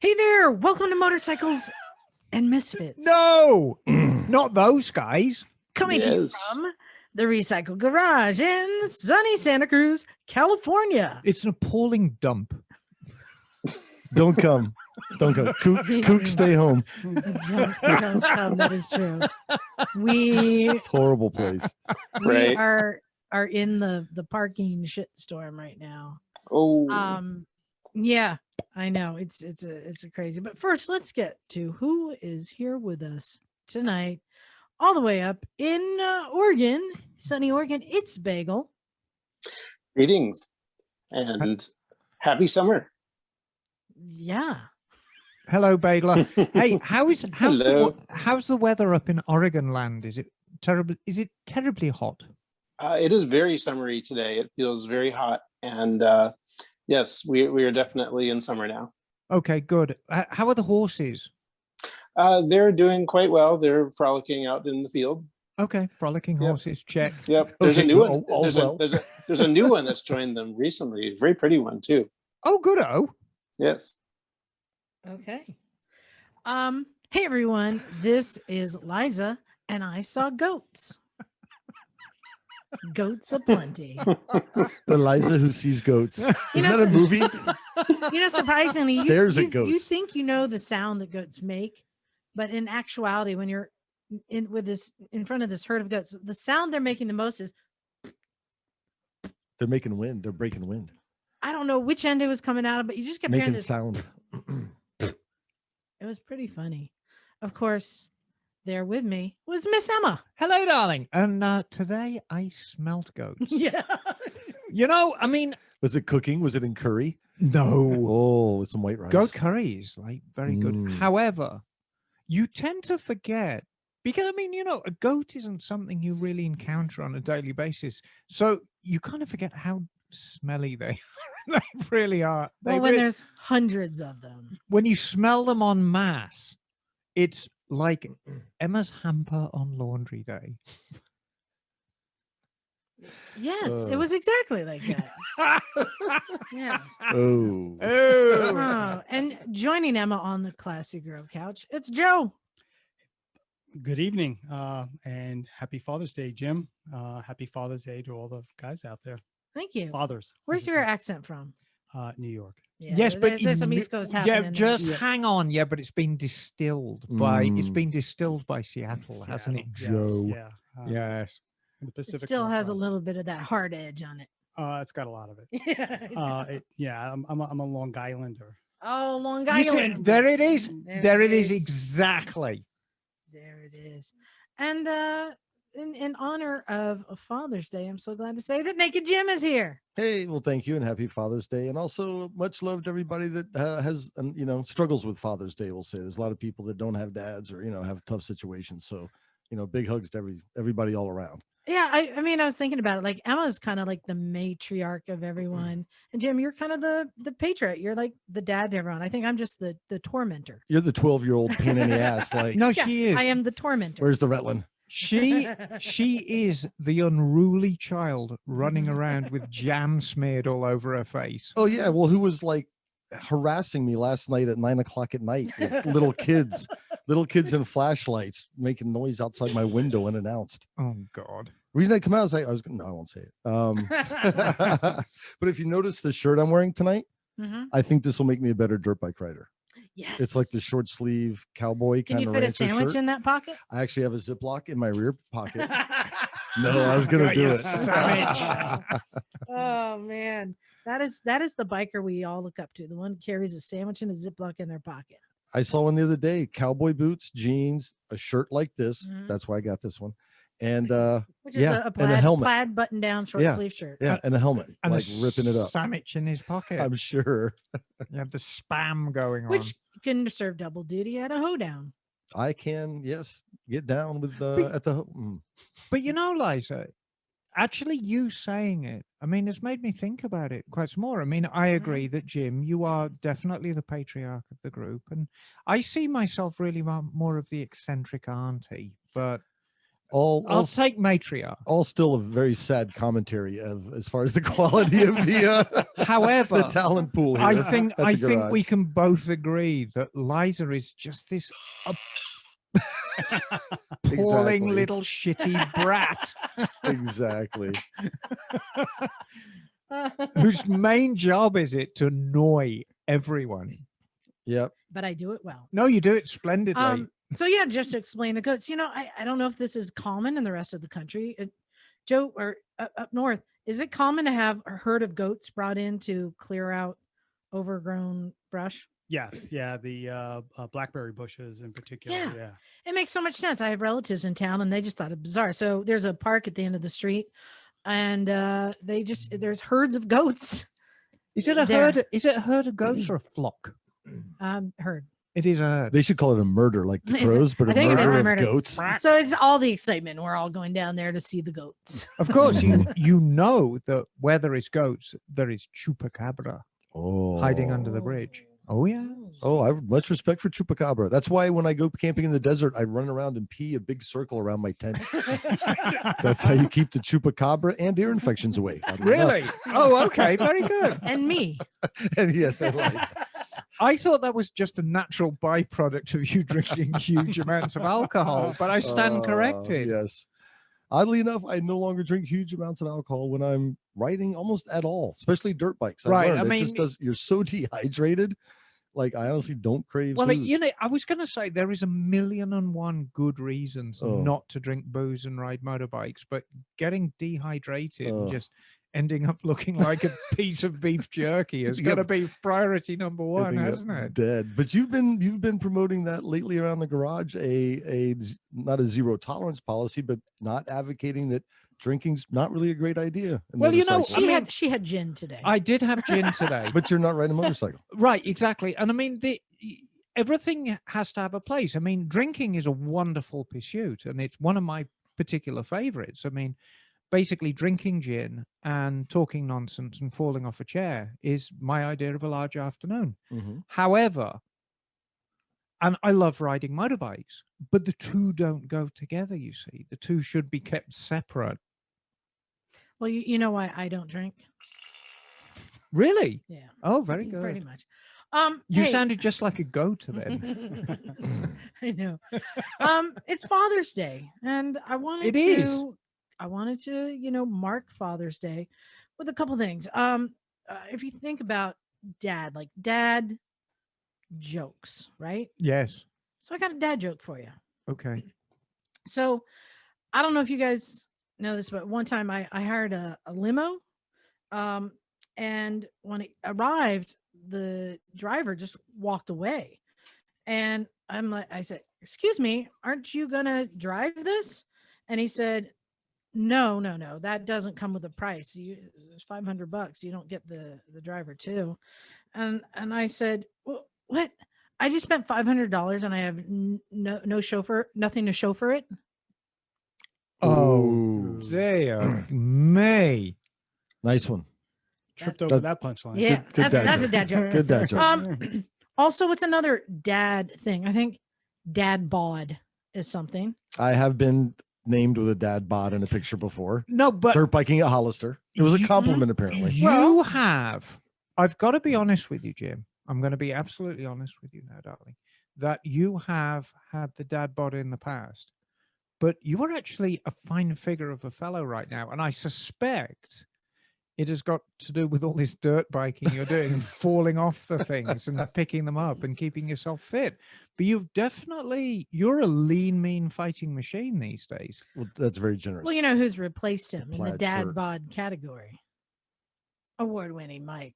Hey there, welcome to Motorcycles and Misfits. No, not those guys. Coming to you from the Recycle Garage in sunny Santa Cruz, California. It's an appalling dump. Don't come. Don't come. Kook, stay home. Don't come, that is true. It's a horrible place. We are in the parking shitstorm right now. Yeah, I know. It's a crazy. But first, let's get to who is here with us tonight, all the way up in Oregon, sunny Oregon. It's Bagel. Greetings and happy summer. Yeah. Hello, Bagler. Hey, how's the weather up in Oregon land? Is it terrible? Is it terribly hot? It is very summery today. It feels very hot, and yes, we are definitely in summer now. Okay, good. How are the horses? They're doing quite well. They're frolicking out in the field. Okay, frolicking horses. Check. Yep. There's a new one. There's a new one that's joined them recently. A very pretty one too. Oh, good-o. Yes. Okay. Hey everyone, this is Liza, and I saw goats. Goats aplenty. The Liza who sees goats. Isn't that a movie? You know, surprisingly, Stares at goats. You think you know the sound that goats make, but in actuality, when you're in front of this herd of goats, the sound they're making the most is they're making wind. They're breaking wind. I don't know which end it was coming out of, but you just kept making hearing this sound. It was pretty funny. Of course, there with me was Miss Emma. Hello, darling. And today I smelt goats. Yeah. You know, I mean, was it cooking? Was it in curry? No. Oh, with some white rice. Goat curry is like very good. However, you tend to forget because I mean, you know, a goat isn't something you really encounter on a daily basis. So you kind of forget how smelly they they really are. There's hundreds of them. When you smell them en masse, it's like Emma's hamper on laundry day. Yes, it was exactly like that. Yes. Oh. And joining Emma on the Classy Girl couch, it's Joe. Good evening, and happy Father's Day, Jim. Happy Father's Day to all the guys out there. Thank you. Fathers. Where's your accent from? New York. Yeah, yes, but there's some East Coast happening. Yeah, just hang on. Yeah, but it's been distilled by Seattle, hasn't it, Joe? Yeah. Yes. In the Pacific it still has a Northwest. little bit of that hard edge on it. It's got a lot of it. I'm a Long Islander. Oh, Long Island. There it is. There it is. Exactly. There it is. And in honor of Father's Day, I'm so glad to say that Naked Jim is here. Hey, well, thank you, and happy Father's Day, and also much love to everybody that has, struggles with Father's Day. We'll say there's a lot of people that don't have dads or have tough situations. So, big hugs to everybody all around. Yeah, I mean, I was thinking about it. Like Emma's kind of like the matriarch of everyone, and Jim, you're kind of the patriarch. You're like the dad to everyone. I think I'm just the tormentor. You're the 12-year-old pain in the ass. Like no, she is. I am the tormentor. Where's the Retlin? She is the unruly child running around with jam smeared all over her face. Oh yeah, well, who was like harassing me last night at 9 o'clock at night? With little kids and flashlights making noise outside my window unannounced. Oh God. The reason I come out is I won't say it. But if you notice the shirt I'm wearing tonight, I think this will make me a better dirt bike rider. Yes. It's like the short sleeve cowboy kind of. Can you fit a sandwich shirt. In that pocket? I actually have a Ziploc in my rear pocket. No, I was gonna do it. Oh man, that is the biker we all look up to. The one who carries a sandwich and a Ziploc in their pocket. I saw one the other day: cowboy boots, jeans, a shirt like this. That's why I got this one, and which is a plaid button-down short sleeve shirt. Yeah, and a helmet, and like ripping it up. Sandwich in his pocket. I'm sure. You have the spam going on. Which can serve double duty at a hoedown. I can, yes, get down with at the. But Liza, actually, you saying it, I mean, it's made me think about it quite some more. I mean, I agree that Jim, you are definitely the patriarch of the group, and I see myself really more of the eccentric auntie. But I'll take matriarch. all still a very sad commentary of as far as the quality of the However, the talent pool here. I think at the we garage. can both agree that Liza is just this appalling Exactly. little shitty brat Exactly. whose main job is it to annoy everyone. Yep. But I do it well. No, you do it splendidly. So yeah, just to explain the goats, I don't know if this is common in the rest of the country. Joe, or up north, is it common to have a herd of goats brought in to clear out overgrown brush? Yes, yeah, the blackberry bushes in particular. Yeah. Yeah. It makes so much sense. I have relatives in town and they just thought it bizarre. So there's a park at the end of the street and there's herds of goats. Is it a there. herd? Is it a herd of goats or a flock? Herd. It is a herd. They should call it a murder, like the It's a- crows, but I a think it is murder a of murder. goats. So it's all the excitement. We're all going down there to see the goats. Of course, you know that where there is goats, there is chupacabra Oh, hiding under the bridge. Oh yeah. Oh, I have much respect for chupacabra. That's why when I go camping in the desert, I run around and pee a big circle around my tent. That's how you keep the chupacabra and ear infections away. oddly enough. Really? Oh, okay. Very good. And me. And yes, I like. I thought that was just a natural byproduct of you drinking huge amounts of alcohol, but I stand corrected. Yes. Oddly enough, I no longer drink huge amounts of alcohol when I'm riding almost at all, especially dirt bikes. I've Right, learned I it mean- just does. You're so dehydrated. Like I honestly don't crave. Well, booze. I was going to say there is 1,000,001 good reasons Oh. not to drink booze and ride motorbikes, but getting dehydrated and Oh. just ending up looking like a piece of beef jerky is Yeah. going to be priority number one, Ending up hasn't it? Dead. But you've been promoting that lately around the garage, not a zero tolerance policy, but not advocating that drinking's not really a great idea. in Well, motorcycling. She had gin today. I did have gin today. But you're not riding a motorcycle. Right, exactly. And I mean, everything has to have a place. I mean, drinking is a wonderful pursuit, and it's one of my particular favorites. I mean, basically, drinking gin and talking nonsense and falling off a chair is my idea of a large afternoon. Mhm. However, and I love riding motorbikes, but the two don't go together, you see. The two should be kept separate. Well, you know why I don't drink? Really? Yeah. Oh, very good. Pretty much. You hey. sounded just like a goat then. I know. It's Father's Day, and I wanted It is. to, mark Father's Day with a couple things. If you think about dad jokes, right? Yes. So I got a dad joke for you. Okay. So I don't know if you guys know this, but one time I hired a limo. And when it arrived, the driver just walked away. And I said, "Excuse me, aren't you gonna drive this?" And he said, No, that doesn't come with a price. It's $500. You don't get the driver too. And I said, well, what? I just spent $500 and I have no chauffeur, nothing to chauffeur it. Oh, dear me. Nice one. Tripped over That- that punchline. Yeah, good dad that's a joke. dad joke. Good dad joke. Also, what's another dad thing? I think dad bod is something. I have been named with a dad bod in a picture before. No, but Dirt biking at Hollister. It was a You- compliment, apparently. you have, I've got to be honest with you, Jim. I'm going to be absolutely honest with you now, darling, that you have had the dad bod in the past, but you are actually a fine figure of a fellow right now. And I suspect it has got to do with all this dirt biking you're doing and falling off the things and picking them up and keeping yourself fit. But you're a lean, mean fighting machine these days. Well, that's very generous. Well, you know who's replaced him in the Plaid dad shirt. bod category? Award-winning Mike.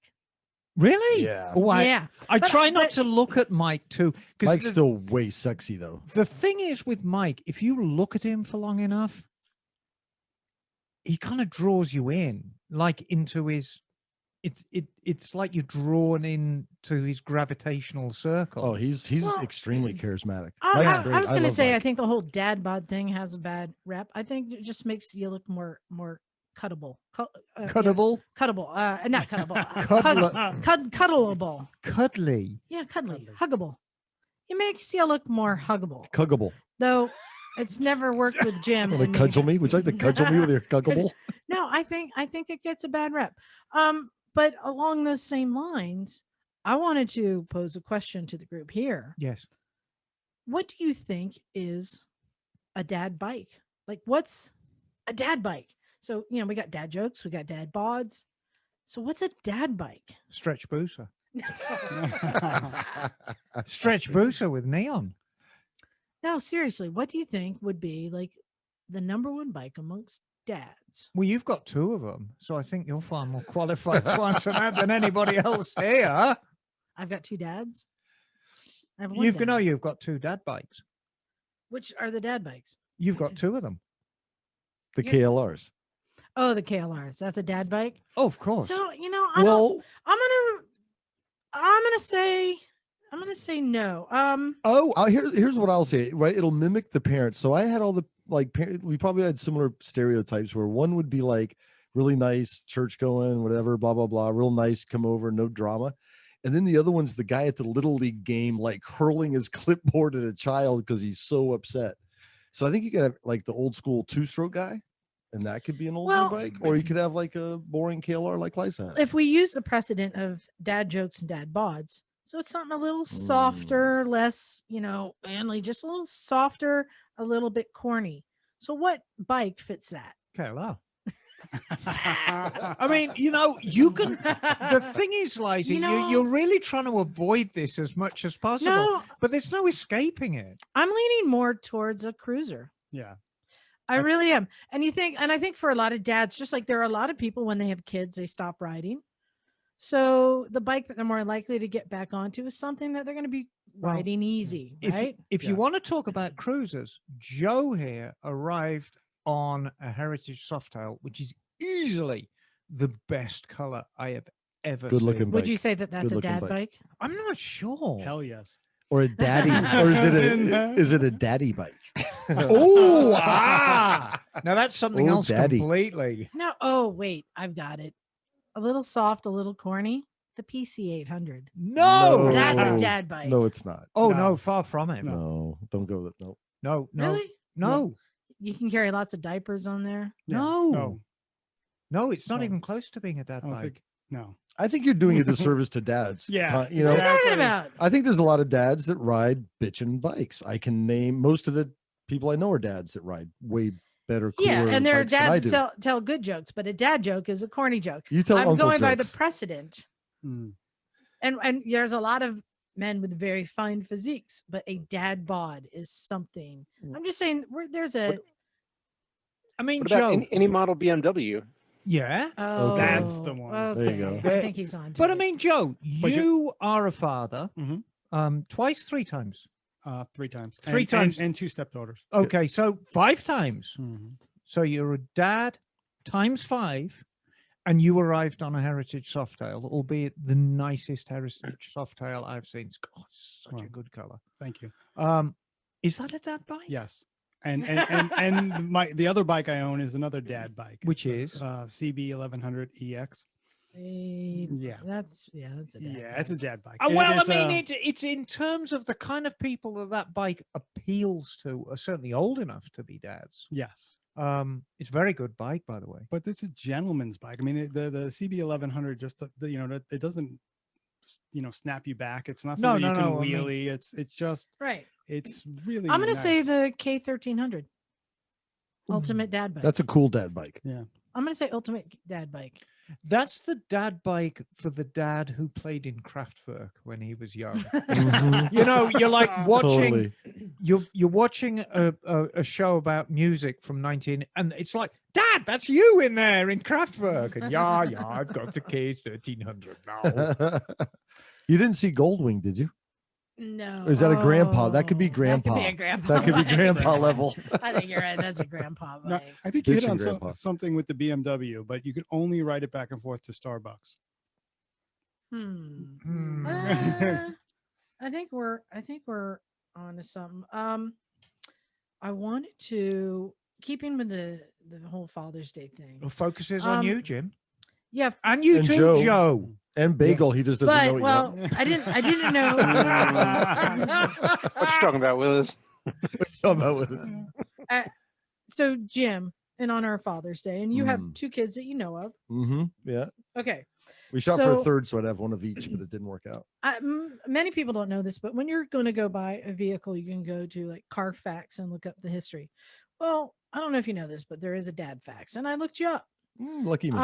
Really? Yeah. Oh, Yeah. I But- try not but- to look at Mike too. Mike's still way sexy, though. The thing is with Mike, if you look at him for long enough, he kind of draws you in, like into his. It's like you're drawn into his gravitational circle. Oh, he's Well, extremely charismatic. I Mike's was great. going to love say, I Mike. think the whole dad bod thing has a bad rep. I think it just makes you look more cuttable. cuddable, Cuttable. Not cuttable. Cuddleable. cuddly. Yeah, cuddly. Huggable. It makes you look more huggable. Cuggable. Though It's never worked with Jim. Want to and me. cudgel me? Would you like to cudgel me with your cuggable? No, I think it gets a bad rep. But along those same lines, I wanted to pose a question to the group here. Yes. What do you think is a dad bike? Like, what's a dad bike? So, we got dad jokes, we got dad bods. So what's a dad bike? Stretch booster. Stretch booster with neon. No, seriously, what do you think would be like the number one bike amongst dads? Well, you've got two of them, so I think you're far more qualified to answer that than anybody else here. I've got two dads. I have one dad. You've got two dad bikes. Which are the dad bikes? You've got two of them. The KLRs. Oh, the KLRs. That's a dad bike. Oh, of course. So Well, I'm gonna say no. here's what I'll say. Right, it'll mimic the parents. So I had all the we probably had similar stereotypes where one would be like really nice, church going, whatever, blah blah blah, real nice, come over, no drama. And then the other one's the guy at the little league game, like hurling his clipboard at a child because he's so upset. So I think you could have like the old school 2-stroke guy, and that could be an older bike, or you could have like a boring KLR like Liza has. If we use the precedent of dad jokes and dad bods, so it's something a little softer, less, manly, just a little softer, a little bit corny. So what bike fits that? KLR. I mean, you can. The thing is, Liza, you're really trying to avoid this as much as possible. No, but there's no escaping it. I'm leaning more towards a cruiser. Yeah. I really am. And I think for a lot of dads, just like there are a lot of people when they have kids, they stop riding. So the bike that they're more likely to get back onto is something that they're going to be riding easy, right? If you want to talk about cruisers, Joe here arrived on a Heritage Softail, which is easily the best color I have ever Good looking seen. bike. Would you say that that's a Good-looking dad bike. bike? I'm not sure. Hell yes. Or a daddy, or is it a daddy bike? Oh, now that's something else daddy. completely. No. Oh, wait, I've got it. A little soft, a little corny. The PC 800. No, That's a dad bike. No, it's not. Oh No. no, far from it. No, don't go that. No. No, Really? no, You can carry lots of diapers on there. Yeah. no. No. It's not No. even close to being a dad I don't bike. think. No. I think you're doing a disservice to dads. Yeah. What are you talking about? I think there's a lot of dads that ride bitchin' bikes. I can name most of the people I know are dads that ride way better. Yeah, cooler and their bikes than I dads do. tell good jokes, but a dad joke is a corny joke. You tell I'm uncle going by the jokes. precedent. Mm. And there's a lot of men with very fine physiques, but a dad bod is something. I'm just saying there's a I mean, What about Joe. any model BMW? Yeah, Okay. That's the one. Okay. There you go. I think he's on to but I it. mean, Joe, But you are a father. Twice, 3 times. 3 times. Three times. And 2 stepdaughters. Okay, so 5 times. Mhm. So you're a dad times 5, and you arrived on a Heritage Softail, albeit the nicest Heritage Softail I've seen. God, it's such a Wow. good color. Thank you. Is that a dad bike? Yes. And the other bike I own is another dad bike. Which is? CB 1100 EX. Yeah. That's a dad. Yeah, it's a dad bike. Well, I It's, mean, it's in terms of the kind of people that bike appeals to are certainly old enough to be dads. yes. It's a very good bike, by the way. But it's a gentleman's bike. I mean, the CB 1100 just it doesn't snap you back. It's not something you can no, I mean- wheelie. It's just Right. it's really. I'm going to say nice. the K1300. Ultimate dad bike. That's a cool dad bike. Yeah. I'm going to say ultimate dad bike. That's the dad bike for the dad who played in Kraftwerk when he was young. Mhm. You're like watching. Totally. You're watching a show about music from 19, and it's like, Dad, that's you in there in Kraftwerk, and yeah, I've got the K1300 now. You didn't see Goldwing, did you? No. Or is that a grandpa? That could be grandpa. That could be a grandpa. That could be bike. grandpa level. I think you're right. That's a grandpa No, bike. I think you hit Bitchin' on grandpa. something with the BMW, but you could only ride it back and forth to Starbucks. Hmm. I think we're on to something. I wanted to keeping with the whole Father's Day thing. Well, focus is on Um, you, Jim, Yeah, and you And too, Joe. Joe. And Bagel, he just doesn't know but it well, yet. I didn't know. What you talking about, Willis? What's up about with it? So Jim, in honor of Father's Day, and you have Mm. 2 kids that you know of. Mm-hmm. Yeah. Okay. We shot for a So- third, so I'd have one of each, but it didn't work out. Many people don't know this, but when you're going to go buy a vehicle, you can go to like Carfax and look up the history. Well, I don't know if you know this, but there is a dad fax, and I looked you up. Lucky me.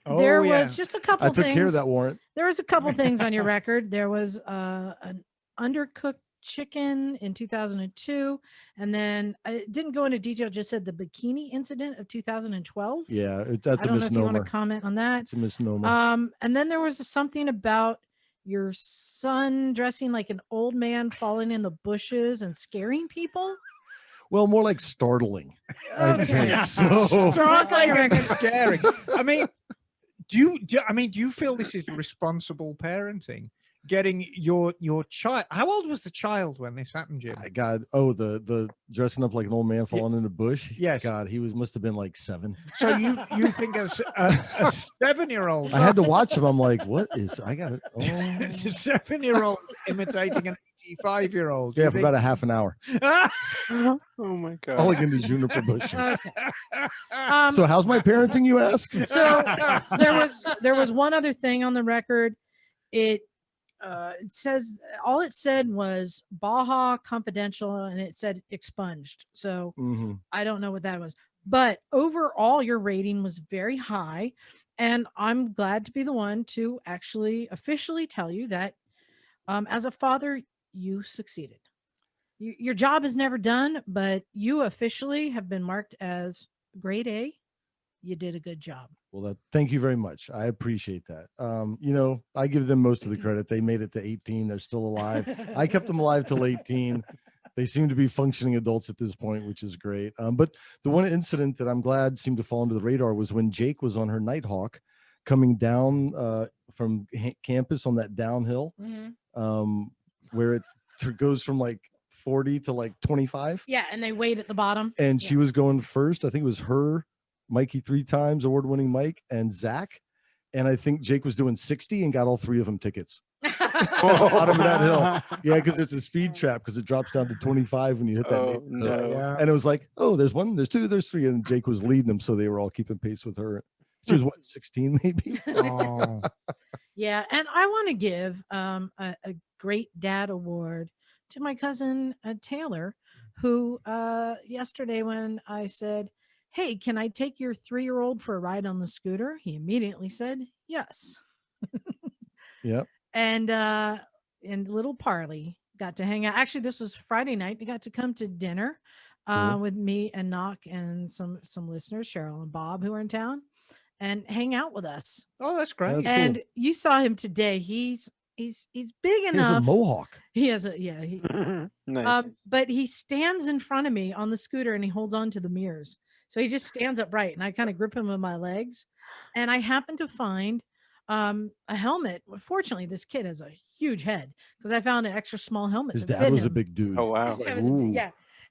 There was just a couple I took things. care of that warrant. There was a couple things on your record. There was an undercooked chicken in 2002, and then it didn't go into detail. Just said the bikini incident of 2012. Yeah, that's I a don't know if you want misnomer. to comment on that. It's a misnomer. And then there was something about your son dressing like an old man, falling in the bushes and scaring people. Well, more like startling. I Okay. think. So, That's on your record. Scary. I mean, do you feel this is responsible parenting? Getting your child. How old was the child when this happened, Jim? God, the dressing up like an old man falling in a bush. Yes. God, he must have been like 7. So you think a 7-year-old? I had to watch him. I'm like, what is? I got it. It's a 7-year-old imitating an 85-year-old. Yeah, for about a half an hour. Oh my god. All like in the juniper bushes. Okay. So how's my parenting, you ask? So there was one other thing on the record. It says all it said was Baja Confidential, and it said expunged. So Mhm. I don't know what that was, but overall your rating was very high, and I'm glad to be the one to actually officially tell you that as a father you succeeded. Your job is never done, but you officially have been marked as grade A. You did a good job. Well, thank you very much. I appreciate that. I give them most of the credit. They made it to 18. They're still alive. I kept them alive till 18. They seem to be functioning adults at this point, which is great. But the one incident that I'm glad seemed to fall under the radar was when Jake was on her Nighthawk coming down from campus on that downhill where it goes from like 40 to like 25. Yeah, and they wait at the bottom. And she was going first. I think it was her, Mikey 3 times, award-winning Mike, and Zach. And I think Jake was doing 60 and got all 3 of them tickets out of that hill. Yeah, because it's a speed trap because it drops down to 25 when you hit that. Oh, no. Yeah. And it was like, oh, there's 1, there's 2, there's 3. And Jake was leading them. So they were all keeping pace with her. She was what, 16 maybe? Oh. Yeah, and I want to give a great dad award to my cousin Taylor, who yesterday when I said, hey, can I take your 3-year-old for a ride on the scooter? He immediately said yes. Yep. And little Parley got to hang out. Actually, this was Friday night. He got to come to dinner Cool. with me and Knock and some listeners, Cheryl and Bob, who are in town, and hang out with us. Oh, that's great. That's And you saw him today. He's big He's a enough. mohawk. He has a yeah. He, Nice. but he stands in front of me on the scooter and he holds on to the mirrors. So he just stands upright and I kind of grip him with my legs. And I happen to find a helmet. Fortunately, this kid has a huge head because I found an extra small helmet. His to dad fit was a him. big dude. Oh wow. Yeah, yeah.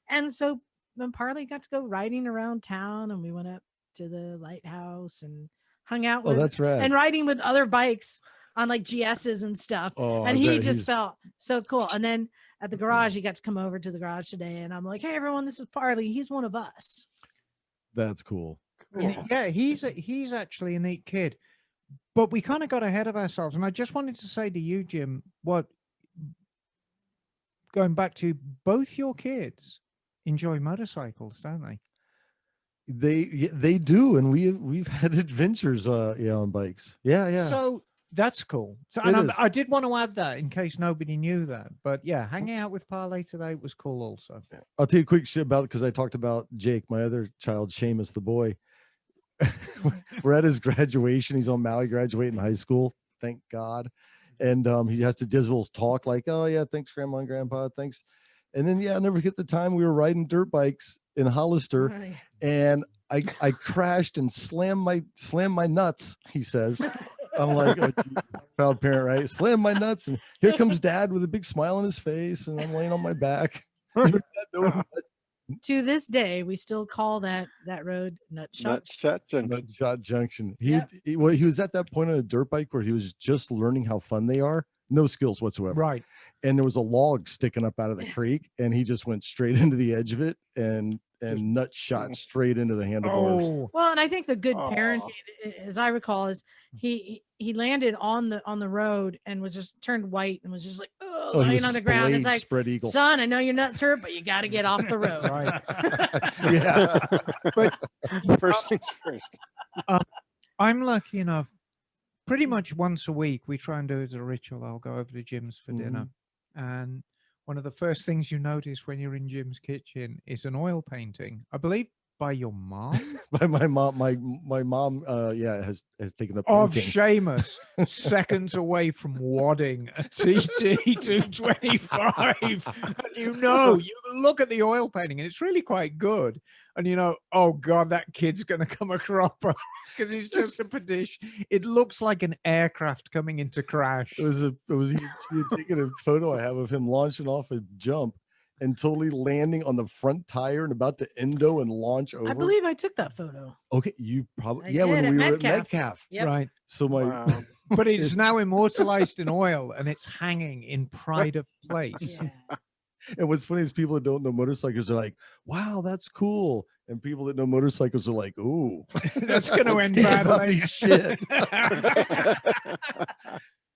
And so then Parley got to go riding around town and we went up to the lighthouse and hung out Oh, with that's right. and riding with other bikes on like GSs and stuff. Oh, And I he bet just he's- felt so cool. And then at the garage, he got to come over to the garage today. And I'm like, hey, everyone, this is Parley. He's one of us. That's cool. Yeah, he's actually a neat kid. But we kind of got ahead of ourselves. And I just wanted to say to you, Jim, going back to both your kids enjoy motorcycles, don't they? They do, and we've had adventures on bikes. Yeah. So that's cool. So, It and is. I did want to add that in case nobody knew that. But yeah, hanging out with Parley today was cool also. I'll tell you a quick shit about because I talked about Jake, my other child, Seamus the boy. We're at his graduation. He's on Maui graduating high school. Thank God. And he has to do his little talk like, oh yeah, thanks grandma and grandpa, thanks. And then I never get the time we were riding dirt bikes in Hollister, and I crashed and slammed my nuts. He says, I'm like, oh, Jesus, proud parent, right? Slammed my nuts, and here comes Dad with a big smile on his face, and I'm laying on my back. To this day, we still call that road Nutshot. Nutshot Junction. Yep. He was at that point on a dirt bike where he was just learning how fun they are. no skills whatsoever. Right. And there was a log sticking up out of the creek, and he just went straight into the edge of it and nut shot straight into the handlebars. Oh, Well, and I think the good Aw. parenting, as I recall, is he landed on the road and was just turned white and was just like, He lying was on the ground. It's splayed, like, spread eagle. son, I know your nuts hurt, but you got to get off the road. right. Yeah. But First things first. I'm lucky enough, pretty much once a week, we try and do as a ritual. I'll go over to Jim's for dinner. And one of the first things you notice when you're in Jim's kitchen is an oil painting, I believe by your mom. By my mom, my mom, has taken up Of painting. Seamus, seconds away from wadding a TT 225. And you look at the oil painting and it's really quite good. And oh God, that kid's going to come a cropper because he's just a padish. It looks like an aircraft coming into crash. He had taken a photo I have of him launching off a jump and totally landing on the front tire and about to endo and launch over. I believe I took that photo. Okay, you probably I when did we at were at Metcalf. Metcalf. Yep. Right. So my Wow. But it's now immortalized in oil and it's hanging in pride of place. Yeah. and what's funny is people that don't know motorcycles are like, wow, that's cool. And people that know motorcycles are like, ooh, That's going to end he's about badly. to shit.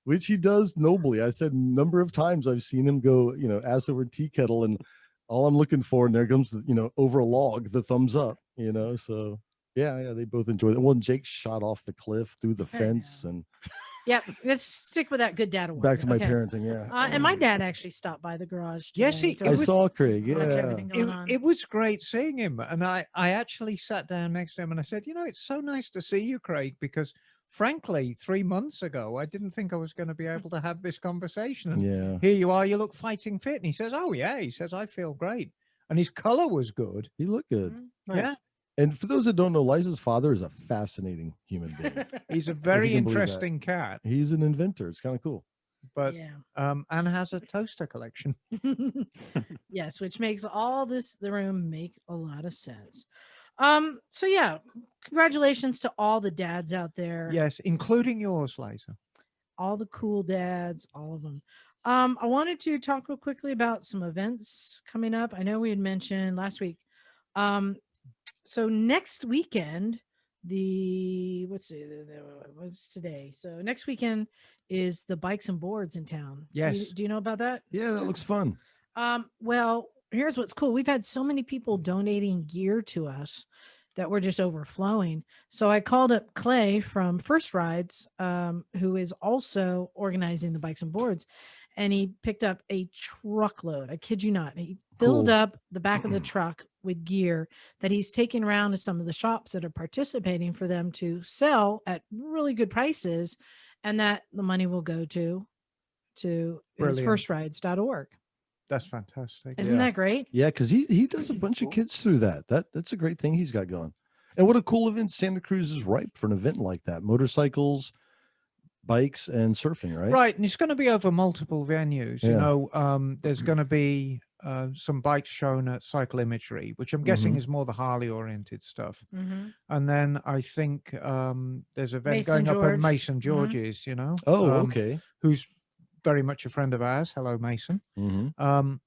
Which he does nobly. I said a number of times I've seen him go, ass over tea kettle, and all I'm looking for, and there comes, over a log, the thumbs up, so yeah, they both enjoy it. Well, Jake shot off the cliff through the fence and Yep. Let's stick with that good dad award. back to my Okay. parenting. Yeah. And my dad actually stopped by the garage. Yes, today to I was- saw Craig. watch Yeah. everything going on. It was great seeing him. And I actually sat down next to him and I said, it's so nice to see you, Craig, because frankly, 3 months ago, I didn't think I was going to be able to have this conversation. And Yeah. here you are, you look fighting fit. And he says, oh, yeah. He says, I feel great. And his color was good. He looked good. Mhm. Yeah. And for those that don't know, Liza's father is a fascinating human being. He's a very can believe that. interesting cat. He's an inventor. It's kind of cool. But Yeah. Anne has a toaster collection. Yes, which makes all the room make a lot of sense. So yeah, congratulations to all the dads out there. Yes, including yours, Liza. All the cool dads, all of them. I wanted to talk real quickly about some events coming up. I know we had mentioned last week. So next weekend, what's today? So next weekend is the Bikes and Boards in town. Yes. Do you know about that? Yeah, that looks fun. Well, here's what's cool. We've had so many people donating gear to us that we're just overflowing. So I called up Clay from First Rides, who is also organizing the Bikes and Boards, and he picked up a truckload. I kid you not. He filled Cool. up the back of the truck with gear that he's taking around to some of the shops that are participating for them to sell at really good prices, and that the money will go to Brilliant. firstrides.org. That's fantastic. Isn't that great? Yeah, because he does a bunch of kids through that. That's a great thing he's got going. And what a cool event. Santa Cruz is ripe for an event like that. Motorcycles, bikes, and surfing, right? Right, and it's going to be over multiple venues. Yeah. There's going to be some bikes shown at Cycle Imagery, which I'm guessing Mhm. is more the Harley-oriented stuff. Mm-hmm. And then I think there's an event Mason going up at George. Mason Mhm. George's, Oh, okay. who's very much a friend of ours. Hello, Mason. hmm And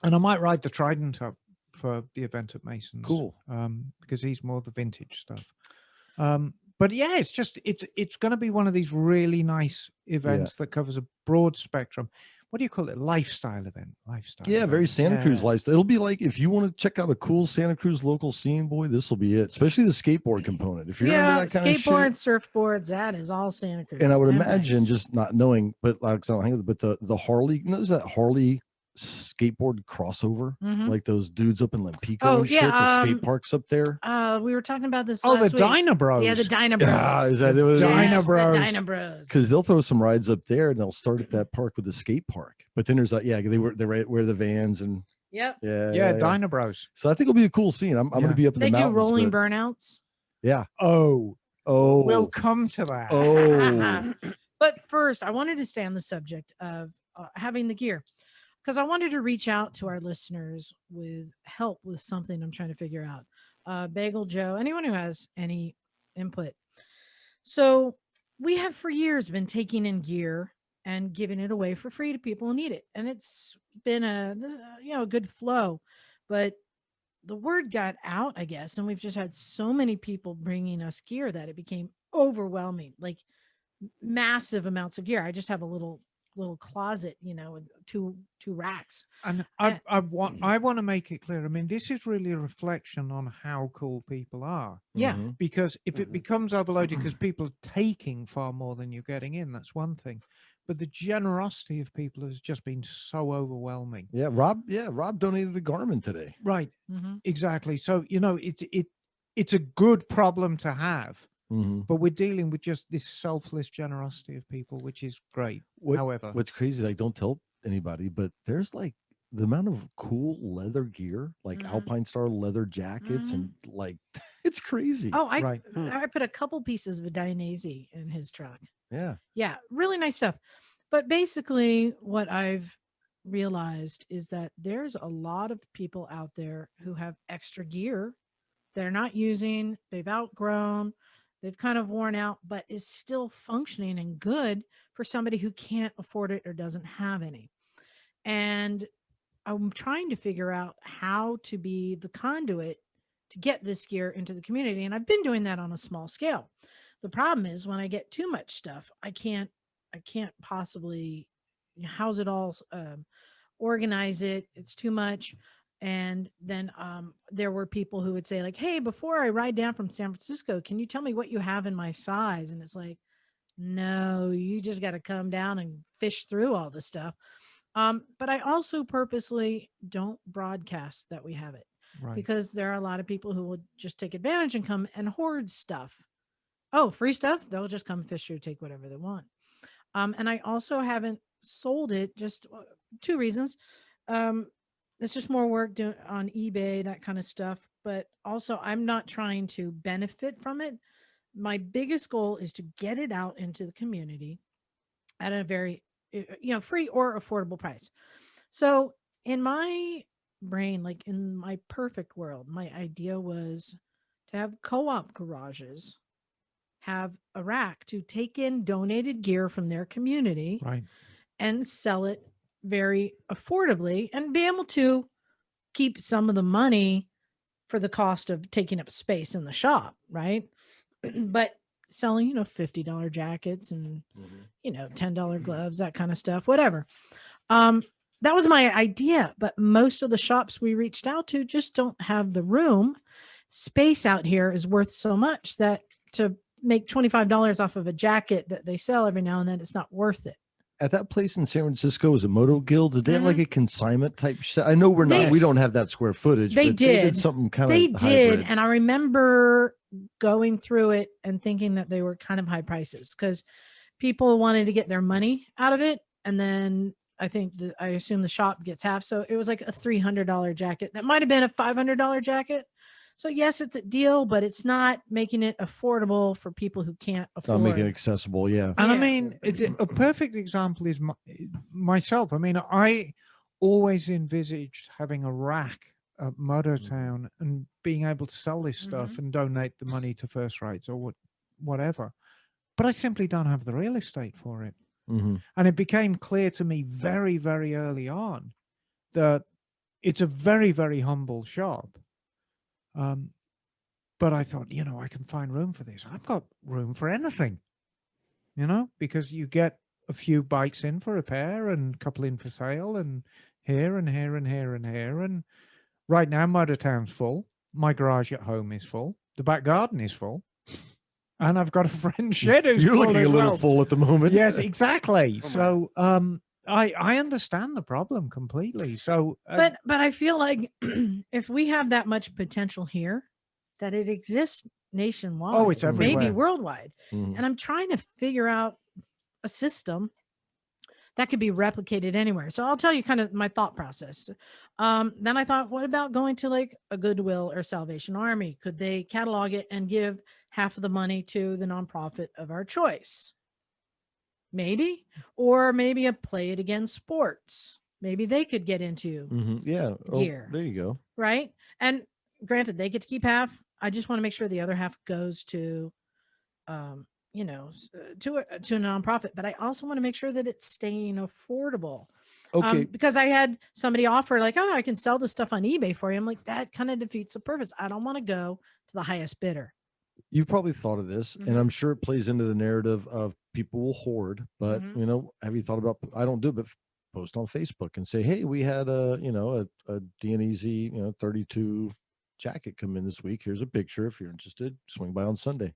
I might ride the Trident up for the event at Mason's. Cool. Because he's more the vintage stuff. But yeah, it's going to be one of these really nice events that covers a broad spectrum. What do you call it? Lifestyle event. Yeah, very Santa Cruz lifestyle. It'll be like if you want to check out a cool Santa Cruz local scene, boy, this will be it. Especially the skateboard component. If you're into that kind of shit. Skateboards, surfboards, that is all Santa Cruz. And I would and imagine, bikes. just not knowing, but like I don't hang with, but the Harley, is that Harley skateboard crossover? Mhm. Like those dudes up in Lampico Oh, and shit, the yeah, skate parks up there. We were talking about this Oh, last the week. Dyna Bros. Yeah, the Dyna Bros. Yeah, is that what it is? Dyna Yes, Bros. The Dyna Bros. Because they'll throw some rides up there and they'll start at that park with the skate park. But then there's they wear the vans and Yep. Yeah, Dyna Bros. So I think it'll be a cool scene. I'm going to be up in They the do mountains. rolling but- burnouts. Yeah. Oh, Oh. we'll come to that. Oh. But first, I wanted to stay on the subject of having the gear because I wanted to reach out to our listeners with help with something I'm trying to figure out. Bagel, Joe, anyone who has any input. So we have for years been taking in gear and giving it away for free to people who need it. And it's been a good flow, but the word got out, I guess, and we've just had so many people bringing us gear that it became overwhelming, like massive amounts of gear. I just have a little closet, with two racks. And And- I want to make it clear. I mean, this is really a reflection on how cool people are. Yeah. Mhm. Because if it becomes overloaded because people are taking far more than you're getting in, that's one thing. But the generosity of people has just been so overwhelming. Yeah, Rob donated a Garmin today. Right. Mhm. Exactly. So, it's a good problem to have, Mhm. but we're dealing with just this selfless generosity of people, which is great. However, What's crazy, like, don't tell anybody, but there's like the amount of cool leather gear, like Mhm. Alpine Star leather jackets, and like it's crazy. Oh, I Right. I put a couple pieces of a Dainese in his truck. Yeah. Yeah, really nice stuff. But basically, what I've realized is that there's a lot of people out there who have extra gear they're not using, they've outgrown, they've kind of worn out, but is still functioning and good for somebody who can't afford it or doesn't have any. And I'm trying to figure out how to be the conduit to get this gear into the community. And I've been doing that on a small scale. The problem is when I get too much stuff, I can't possibly house it all, organize it. It's too much. And then there were people who would say like, hey, before I ride down from San Francisco, can you tell me what you have in my size? And it's like, no, you just got to come down and fish through all the stuff. But I also purposely don't broadcast that we have it right. because there are a lot of people who will just take advantage and come and hoard stuff. Oh, free stuff. They'll just come fish through, take whatever they want. And I also haven't sold it, just two reasons. It's just more work on eBay, that kind of stuff. But also, I'm not trying to benefit from it. My biggest goal is to get it out into the community at a very, free or affordable price. So in my brain, like in my perfect world, my idea was to have co-op garages have a rack to take in donated gear from their community Right. and sell it very affordably and be able to keep some of the money for the cost of taking up space in the shop, right? But selling, $50 jackets and $10 gloves, that kind of stuff, whatever. That was my idea, but most of the shops we reached out to just don't have the room. Space out here is worth so much that to make $25 off of a jacket that they sell every now and then, it's not worth it. At that place in San Francisco, was it Moto Guild? Did they have Mhm. like a consignment type set? I know we don't have that square footage. They but They did. did something kind of They did. hybrid. And I remember going through it and thinking that they were kind of high prices because people wanted to get their money out of it. And then I assume the shop gets half. So it was like a $300 jacket. That might've been a $500 jacket. So yes, it's a deal, but it's not making it affordable for people who can't afford. I'll make it accessible. Yeah. And I Yeah. mean, a perfect example is myself. I mean, I always envisaged having a rack at Motortown and being able to sell this stuff and donate the money to First Rights or whatever. But I simply don't have the real estate for it. Mm-hmm. And it became clear to me very, very early on that it's a very, very humble shop. But I thought, I can find room for this. I've got room for anything, because you get a few bikes in for repair and a couple in for sale and here and here and here and here. And right now, Motortown's full. My garage at home is full. The back garden is full. And I've got a friend's shed who's You're full looking as a little well. full at the moment. Yes, exactly. Oh, So I understand the problem completely. So But I feel like if we have that much potential here, that it exists nationwide. Oh, it's maybe everywhere. worldwide. Mhm. And I'm trying to figure out a system that could be replicated anywhere. So I'll tell you kind of my thought process. Then I thought, what about going to like a Goodwill or Salvation Army? Could they catalog it and give half of the money to the nonprofit of our choice? Maybe, or maybe a Play It Again Sports. Maybe they could get into Mhm. Yeah. Oh, gear. there you go. right. And granted, they get to keep half. I just want to make sure the other half goes to to a nonprofit, but I also want to make sure that it's staying affordable. Okay. Because I had somebody offer like, oh, I can sell this stuff on eBay for you. I'm like, that kind of defeats the purpose. I don't want to go to the highest bidder. You've probably thought of this, and I'm sure it plays into the narrative of people will hoard, but have you thought about, I don't do it, but post on Facebook and say, hey, we had a D&EZ, 32 jacket come in this week. Here's a picture. If you're interested, swing by on Sunday.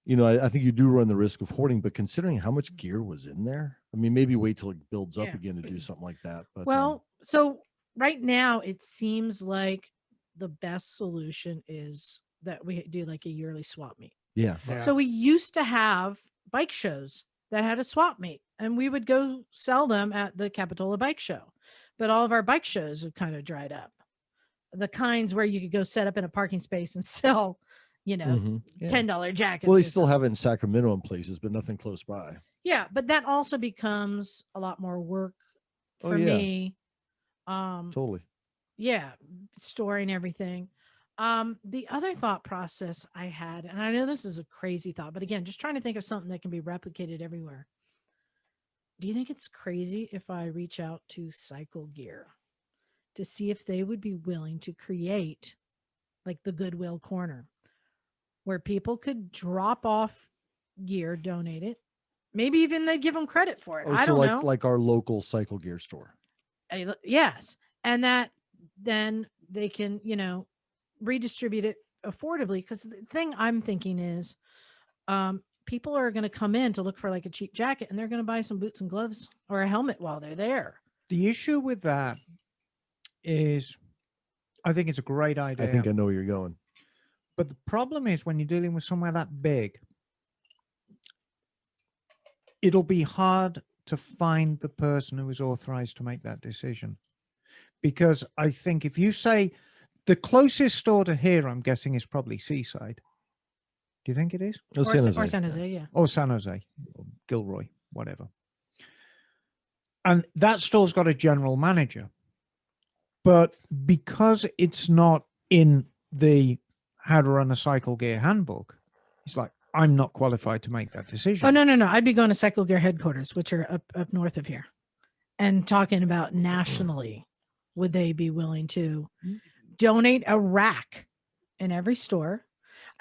I think you do run the risk of hoarding, but considering how much gear was in there, I mean, maybe wait till it builds up again to do something like that. But so right now it seems like the best solution is that we do like a yearly swap meet. Yeah. So we used to have bike shows that had a swap meet, and we would go sell them at the Capitola Bike Show. But all of our bike shows have kind of dried up. The kinds where you could go set up in a parking space and sell $10 jackets. Well, they still have it in Sacramento in places, but nothing close by. Yeah, but that also becomes a lot more work for me. Totally. Yeah, storing everything. The other thought process I had, and I know this is a crazy thought, but again, just trying to think of something that can be replicated everywhere. Do you think it's crazy if I reach out to Cycle Gear to see if they would be willing to create like the Goodwill corner where people could drop off gear, donate it, maybe even they give them credit for it. I don't know. Like our local Cycle Gear store. Yes. And that then they can, redistribute it affordably. Because the thing I'm thinking is people are going to come in to look for like a cheap jacket, and they're going to buy some boots and gloves or a helmet while they're there. The issue with that is I think it's a great idea. I think I know where you're going. But the problem is when you're dealing with somewhere that big, it'll be hard to find the person who is authorized to make that decision. Because I think if you say the closest store to here, I'm guessing is probably Seaside. Do you think it is? Or San Jose, yeah. Or San Jose, or Gilroy, whatever. And that store's got a general manager. But because it's not in the How to Run a Cycle Gear handbook, it's like, I'm not qualified to make that decision. Oh, no. I'd be going to Cycle Gear headquarters, which are up north of here, and talking about nationally, would they be willing to donate a rack in every store?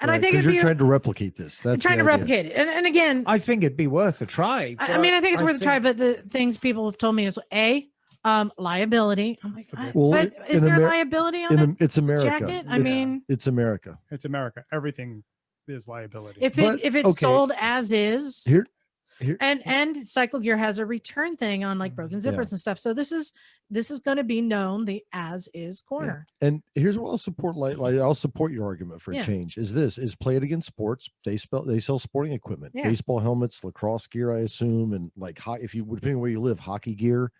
And I think you're trying to replicate this. That's trying to replicate it. And again, I think it'd be worth a try. I think it's worth a try, but the things people have told me is liability. I'm like, but is there liability on it? It's America. Jacket? I mean, it's America. It's America. Everything is liability. If it's sold as is, here. And Cycle Gear has a return thing on like broken zippers and stuff. So this is going to be known the as is corner. Yeah. And here's what I'll support. I'll support your argument for a change. Is play it against sports. They sell sporting equipment, baseball helmets, lacrosse gear, I assume, and like if you depending on where you live, hockey gear.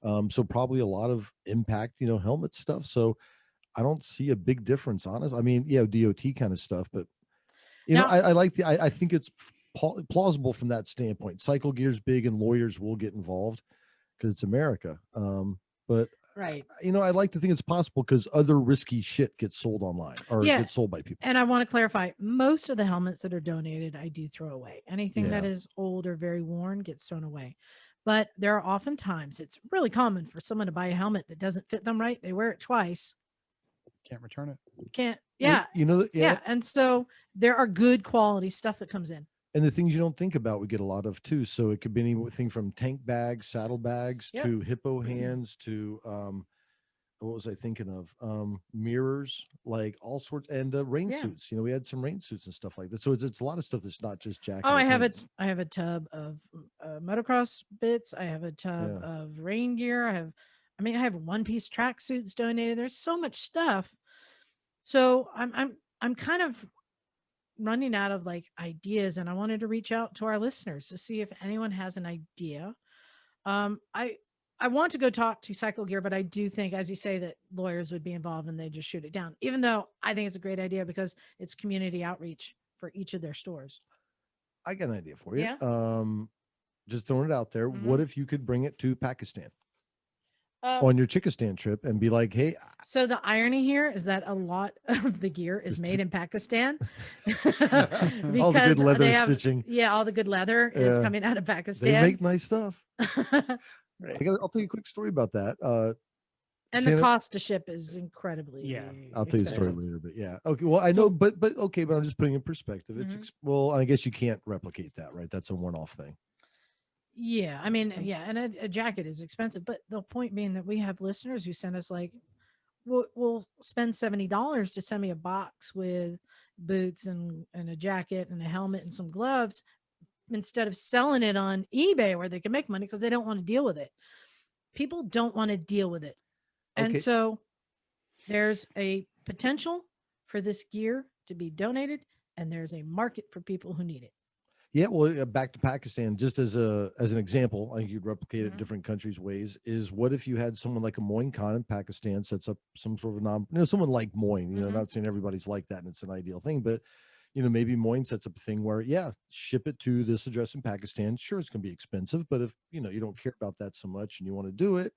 So probably a lot of impact, helmet stuff. So I don't see a big difference, honestly. I mean, DOT kind of stuff, but I think it's plausible from that standpoint. Cycle Gear's big, and lawyers will get involved because it's America. But right, I like to think it's possible because other risky shit gets sold online or gets sold by people. And I want to clarify, most of the helmets that are donated, I do throw away. Anything that is old or very worn gets thrown away. But there are often times it's really common for someone to buy a helmet that doesn't fit them right. They wear it twice. Can't return it. Can't. Yeah. And so there are good quality stuff that comes in. And the things you don't think about, we get a lot of too. So it could be anything from tank bags, saddle bags, to hippo hands, to what was I thinking of? Mirrors, like all sorts, and rain suits. We had some rain suits and stuff like that. So it's a lot of stuff that's not just jacket. Oh, I have a tub of motocross bits. I have a tub of rain gear. I have one-piece track suits donated. There's so much stuff. So I'm kind of running out of like ideas, and I wanted to reach out to our listeners to see if anyone has an idea. I want to go talk to Cycle Gear, but I do think, as you say, that lawyers would be involved and they just shoot it down, even though I think it's a great idea because it's community outreach for each of their stores. I got an idea for you. Yeah. Just throwing it out there. What if you could bring it to Pakistan? on your Chickistan trip and be like, hey, So the irony here is that a lot of the gear is made in Pakistan because all the good leather they have, stitching. yeah, all the good leather is Yeah. coming out of They Pakistan. make nice stuff. Right. I'll tell you a quick story about that. And the cost to ship is incredibly I'll tell you a story expensive. later, but yeah. Okay. Well, I know, but okay, but I'm just putting in perspective. It's well, I guess you can't replicate that, right? That's a one-off thing. Yeah, I mean, yeah, and a jacket is expensive, but the point being that we have listeners who send us like, we'll spend $70 to send me a box with boots and a jacket and a helmet and some gloves instead of selling it on eBay where they can make money because they don't want to deal with it. People don't want to deal with it. And so there's a potential for this gear to be donated, and there's a market for people who need it. Yeah, well, back to Pakistan, just as an example, I think you'd replicate it in different countries' ways. Is what if you had someone like a Moin Khan in Pakistan sets up some sort of someone like Moin, not saying everybody's like that and it's an ideal thing, but maybe Moin sets up a thing where, ship it to this address in Pakistan. Sure, it's going to be expensive, but if you don't care about that so much and you want to do it,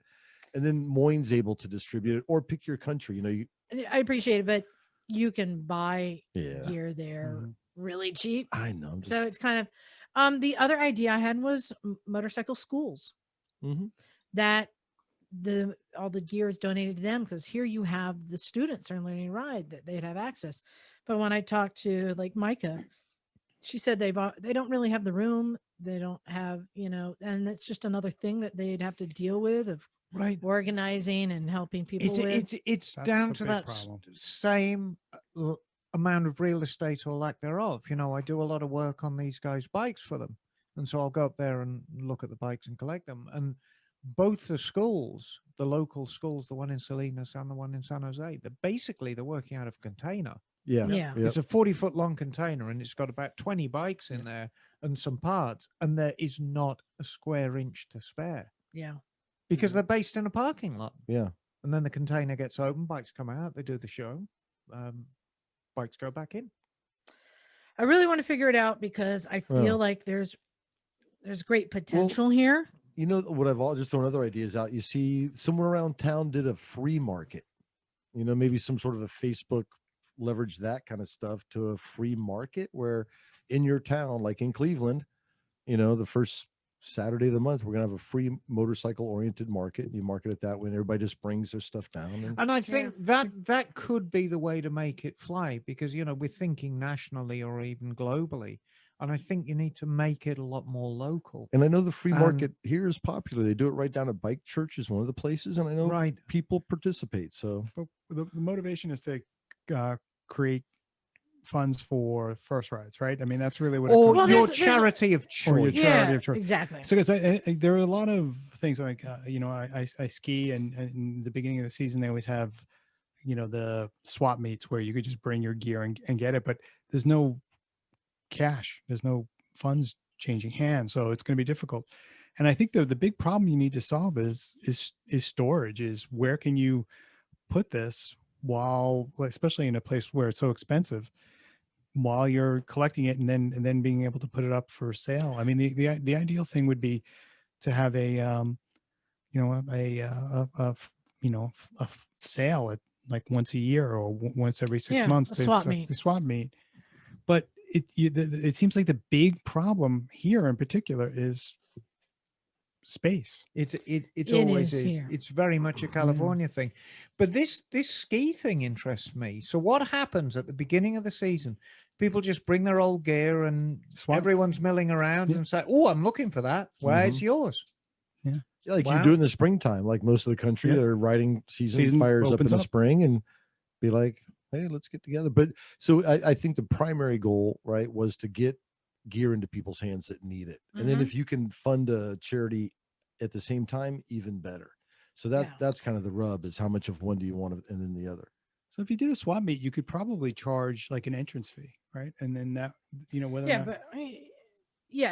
and then Moin's able to distribute it or pick your country. I appreciate it, but you can buy gear there really cheap. I know. So it's kind of the other idea I had was motorcycle schools that all the gear is donated to them, because here you have the students are learning to ride that they'd have access. But when I talked to like Micah, she said they don't really have the room. They don't have, and it's just another thing that they'd have to deal with of organizing and helping people with. It's down to that same amount of real estate or lack thereof. I do a lot of work on these guys' bikes for them. And so I'll go up there and look at the bikes and collect them. And both the schools, the local schools, the one in Salinas and the one in San Jose, they're working out of a container. Yeah. It's a 40-foot long container and it's got about 20 bikes in there and some parts. And there is not a square inch to spare. Yeah. Because they're based in a parking lot. Yeah. And then the container gets open, bikes come out, they do the show, bikes go back in. I really want to figure it out because I feel like there's great potential here. What I've just thrown other ideas out. You see, somewhere around town did a free market. Maybe some sort of a Facebook leverage that kind of stuff to a free market where in your town, like in Cleveland, the first Saturday of the month, we're gonna have a free motorcycle oriented market. You market it that way, and everybody just brings their stuff down. And I think that could be the way to make it fly, because we're thinking nationally or even globally, and I think you need to make it a lot more local. And I know the free market here is popular. They do it right down at Bike Church is one of the places, and I know people participate. So the motivation is to create funds for first rides, right? I mean, that's really what. Or your charity of choice. Or your charity of choice. Exactly. So, because there are a lot of things like, I ski, and in the beginning of the season they always have, the swap meets where you could just bring your gear and get it, but there's no cash, there's no funds changing hands, so it's going to be difficult. And I think the big problem you need to solve is storage. Is where can you put this while, especially in a place where it's so expensive, while you're collecting it and then being able to put it up for sale. I mean, the ideal thing would be to have a sale at like once a year or once every 6 months. A swap meet. The swap meet. But it seems like the big problem here in particular is space. It always is. Here. It's very much a California thing. But this ski thing interests me. So what happens at the beginning of the season? People just bring their old gear and everyone's milling around and say, "Oh, I'm looking for that. Well, it's yours." Yeah. Like you do in the springtime, like most of the country, their riding season fires up in the spring and be like, hey, let's get together. But so I think the primary goal, right, was to get gear into people's hands that need it. And then if you can fund a charity at the same time, even better. So that's kind of the rub, is how much of one do you want and then the other. So if you did a swap meet, you could probably charge like an entrance fee, right? And then that, whether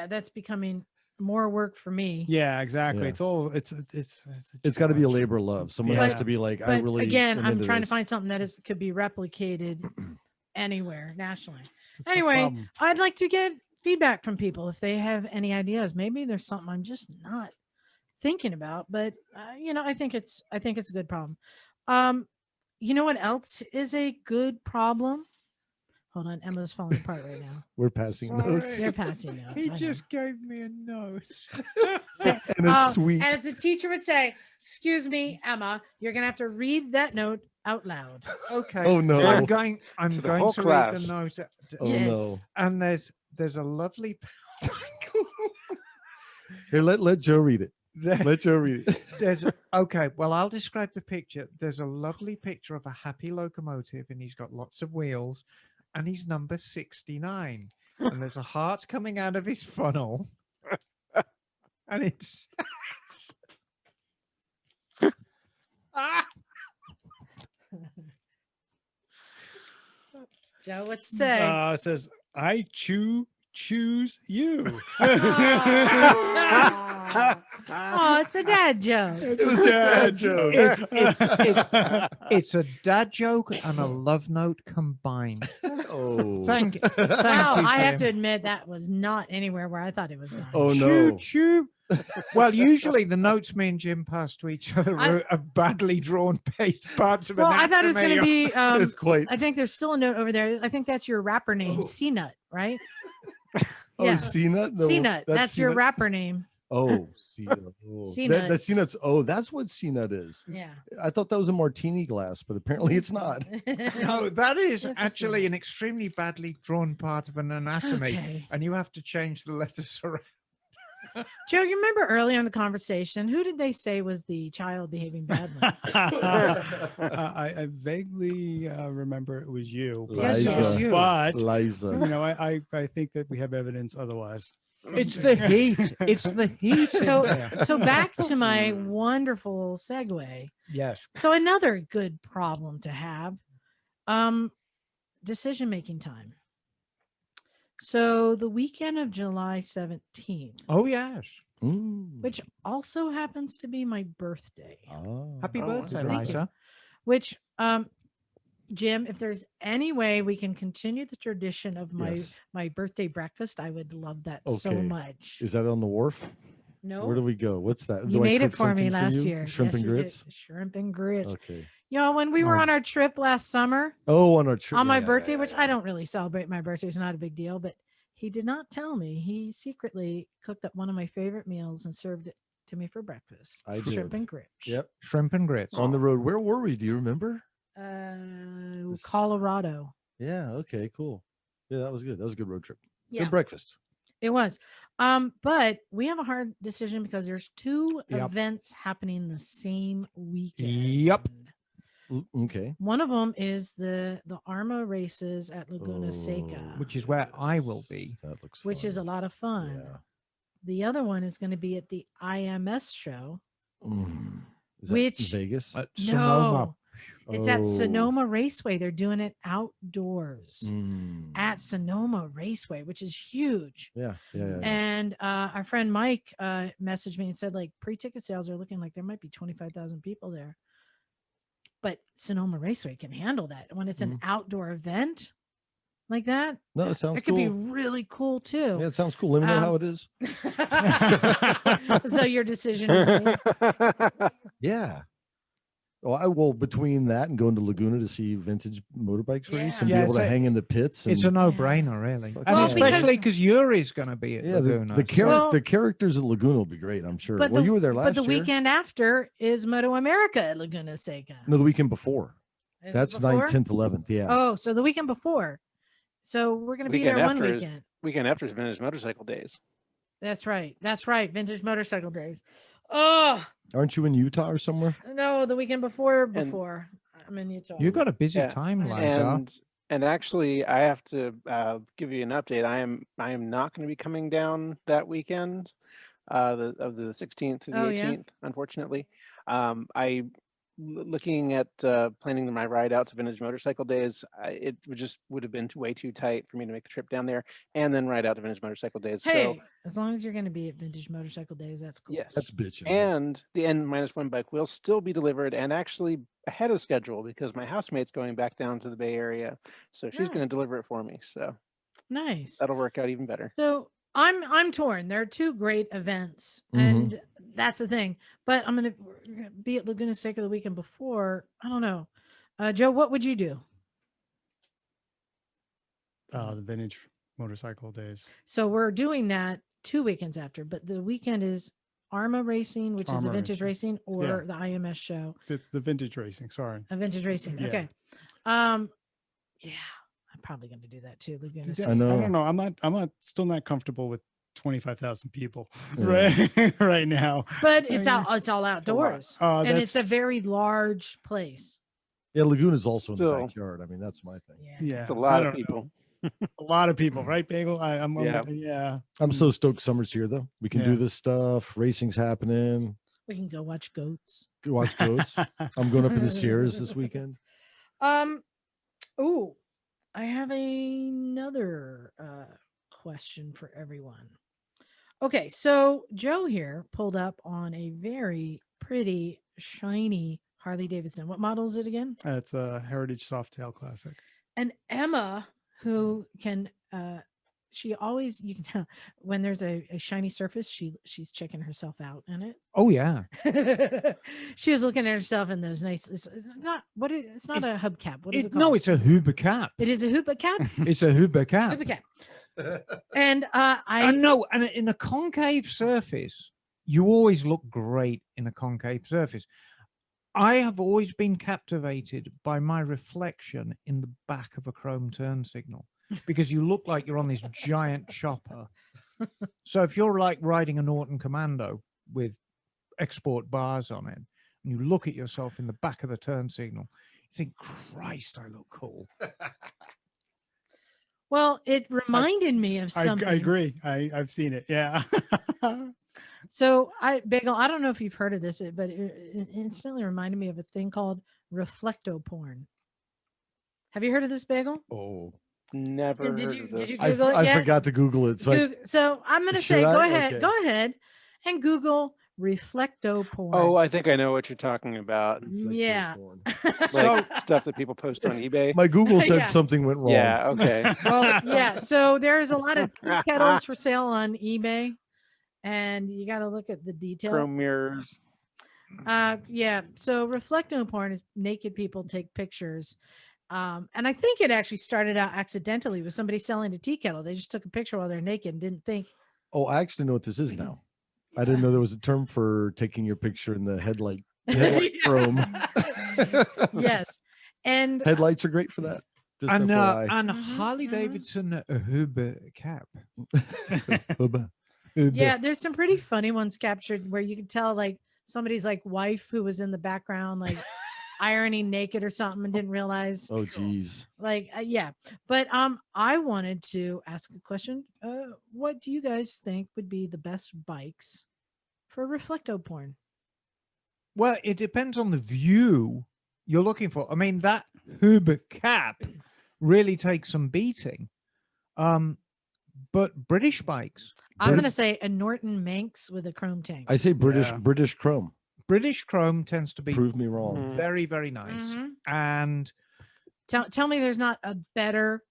that's becoming more work for me. Yeah, exactly. Yeah. It's got to be a labor of love. Someone has to be like, I really. Again, I'm trying to find something that could be replicated anywhere nationally. Anyway, I'd like to get feedback from people if they have any ideas. Maybe there's something I'm just not thinking about, but I think it's a good problem. You know what else is a good problem? Hold on, Emma's falling apart right now. We're passing notes. Sorry. They're passing notes. He I know. just gave me a note. Okay, And it's sweet. And as the teacher would say, "Excuse me, Emma, you're gonna have to read that note out loud." Okay. Oh no. I'm going To the to whole read the class. note. Oh Yes. no. And there's a lovely Here, let Joe read it. there- Let Joe read it. okay, well, I'll describe the picture. There's a lovely picture of a happy locomotive, and he's got lots of wheels, and he's number 69. And there's a heart coming out of his funnel. And it's Ah! Joe, what's it say? It says, "I choose you." Oh, it's a dad joke. It's a dad joke. It's a dad joke and a love note combined. Oh. Thank Wow, you, I have to Jim. admit that was not anywhere where I thought it was going. Oh Choo no. choo. Well, usually the notes me and Jim pass to each other are badly drawn parts of Well, I thought it was going to anatomy. be. It's quite. I think there's still a note over there. I think that's your rapper name, Oh. C-Nut, right? Oh, yeah. C-Nut? No, C-Nut. That's your C-Nut. rapper name. Oh, C-Nut. Oh. C-Nut. That's C-Nut's. Oh, that's what C-Nut is. Yeah. I thought that was a martini glass, but apparently it's not. No, that is It's a actually C-Nut. an extremely badly drawn part of an anatomy, Okay. and you have to change the letters around. Joe, you remember earlier in the conversation, who did they say was the child behaving badly? I vaguely remember it was you. Yes, it was you. But Liza. I think that we have evidence otherwise. It's the heat. It's the heat. So, Yeah. so back to my wonderful segue. yes. So another good problem to have, decision-making time. So the weekend of July 17th, Oh yes. Mm. which also happens to be my birthday, Oh. Happy Oh, birthday, thank you. Liza. which, Jim, if there's any way we can continue the tradition of Yes. my birthday breakfast, I would love that so Okay. much. Is that on the wharf? No, Where do we go? What's that? you Do I made it cook for me something last you? year. Shrimp Yes, and you did. grits? Shrimp and grits. Okay. When we were Oh. on our trip last summer Oh, on our trip. on yeah, my yeah, birthday, yeah, which yeah. I don't really celebrate my birthday, it's not a big deal, but he did not tell me. He secretly cooked up one of my favorite meals and served it to me for breakfast. I Shrimp did. and grits. Yep. Shrimp and grits. On the road. Where were we? Do you remember? This- Colorado. Yeah. Okay. Cool. Yeah, that was good. That was a good road trip. Yeah, Good breakfast. it was. But we have a hard decision because there's two Yep. events happening the same weekend. Yep. Okay. One of them is the Arma races at Laguna Seca, Oh, Which is where I will be. That looks. which is a fun. lot of fun. Yeah. The other one is going to be at the IMS show. Mm. Is that Which- Vegas? At Sonoma. No, it's at Oh. Sonoma Raceway. They're doing it outdoors Mm. at Sonoma Raceway, which is huge. Yeah. Yeah. Yeah. And our friend Mike messaged me and said, like, pre-ticket sales are looking like there might be 25,000 people there. But Sonoma Raceway can handle that. When it's an outdoor event like that, No, it sounds it could be cool. really cool too. Yeah, it sounds cool. Let me know how it is. So your decision is made. Yeah. Well, between that and going to Laguna to see vintage motorbikes race and Yeah. be Yeah, able to it's a- hang in the pits. And, It's a no-brainer, really. Fuck And yeah. especially because- because Yuri's going to be at yeah, Laguna. Well- the characters at Laguna will be great, I'm sure. But Well, the- you were there last But the year. weekend after is Moto America at Laguna Seca. No, the weekend before. Is it That's before? 9th, 10th, 11th. Yeah. Oh, so the weekend before. So we're going to be Weekend there one after is- weekend. Weekend after is Vintage Motorcycle Days. That's right. That's right. Vintage motorcycle days. Oh, Aren't you in Utah or somewhere? no, the weekend before. I'm in Utah. You got a busy Yeah, time, Liza. And actually, I have to give you an update. I am not going to be coming down that weekend, of the 16th to the Oh, yeah? 18th. Unfortunately, looking at planning my ride out to Vintage Motorcycle Days, it would have been way too tight for me to make the trip down there and then ride out to Vintage Motorcycle Days. Hey, So as long as you're going to be at Vintage Motorcycle Days, that's cool. yes, That's bitching. and the N-1 bike will still be delivered and actually ahead of schedule because my housemate's going back down to the Bay Area, so she's Nice. going to deliver it for me. So Nice. that'll work out even better. So I'm torn. There are two great events, Mhm. and that's the thing. But I'm gonna be at Laguna Seca the weekend before. I don't know. Joe, what would you do? The vintage motorcycle days. So we're doing that 2 weekends after, but the weekend is Arma Racing, which is a Arma vintage racing, or Yeah. the IMS show. The vintage racing. Sorry. A vintage racing. Yeah. Okay. Yeah, I'm probably going to do that too. Laguna I Seca. know. don't know. I'm not still not comfortable with 25,000 people Yeah. right now. But it's all outdoors, and it's a That's very large place. Yeah, Laguna's also in the Still. backyard. I mean, that's my thing. yeah. It's a lot I of don't know. people. A lot of people, right, Bagel? Yeah. Yeah. I'm so stoked summer's here, though. We can do Yeah. this stuff. Racing's happening. We can go watch goats. Go watch goats. I'm going up in the Sierras this weekend. Oh, I have another question for everyone. Okay, so Joe here pulled up on a very pretty, shiny Harley Davidson. What model is it again? It's a Heritage Softail Classic. And Emma, who can she always, you can tell when there's a shiny surface, she's checking herself out in it. Oh yeah. She was looking at herself in those nice, it's not it's not a hubcap. What is it called? No, it's a Huber cap. It is a hoopah cap. It's a Huber cap. Hoopah cap. And And no, and in a concave surface, you always look great in a concave surface. I have always been captivated by my reflection in the back of a chrome turn signal because you look like you're on this giant chopper. So if you're like riding a Norton Commando with export bars on it, and you look at yourself in the back of the turn signal, you think, Christ, I look cool. well, it reminded me of something. I agree. I've seen it. Yeah. So Bagel, I don't know if you've heard of this, but it instantly reminded me of a thing called reflectoporn. Have you heard of this, Bagel? Oh, Never Did heard you- of did this. you I Google it yet? forgot to Google it. So I'm going to say, Should go I? ahead, Okay. go ahead and Google reflectoporn. Oh, I think I know what you're talking about. yeah. Like stuff that people post on eBay. My Google said Yeah. something went wrong. Yeah, okay. Well, yeah. So there's a lot of kettles for sale on eBay, and you got to look at the detail. Chrome mirrors. Yeah. So reflectoporn is naked people take pictures. And I think it actually started out accidentally with somebody selling a tea kettle. They just took a picture while they're naked and didn't think. Oh, I actually know what this is now. I didn't know there was a term for taking your picture in the headlight chrome. Yes. And Headlights are great for that. Just And FYI. Harley Davidson Huber cap. yeah, there's some pretty funny ones captured where you can tell like somebody's like wife who was in the background, like ironing naked or something and didn't realize. Oh, geez. Like, yeah. But I wanted to ask a question. What do you guys think would be the best bikes for reflectoporn? Well, it depends on the view you're looking for. I mean, that Huber cap really takes some beating. But British bikes. I'm going to say a Norton Manx with a chrome tank. I say British chrome. British chrome tends to be Prove me wrong. very, very nice. Mhm. And Tell me there's not a better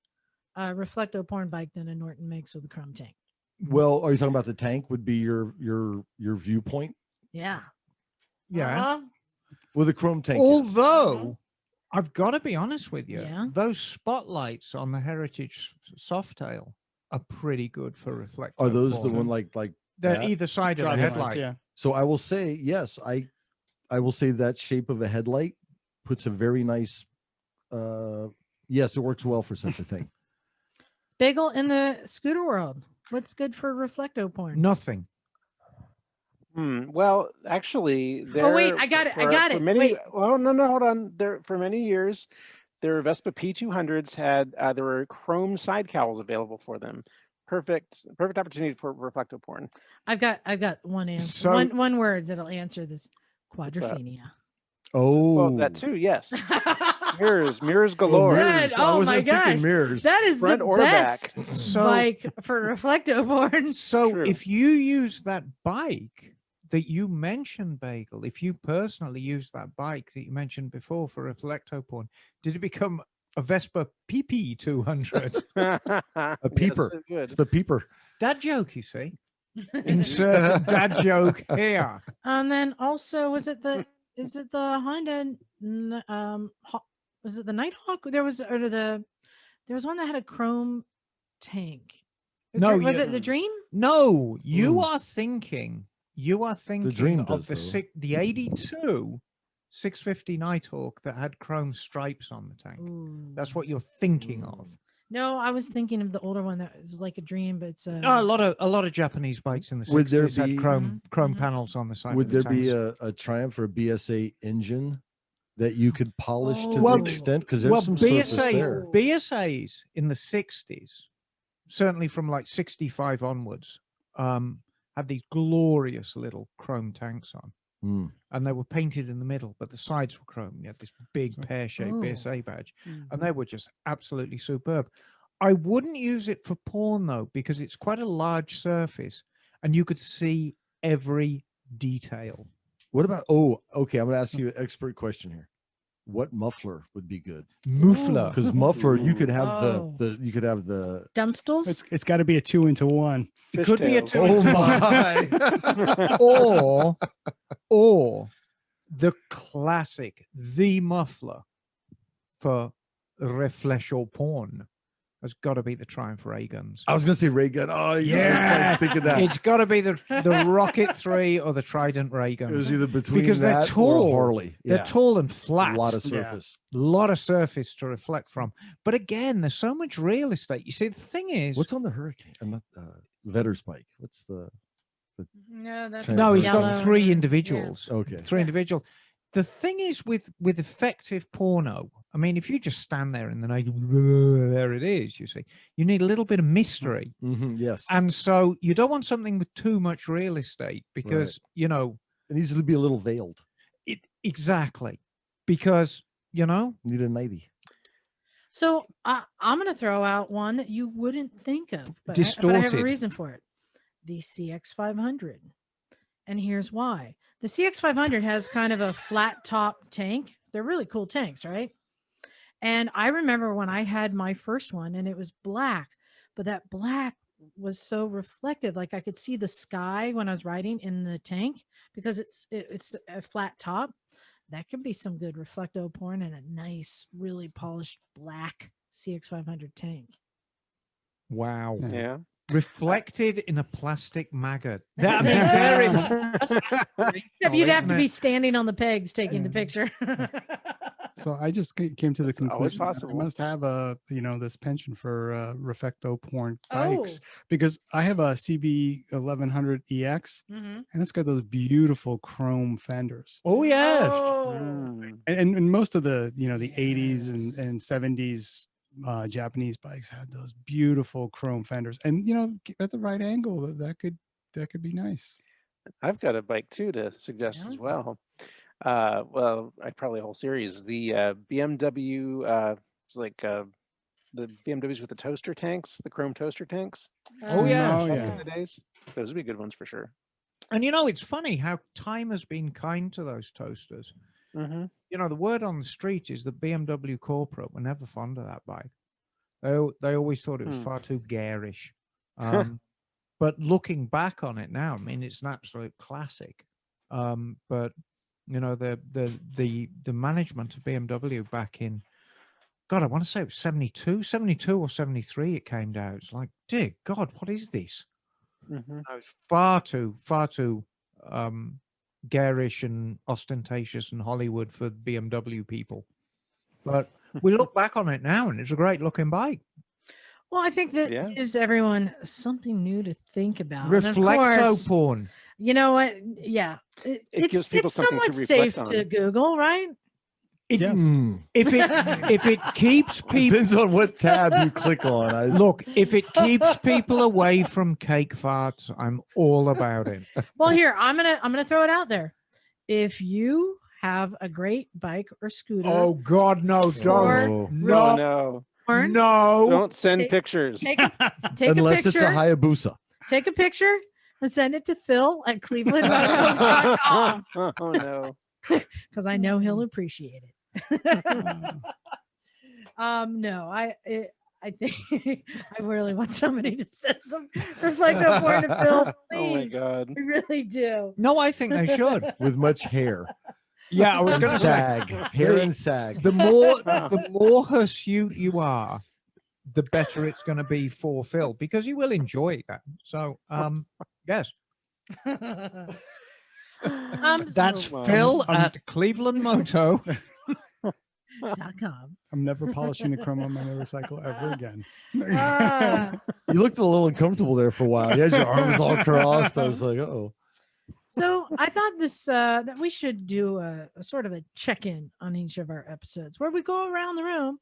reflectoporn bike than a Norton Manx with a chrome tank. Well, are you talking about the tank would be your viewpoint Yeah. yeah. Uh-huh. with a chrome tank? yes. Although I've got to be honest with you, Yeah. those spotlights on the Heritage Softail are pretty good for reflector. Are those the porn. one like They're that? either side of the Driving lights, headlight? yeah. So I will say, yes, I will say that shape of a headlight puts a very nice, yes, it works well for such a thing. Bagel, in the scooter world, what's good for reflectoporn? Nothing. Well, actually, Oh, wait, there I got it. I for- got for it. Many, Wait. well, no, hold on. There for many years, their Vespa P200s had there were chrome side cowls available for them. Perfect opportunity for reflectoporn. I've got one answer. So- one word that'll answer this. Quadrophenia. Oh, Well, that too, yes. mirrors galore. That- I oh wasn't my thinking gosh. mirrors. That is Front the or best back. So, bike for reflectoporn. so True. if you use that bike that you mentioned, Bagel, if you personally use that bike that you mentioned before for reflectoporn, did it become a Vespa PP 200? A peeper. Yes, it would. It's the peeper. Dad joke, you see. Insert a dad joke here. And then also, is it the Honda? Was it the Nighthawk? There was one that had a chrome tank. No, Was it the Dream? No, you are thinking. You are thinking Dream of does, the 82 650 Nighthawk that had chrome stripes on the tank. That's what you're thinking of. No, I was thinking of the older one that was like a Dream, but it's No, a lot of Japanese bikes in the 60s Would there had be- chrome panels on the side. Would of there the be tanks. a Triumph or a BSA engine that you could polish to Well, the extent? Because there's some surface there. BSAs in the 60s, certainly from like 65 onwards, had these glorious little chrome tanks on. And they were painted in the middle, but the sides were chrome. You had this big pear-shaped BSA badge, and they were just absolutely superb. I wouldn't use it for porn, though, because it's quite a large surface, and you could see every detail. What about? Oh, okay. I'm going to ask you an expert question here. What muffler would be good? Muffler. Because muffler, you could have Oh. the Dunstals. It's got to be a 2-into-1. It could be a Fishtail. 2-into-1. Oh my! or the classic, the muffler for reflectoporn has got to be the Triumph ray guns. I was going to say ray gun. Oh Yeah. think of that. It's got to be the Rocket 3 or the Trident ray guns. It was either between because they're that tall. or a Harley. They're tall and flat. A lot of surface. A lot of surface to reflect from. But again, there's so much real estate. You see, the thing is, What's on the Hurricane? I'm not Vetter's bike. What's the? No, that's no, he's yellow. got 3 individuals. Okay. 3 individual. The thing is with effective porno, I mean, if you just stand there in the night, there it is, you see, you need a little bit of mystery. Yes. And so you don't want something with too much real estate because, you know, it needs to be a little veiled. Exactly. Because, you know, Need a 90. So I'm going to throw out one that you wouldn't think of, but I have a Distorted. reason for it. The CX500. And here's why. The CX500 has kind of a flat top tank. They're really cool tanks, right? And I remember when I had my first one and it was black, but that black was so reflective. Like I could see the sky when I was riding in the tank because it's a flat top. That could be some good reflecto porn and a nice, really polished black CX500 tank. wow. Yeah. Reflected in a plastic maggot. That'd be very. Except you'd have to be standing on the pegs taking the picture. So I just came to the It's always conclusion that I possible. must have this penchant for reflecto porn Oh. bikes because I have a CB 1100 EX and it's got those beautiful chrome fenders. Oh yes. And most of the the 80s and 70s Japanese bikes had those beautiful chrome fenders, and at the right angle that could be nice. I've got a bike too to suggest as well. Well, I probably a whole series. The BMW, it's like the BMWs with the toaster tanks, the chrome toaster tanks. Oh yeah. Oh, Back yeah. in the days, those would be good ones for sure. And it's funny how time has been kind to those toasters. Mm-hmm. The word on the street is that BMW corporate were never fond of that bike. They always thought it was far too garish. But looking back on it now, I mean, it's an absolute classic. But the management of BMW back in, God, I want to say it was 72 or 73. It came out. It's like, dear God, what is this? Mm-hmm. It's far too garish and ostentatious and Hollywood for BMW people. But we look back on it now and it's a great looking bike. Well, I think that gives everyone something new to think about. And of Reflecto course, porn. you know what? Yeah. It gives people it's something to somewhat reflect safe on. to Google, right? Yes. If it keeps people, Depends on what tab you click on. look, if it keeps people away from cake farts, I'm all about it. Well, here, I'm gonna throw it out there. If you have a great bike or scooter, Oh God, no! Or- Don't, Oh, no, no. porn, no! Don't send Take- pictures. take a Unless it's a picture. Hayabusa. Take a picture and send it to Phil at clevelandmoto.com Oh no. because I know he'll appreciate it. No, I think I really want somebody to send some reflecto porn to Phil. Oh my Please. God. I really do. No, I think they should. with much hair Yeah, I was and going to say sag, hair and sag. the more hirsute you are, the better it's going to be for Phil because he will enjoy that. So, yes, that's so- Phil at clevelandmoto.com. I'm never polishing the chrome on my motorcycle ever again. Ah. You looked a little uncomfortable there for a while. You had your arms all crossed. I was like, oh. So I thought this that we should do a sort of a check-in on each of our episodes where we go around the room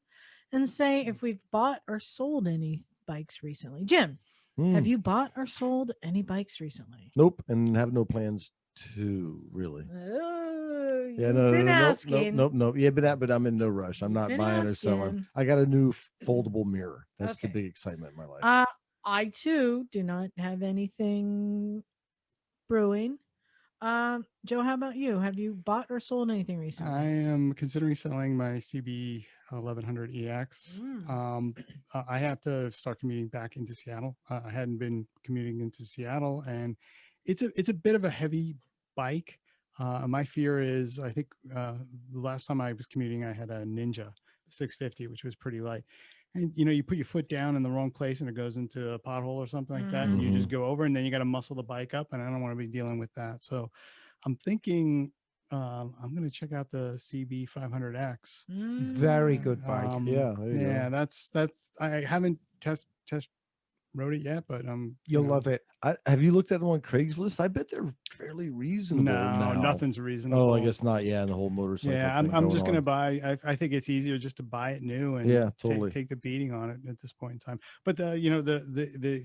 and say if we've bought or sold any bikes recently. Jim, have you bought or sold any bikes recently? Nope, and have no plans to really. Oh, Yeah, you've no, been no, asking. nope. Yeah, but I'm in no rush. I'm not been buying or selling. asking. I got a new foldable mirror. That's the Okay. big excitement in my life. I too do not have anything brewing. Joe, how about you? Have you bought or sold anything recently? I am considering selling my CB 1100 EX. I have to start commuting back into Seattle. I hadn't been commuting into Seattle, and it's a bit of a heavy bike. My fear is, I think the last time I was commuting, I had a Ninja 650, which was pretty light. And you put your foot down in the wrong place and it goes into a pothole or something like that, and you just go over, and then you got to muscle the bike up, and I don't want to be dealing with that. So I'm thinking I'm going to check out the CB 500X. Very good bike. Yeah, there you go. That's I haven't test rode it yet, but You'll love it. Have you looked at them on Craigslist? I bet they're fairly reasonable. No, now. nothing's reasonable. Oh, I guess not. Yeah, and the whole motorcycle. Yeah, I'm just gonna buy. I think it's easier just to buy it new and totally take the beating on it at this point in time. But the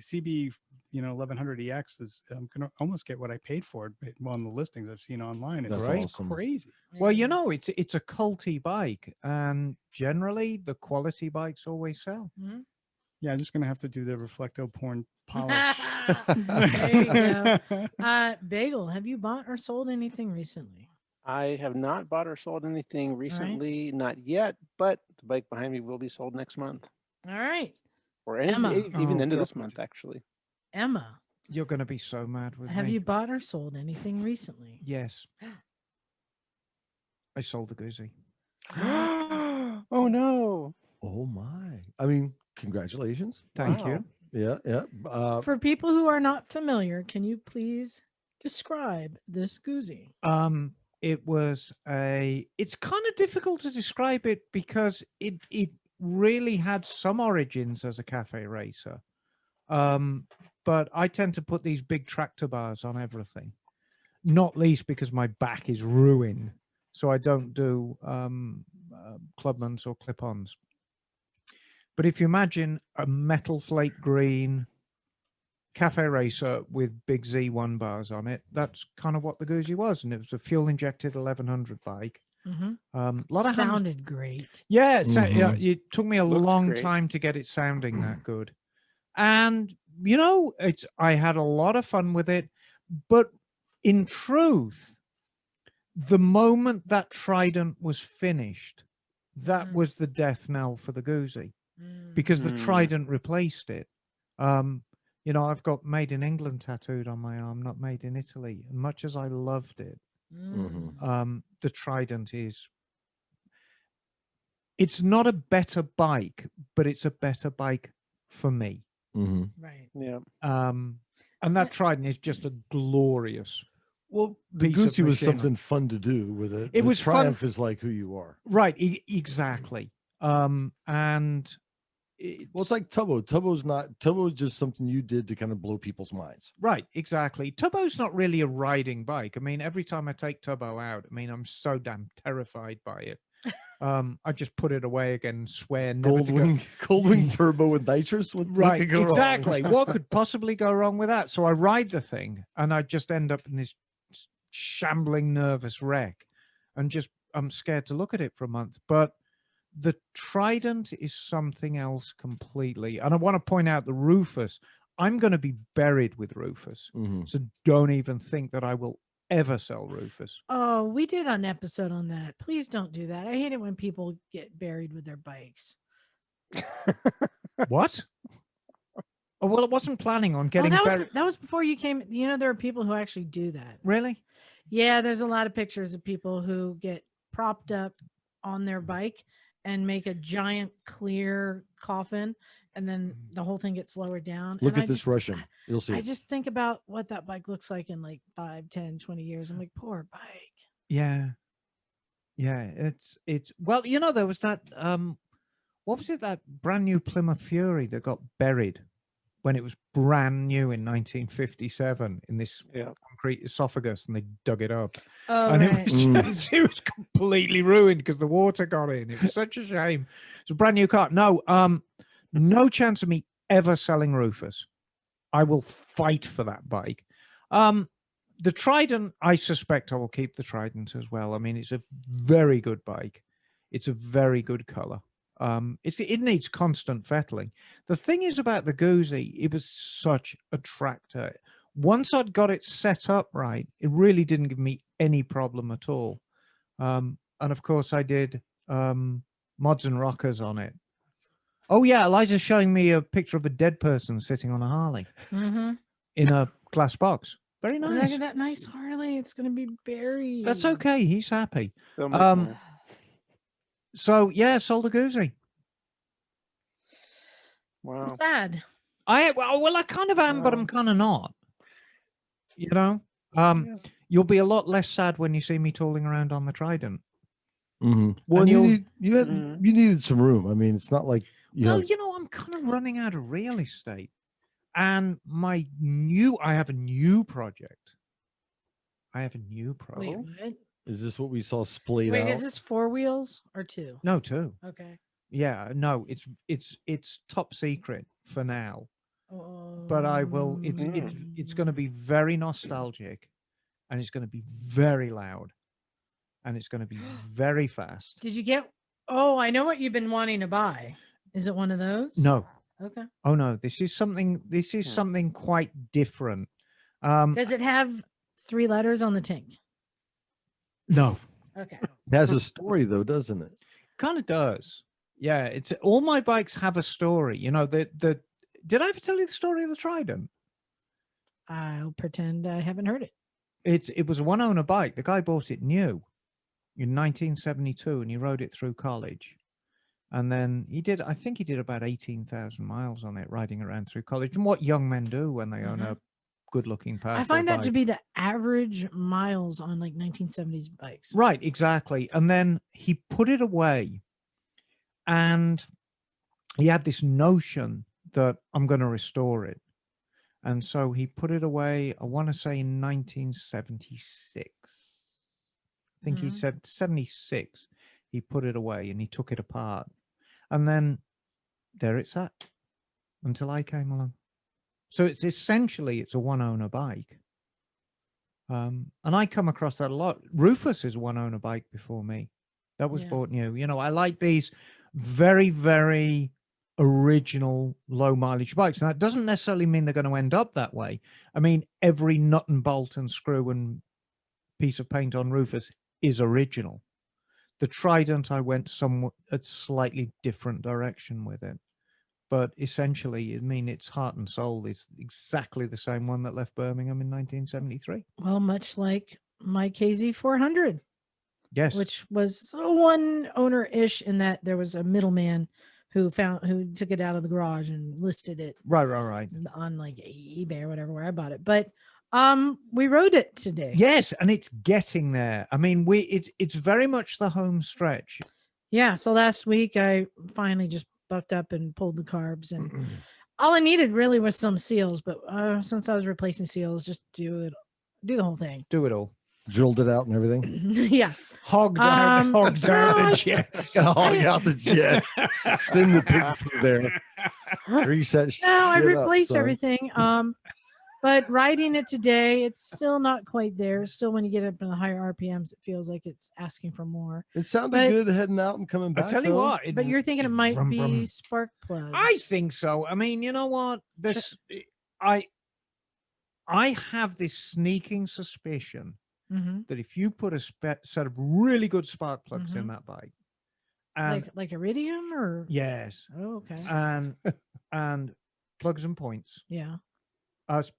CB 1100 EX is I'm gonna almost get what I paid for it on the listings I've seen online. It's awesome. crazy. Well, it's a culty bike, and generally the quality bikes always sell. Yeah, I'm just gonna have to do the reflecto porn polish. There you go. Bagel, have you bought or sold anything recently? I have not bought or sold anything recently, not yet, but the bike behind me will be sold next month. All right. Or Emma. even into this month, actually. Emma, You're going to be so mad with me. have you bought or sold anything recently? Yes. I sold the Goosey. Oh no. Oh my! I mean, congratulations. Thank you. Yeah. For people who are not familiar, can you please describe this Goosey? It's kind of difficult to describe it because it really had some origins as a cafe racer. But I tend to put these big tractor bars on everything, not least because my back is ruined. So I don't do clubmans or clip-ons. But if you imagine a metal flake green cafe racer with big Z1 bars on it, that's kind of what the Goosey was. And it was a fuel-injected 1100 bike. Sounded great. Yeah, it took me a Looked long great. time to get it sounding that good. And, I had a lot of fun with it. But in truth, the moment that Trident was finished, that was the death knell for the Goosey. Because the Trident replaced it. I've got made in England tattooed on my arm, not made in Italy. And much as I loved it, the Trident it's not a better bike, but it's a better bike for me. Right. Yeah. And that Trident is just a glorious. Well, the piece of Goosey was machinery. something fun to do with it. It The was fun. Triumph is like who you are. Right, exactly. And it's like Tubbo. Tubbo is just something you did to kind of blow people's minds. Right, exactly. Tubbo's not really a riding bike. I mean, every time I take Tubbo out, I'm so damn terrified by it. I just put it away again and swear never to go. Goldwing turbo with nitrous. What could go exactly. wrong? What could possibly go wrong with that? So I ride the thing and I just end up in this shambling nervous wreck, and I'm scared to look at it for a month. But the Trident is something else completely. And I want to point out the Rufus. I'm going to be buried with Rufus. So don't even think that I will ever sell Rufus. Oh, we did an episode on that. Please don't do that. I hate it when people get buried with their bikes. What? Oh, well, I wasn't planning on Oh, getting buried. that was before you came. You know, there are people who actually do that. Really? Yeah, there's a lot of pictures of people who get propped up on their bike and make a giant clear coffin, and then the whole thing gets lowered down. Look And at this Russian. You'll see I it. just think about what that bike looks like in like 5, 10, 20 years. I'm like, poor bike. Yeah. Yeah. It's well, you know, there was that what was it, that brand new Plymouth Fury that got buried when it was brand new in 1957 in this concrete esophagus, and they dug it up. Oh, And right. it was completely ruined because the water got in. It was such a shame. It's a brand new car. No, no chance of me ever selling Rufus. I will fight for that bike. The Trident, I suspect I will keep the Trident as well. I mean, it's a very good bike. It's a very good color. It needs constant fettling. The thing is about the Guzzi, it was such a tractor. Once I'd got it set up right, it really didn't give me any problem at all. And of course I did mods and rockers on it. Oh yeah, Liza's showing me a picture of a dead person sitting on a Harley in a glass box. Very Look nice. at that nice Harley. It's going to be buried. That's okay. He's happy. So yeah, sold a Guzzi. Wow. I'm sad. I kind of am, but I'm kind of not. You know, you'll be a lot less sad when you see me tooling around on the Trident. Well, you needed some room. I mean, it's not like you know, I'm kind of running out of real estate, and I have a new project. Wait, what? Is this what we saw splayed out? Wait, is this 4 wheels or 2? No, 2. Okay. Yeah, no, it's top secret for now. But I will. It's going to be very nostalgic, and it's going to be very loud, and it's going to be very fast. Did you get? Oh, I know what you've been wanting to buy. Is it one of those? No. Okay. Oh no, this is something quite different. Does it have 3 letters on the tank? No. Okay. It has a story though, doesn't it? Kind of does. Yeah, it's all my bikes have a story. You know, did I ever tell you the story of the Trident? I'll pretend I haven't heard it. It was a one-owner bike. The guy bought it new in 1972, and he rode it through college. And then I think he did about 18,000 miles on it, riding around through college. And what young men do when they own a good-looking, powerful I find that bike. to be the average miles on like 1970s bikes. Right, exactly. And then he put it away, and he had this notion that I'm going to restore it. And so he put it away, I want to say in 1976. I think he said 76. He put it away and he took it apart. And then there it sat until I came along. So it's a one-owner bike. And I come across that a lot. Rufus is a one-owner bike before me. That was bought new. You know, I like these very, very original low mileage bikes. And that doesn't necessarily mean they're going to end up that way. I mean, every nut and bolt and screw and piece of paint on Rufus is original. The Trident, I went a slightly different direction with it. But essentially, I mean, its heart and soul is exactly the same one that left Birmingham in 1973. Well, much like my KZ400. Yes. Which was one owner-ish in that there was a middleman who took it out of the garage and listed it. Right. On like eBay or whatever, where I bought it. But we rode it today. Yes, and it's getting there. I mean, it's very much the home stretch. Yeah. So last week I finally just bucked up and pulled the carbs, and all I needed really was some seals. But since I was replacing seals, just do the whole thing. Do it all. Drilled it out and everything. Yeah. Hogged out the jet. Hog out the jet. Send the pig through there. Reset. No, I replaced everything. But riding it today, it's still not quite there. Still, when you get up in the higher RPMs, it feels like it's asking for more. It sounded good heading out and coming back. I tell you what. But you're thinking it might be spark plugs. I think so. I mean, you know what? I have this sneaking suspicion that if you put a set of really good spark plugs in that bike And like iridium or yes, oh, okay. and plugs and points. Yeah.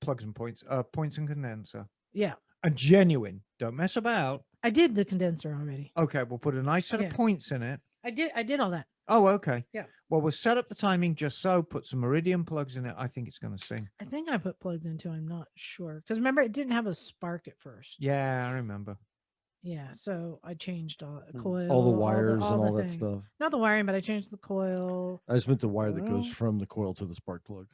Plugs and points. Points and condenser. Yeah. A genuine. Don't mess about. I did the condenser already. Okay, we'll put a nice set of points in it. I did all that. Oh, okay. Yeah. Well, we'll set up the timing just so. Put some iridium plugs in it. I think it's going to sing. I think I put plugs into. I'm not sure because remember it didn't have a spark at first. Yeah, I remember. Yeah, so I changed all the coil, all the wires all and all the that things. stuff. Not the wiring, but I changed the coil. I just meant the wire that goes Well, from the coil to the spark plug.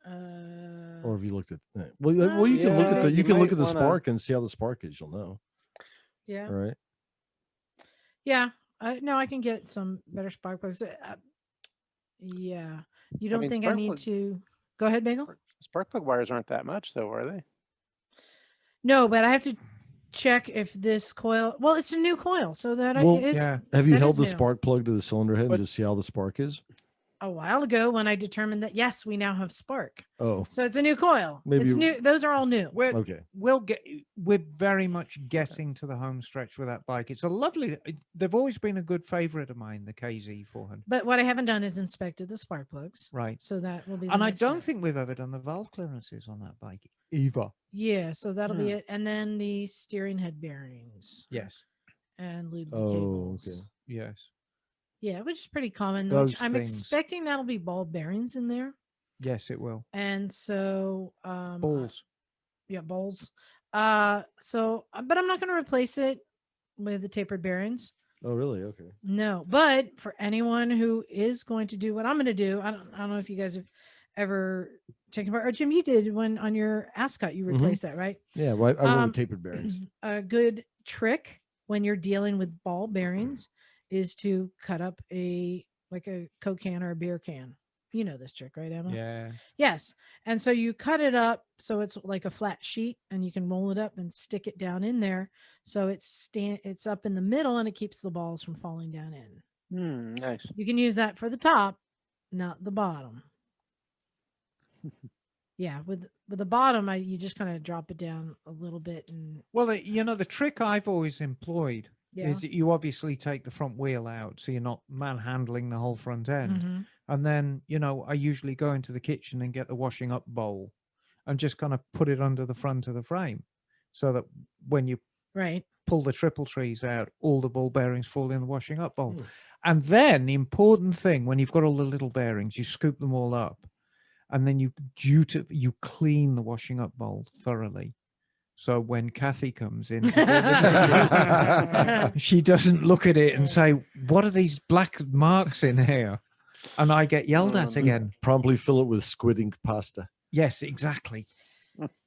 Or Uh, have you looked at that? Well, you can look at Yeah, the you you can look might at the wanna- spark and see how the spark is. You'll know. yeah, All right. yeah. No, I can get some better spark plugs. Yeah, you don't mean, think I spark need plug- to go ahead, Bagel? Spark plug wires aren't that much, though, are they? No, but I have to check if this coil. Well, it's a new coil, so that Well, is yeah. Have you that held is the new. spark plug to the cylinder head and But- just see how the spark is? a while ago when I determined that yes, we now have spark. Oh, So it's a new coil. Maybe It's you- new. Those are all new. okay. We're very much getting to the home stretch with that bike. It's a lovely. They've always been a good favorite of mine, the KZ 400. But what I haven't done is inspected the spark plugs. Right. So that will be. The And I next don't step. think we've ever done the valve clearances on that bike either. Yeah, so that'll be it. And then the steering head bearings Yes. and lube the Oh, cables. okay. Yes. Yeah, which is pretty common. Those Which I'm things. expecting that'll be ball bearings in there. Yes, it will. And so Balls. yeah, balls. So but I'm not going to replace it with the tapered bearings. Oh, really? Okay. No, but for anyone who is going to do what I'm going to do, I don't know if you guys have ever taken part, or Jim, you did when on your Ascot you replaced that, right? Yeah. Well, I run with Um, tapered bearings. A good trick when you're dealing with ball bearings is to cut up a Coke can or a beer can. You know this trick, right, Emma? Yeah. Yes. And so you cut it up so it's like a flat sheet, and you can roll it up and stick it down in there so it's up in the middle and it keeps the balls from falling down in. Nice. You can use that for the top, not the bottom. Yeah, with the bottom, you just kind of drop it down a little bit and Well, the trick I've always employed yeah. is that you obviously take the front wheel out, so you're not manhandling the whole front end. Mhm. And then, I usually go into the kitchen and get the washing up bowl and just kind of put it under the front of the frame so that when you Right. pull the triple trees out, all the ball bearings fall in the washing up bowl. Hmm. And then the important thing, when you've got all the little bearings, you scoop them all up, and then you clean the washing up bowl thoroughly. So when Kathy comes in, to do the dishes, she doesn't look at it and say, "What are these black marks in here?" And I get yelled at again. Promptly fill it with squid ink pasta. Yes, exactly.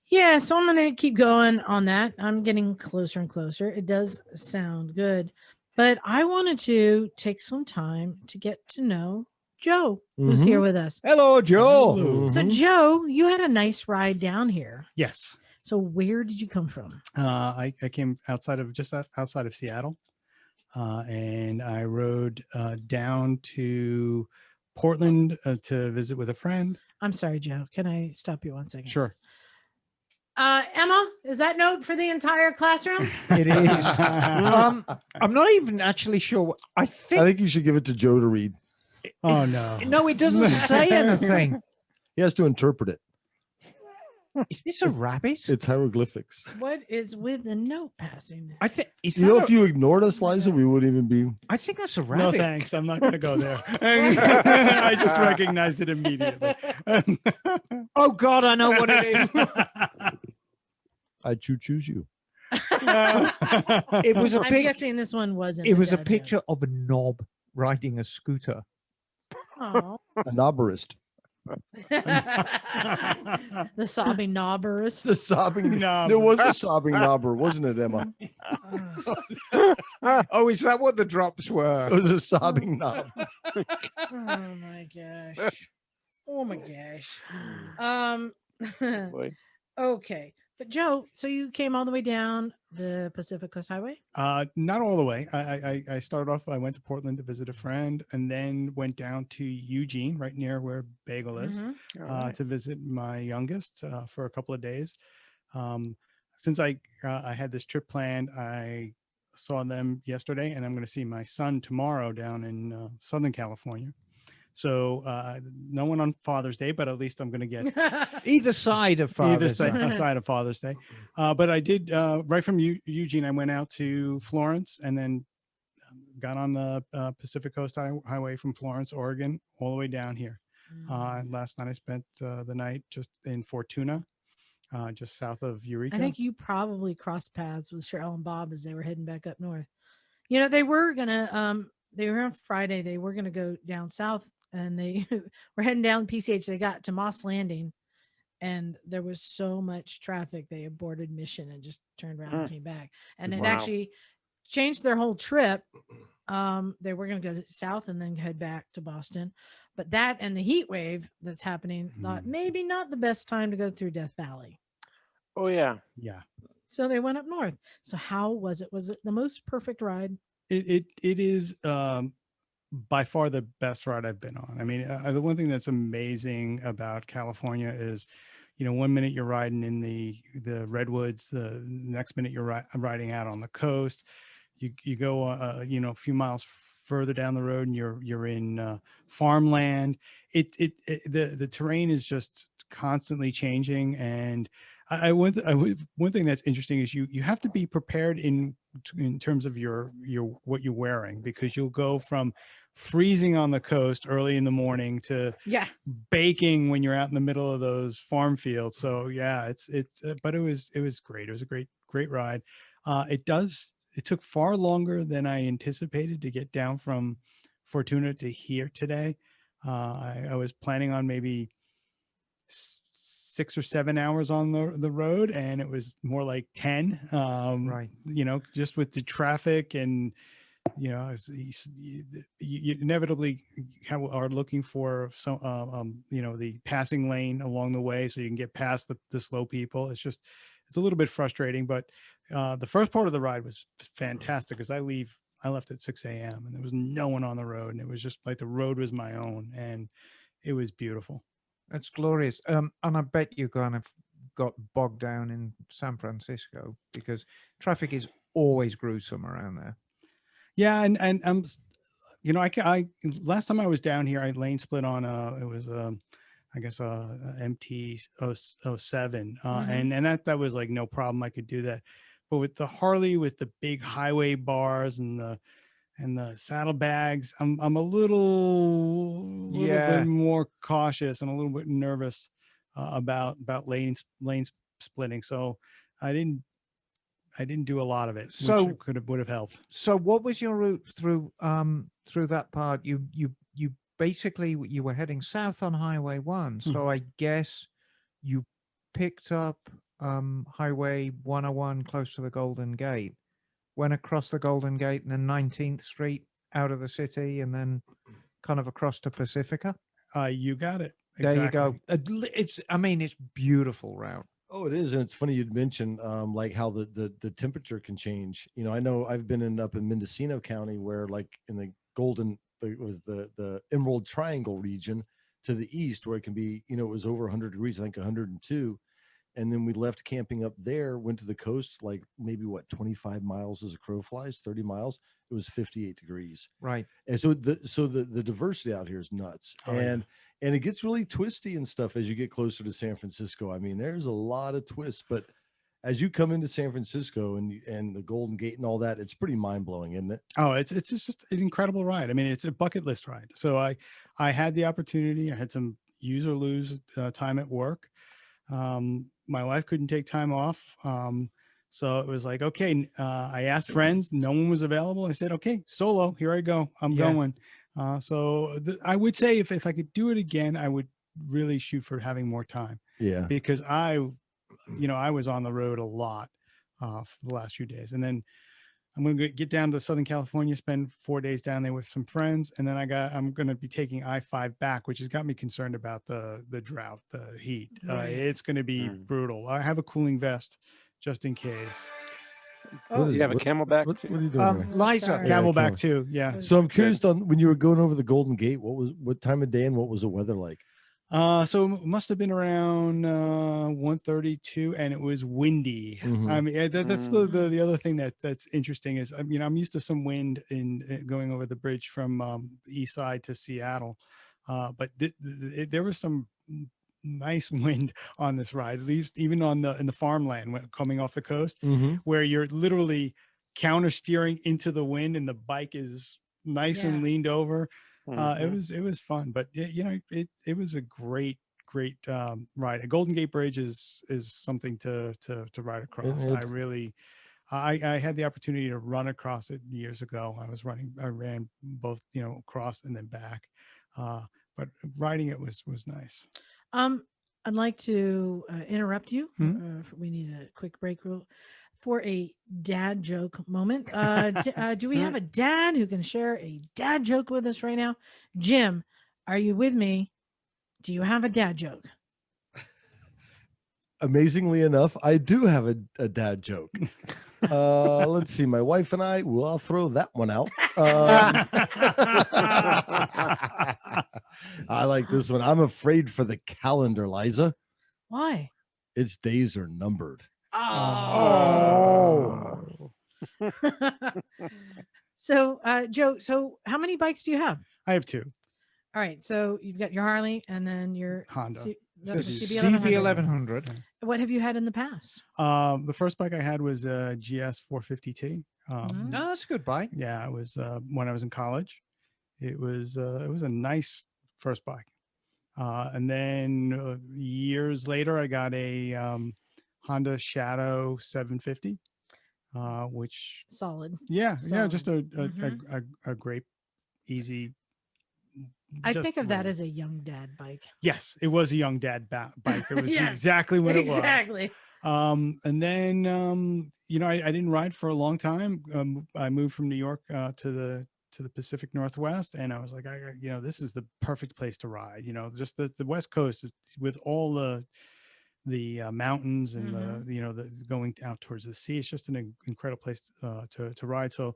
Yeah, so I'm going to keep going on that. I'm getting closer and closer. It does sound good. But I wanted to take some time to get to know Joe, who's here with us. Hello, Joe. So, Mhm. Joe, you had a nice ride down here. Yes. So, where did you come from? I came outside of Seattle, and I rode down to Portland to visit with a friend. I'm sorry, Joe. Can I stop you 1 second? Sure. Emma, is that note for the entire classroom? It is. I'm not even actually sure. I I think you should give it to Joe to read. Oh no. No, it doesn't say anything. He has to interpret it. Is this a rabbit? It's hieroglyphics. What is with the note passing? I think. You know, if you ignored us, Liza, we wouldn't even be. I think that's a No rabbit. thanks. I'm not going to go there. I just recognized it immediately. Oh God, I know what it is. I choose you. It was a I'm pic- guessing this one wasn't. It the was a dad joke. picture of a knob riding a scooter. Aw. A knobberist. The sobbing knobberist. The sobbing. Knob. There was a sobbing knobber, wasn't it, Emma? Oh, is that what the drops were? It was a sobbing knob. Oh my gosh. Oh my gosh. Boy. Okay. But Joe, so you came all the way down the Pacific Coast Highway? Not all the way. I started off, I went to Portland to visit a friend and then went down to Eugene, right near where Bagel is, Mhm. All right. to visit my youngest for a couple of days. Since I had this trip planned, I saw them yesterday, and I'm going to see my son tomorrow down in Southern California. So no one on Father's Day, but at least I'm going to get Either side of Father's Day. side of Father's Day. But I did right from Eugene. I went out to Florence and then got on the Pacific Coast Highway from Florence, Oregon, all the way down here. Last night I spent the night just in Fortuna, just south of Eureka. I think you probably crossed paths with Cheryl and Bob as they were heading back up north. You know, they were on Friday. They were gonna go down south, and they were heading down PCH. They got to Moss Landing, and there was so much traffic. They aborted mission and just turned around and came back. And it actually changed their whole trip. They were going to go south and then head back to Boston, but that and the heat wave that's happening, thought maybe not the best time to go through Death Valley. Oh yeah. So they went up north. So how was it? Was it the most perfect ride? It is by far the best ride I've been on. I mean, the one thing that's amazing about California is, you know, 1 minute you're riding in the redwoods, the next minute you're riding out on the coast. You go, you know, a few miles further down the road and you're in farmland. The terrain is just constantly changing. And one thing that's interesting is you have to be prepared in terms of your what you're wearing, because you'll go from freezing on the coast early in the morning to baking when you're out in the middle of those farm fields. So yeah, but it was great. It was a great ride. It took far longer than I anticipated to get down from Fortuna to here today. I was planning on maybe 6 or 7 hours on the road, and it was more like 10. Right. You know, just with the traffic, and you know, you inevitably are looking for some, you know, the passing lane along the way so you can get past the slow people. It's a little bit frustrating, but the first part of the ride was fantastic because I left at 6 a.m. and there was no one on the road, and it was just like the road was my own, and it was beautiful. That's glorious. And I bet you kind of got bogged down in San Francisco because traffic is always gruesome around there. Yeah, and you know, I last time I was down here, I lane split on it was I guess MT 07, and that was like no problem. I could do that, but with the Harley, with the big highway bars and the saddlebags, I'm a little bit more cautious and a little bit nervous about lane splitting. So I didn't do a lot of it, so which would have helped. So what was your route through that part? You basically you were heading south on Highway 1. So I guess you picked up Highway 101 close to the Golden Gate, went across the Golden Gate and then 19th Street out of the city, and then kind of across to Pacifica. You got it. Exactly. There you go. It's beautiful route. Oh, it is. And it's funny you'd mention like how the temperature can change. You know, I know I've been up in Mendocino County where like in the the Emerald Triangle region to the east where it can be, you know, it was over 100 degrees, I think 102. And then we left camping up there, went to the coast, like maybe 25 miles as a crow flies, 30 miles. It was 58 degrees. Right. And so the diversity out here is nuts. And it gets really twisty and stuff as you get closer to San Francisco. I mean, there's a lot of twists, but as you come into San Francisco and the Golden Gate and all that, it's pretty mind blowing, isn't it? Oh, it's just an incredible ride. I mean, it's a bucket list ride. So I had the opportunity. I had some use or lose time at work. My wife couldn't take time off. So it was like, okay, I asked friends, no one was available. I said, okay, solo, here I go. I'm going. So I would say if I could do it again, I would really shoot for having more time. Yeah. Because I was on the road a lot for the last few days. And then I'm going to get down to Southern California, spend 4 days down there with some friends. And then I'm going to be taking I-5 back, which has got me concerned about the drought, the heat. Right. It's going to be brutal. I have a cooling vest just in case. Oh, you have a Camelback too? What are you doing? Liza, Camelback too. Yeah. So I'm curious on when you were going over the Golden Gate, what time of day and what was the weather like? So it must have been around 132, and it was windy. I mean, that's the other thing that's interesting is, I mean, I'm used to some wind in going over the bridge from the east side to Seattle, but there was some nice wind on this ride, at least even in the farmland coming off the coast, where you're literally counter steering into the wind and the bike is nice and leaned over. It was fun, but it was a great ride. A Golden Gate Bridge is something to ride across. I had the opportunity to run across it years ago. I ran both, across and then back, but riding it was nice. I'd like to interrupt you. We need a quick break for a dad joke moment. Do we have a dad who can share a dad joke with us right now? Jim, are you with me? Do you have a dad joke? Amazingly enough, I do have a dad joke. Let's see. My wife and I'll throw that one out. I like this one. I'm afraid for the calendar, Liza. Why? Its days are numbered. Oh. So, Joe, how many bikes do you have? I have 2. All right. So you've got your Harley and then your Honda. CB1100. What have you had in the past? The first bike I had was a GS 450T. No, that's a good bike. Yeah, it was when I was in college. It was a nice first bike. And then years later, I got a Honda Shadow 750, which solid. Yeah, just a great, easy. I think of that as a young dad bike. Yes, it was a young dad bike. It was exactly what it was. Exactly. And then I didn't ride for a long time. I moved from New York to the Pacific Northwest, and I was like, this is the perfect place to ride. Just the West Coast is with all the mountains and the going out towards the sea. It's just an incredible place to ride. So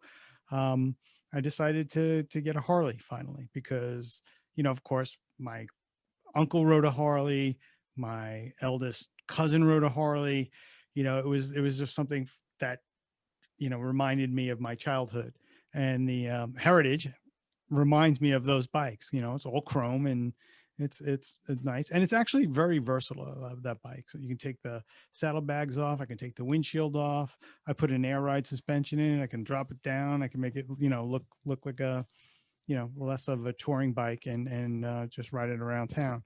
I decided to get a Harley finally, because of course my uncle rode a Harley, my eldest cousin rode a Harley. It was just something that reminded me of my childhood, and the heritage reminds me of those bikes. It's all chrome and it's nice, and it's actually very versatile. I love that bike. So you can take the saddlebags off, I can take the windshield off, I put an air ride suspension in it, I can drop it down, I can make it look like a less of a touring bike, and just ride it around town.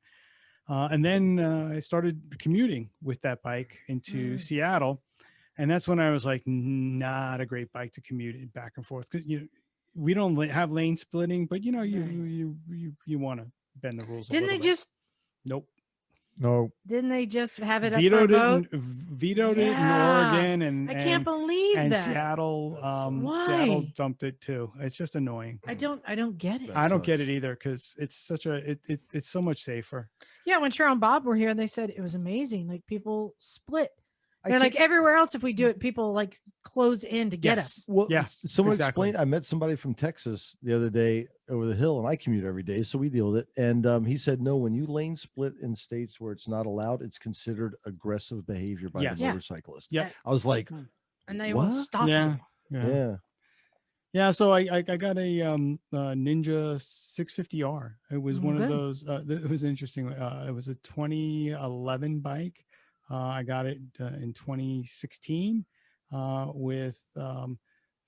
And then I started commuting with that bike into Seattle, and that's when I was like, not a great bike to commute back and forth, because we don't have lane splitting, but you want to bend the rules. Didn't they just? Nope. No. Didn't they just have it vetoed up for vetoed it in Oregon, and I can't believe and that. Seattle. Why? Seattle dumped it too. It's just annoying. I don't get it. I don't get it either, because it's such it's so much safer. Yeah, when Cheryl and Bob were here, they said it was amazing. Like, people split. They're like, everywhere else, if we do it, people like close in to get us. Well, someone exactly. explained. I met somebody from Texas the other day over the hill, and I commute every day, so we deal with it. And he said, no, when you lane split in states where it's not allowed, it's considered aggressive behavior by the motorcyclist. Yeah. I was like, and they won't stop you. Yeah. So I got a Ninja 650R. It was one of those. It was interesting. It was a 2011 bike. I got it in 2016 with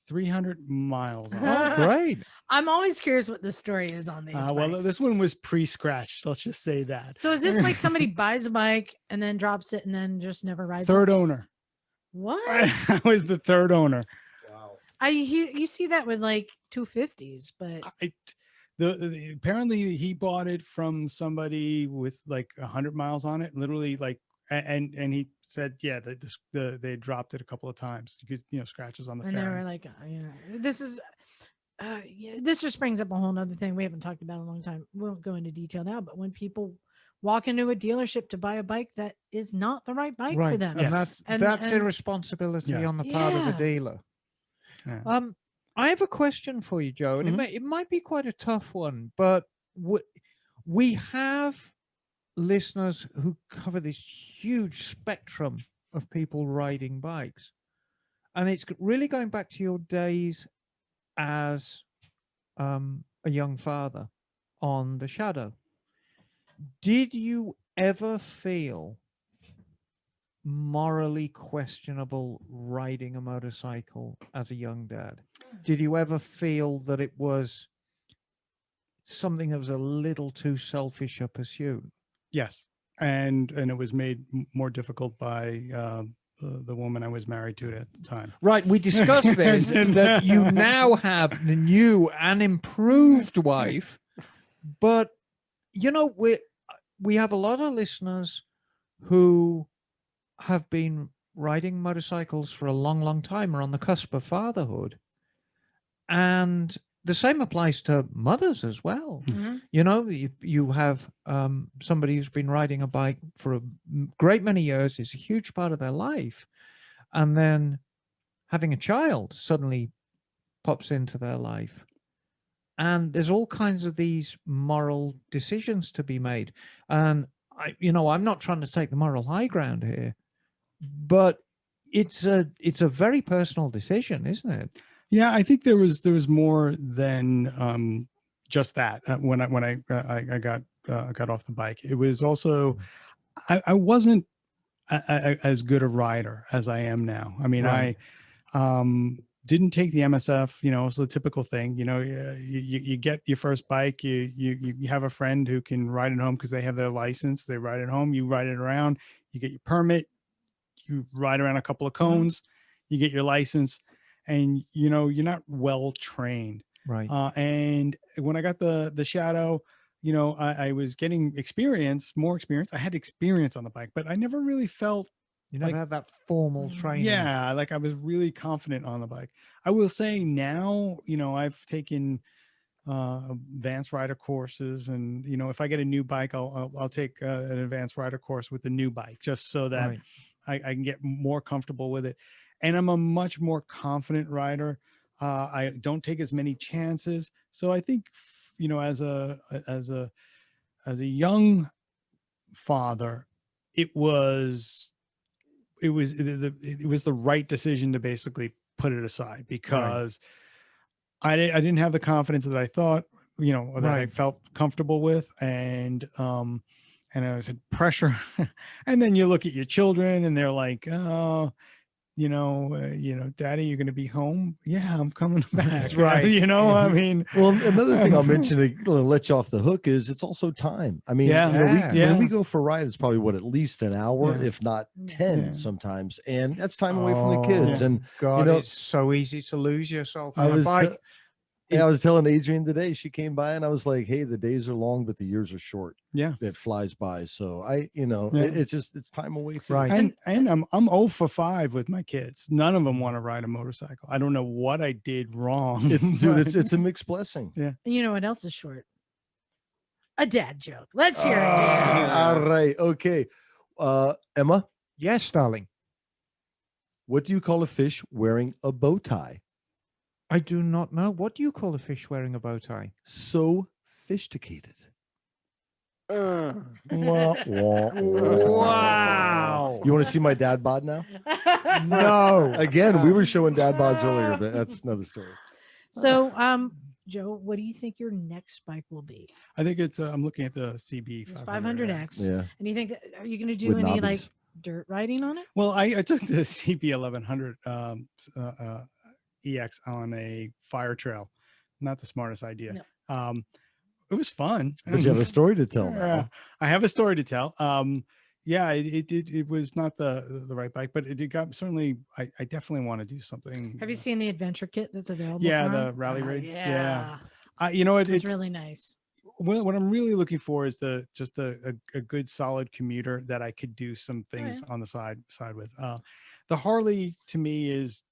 300 miles on it. Oh, great. I'm always curious what the story is on these Well, bikes. this one was pre-scratched. Let's just say that. So is this like somebody buys a bike and then drops it and then just never rides Third it? owner. What? I was the third owner. wow. You see that with like 250s, but apparently he bought it from somebody with like 100 miles on it, literally, like, and he said, they dropped it a couple of times. You could, scratches on the and fairing. they were like, this is this just brings up a whole nother thing we haven't talked about in a long time. We won't go into detail now, but when people walk into a dealership to buy a bike that is not the right bike for them, and that's irresponsibility on the part of the dealer. Yeah. I have a question for you, Joe, and it might be quite a tough one, but we have listeners who cover this huge spectrum of people riding bikes. And it's really going back to your days as a young father on the Shadow. Did you ever feel morally questionable riding a motorcycle as a young dad? Did you ever feel that it was something that was a little too selfish a pursuit? Yes, and it was made more difficult by the woman I was married to at the time. Right, we discussed this, that you now have the new and improved wife, but you know, we have a lot of listeners who have been riding motorcycles for a long, long time, are on the cusp of fatherhood, and the same applies to mothers as well. Mhm. You know, you have somebody who's been riding a bike for a great many years. It's a huge part of their life. And then having a child suddenly pops into their life. And there's all kinds of these moral decisions to be made. And I'm not trying to take the moral high ground here, but it's a very personal decision, isn't it? Yeah, I think there was more than just that when I got off the bike. It was also I wasn't as good a rider as I am now. I mean, Right. I didn't take the MSF. You know, it's the typical thing. You know, you get your first bike, you have a friend who can ride it home because they have their license. They ride it home. You ride it around. You get your permit. You ride around a couple of cones. You get your license. And you know you're not well trained, Right. And when I got the Shadow, you know I was getting more experience. I had experience on the bike, but I never really felt You never had that formal training. yeah, like I was really confident on the bike. I will say now, you know, I've taken advanced rider courses, and you know if I get a new bike, I'll take an advanced rider course with the new bike just so that Right. I can get more comfortable with it. And I'm a much more confident rider. I don't take as many chances. So I think, you know, as a young father, it was the right decision to basically put it aside because I didn't have the confidence that I thought, you know, that I felt comfortable with. And I was at pressure. And then you look at your children and they're like, oh, you know, Daddy, you're going to be home. Yeah, I'm coming back. That's right. You know, I mean, Well, another thing I'll mention to let you off the hook is it's also time. I mean, Yeah. you know, Yeah. when we go for a ride, it's probably at least an hour, Yeah. if not 10 Yeah. sometimes. And that's time away from the kids. Oh, And, God, you know, it's so easy to lose yourself I on a was, bike. I was telling Adrienne today, she came by and I was like, hey, the days are long, but the years are short. Yeah. It flies by. So Yeah. it's time away too. Right. And I'm 0 for 5 with my kids. None of them want to ride a motorcycle. I don't know what I did wrong. It's a mixed blessing. Yeah. And you know what else is short? A dad joke. Let's hear it, Dan. All right. Okay. Emma, Yes, darling. what do you call a fish wearing a bow tie? I do not know. What do you call a fish wearing a bow tie? Sophisticated. Uh, Wow. You want to see my dad bod now? No. Again, we were showing dad bods earlier, but that's another story. So, Joe, what do you think your next bike will be? I think it's I'm looking at the CB It's 500X. Yeah. And you think, are you going to do With any knobbies. like dirt riding on it? Well, I took the CB 1100 EX on a fire trail. Not the smartest idea. No. It was fun. But you have a story to tell Yeah, now. I have a story to tell. Yeah, it was not the right bike, but it got certainly. I definitely want to do something. Have you seen the adventure kit that's available? Yeah, for 'em? the rally rig. Yeah. You know, It's it's really nice. what I'm really looking for is just a good solid commuter that I could do some things on the side with. The Harley to me is,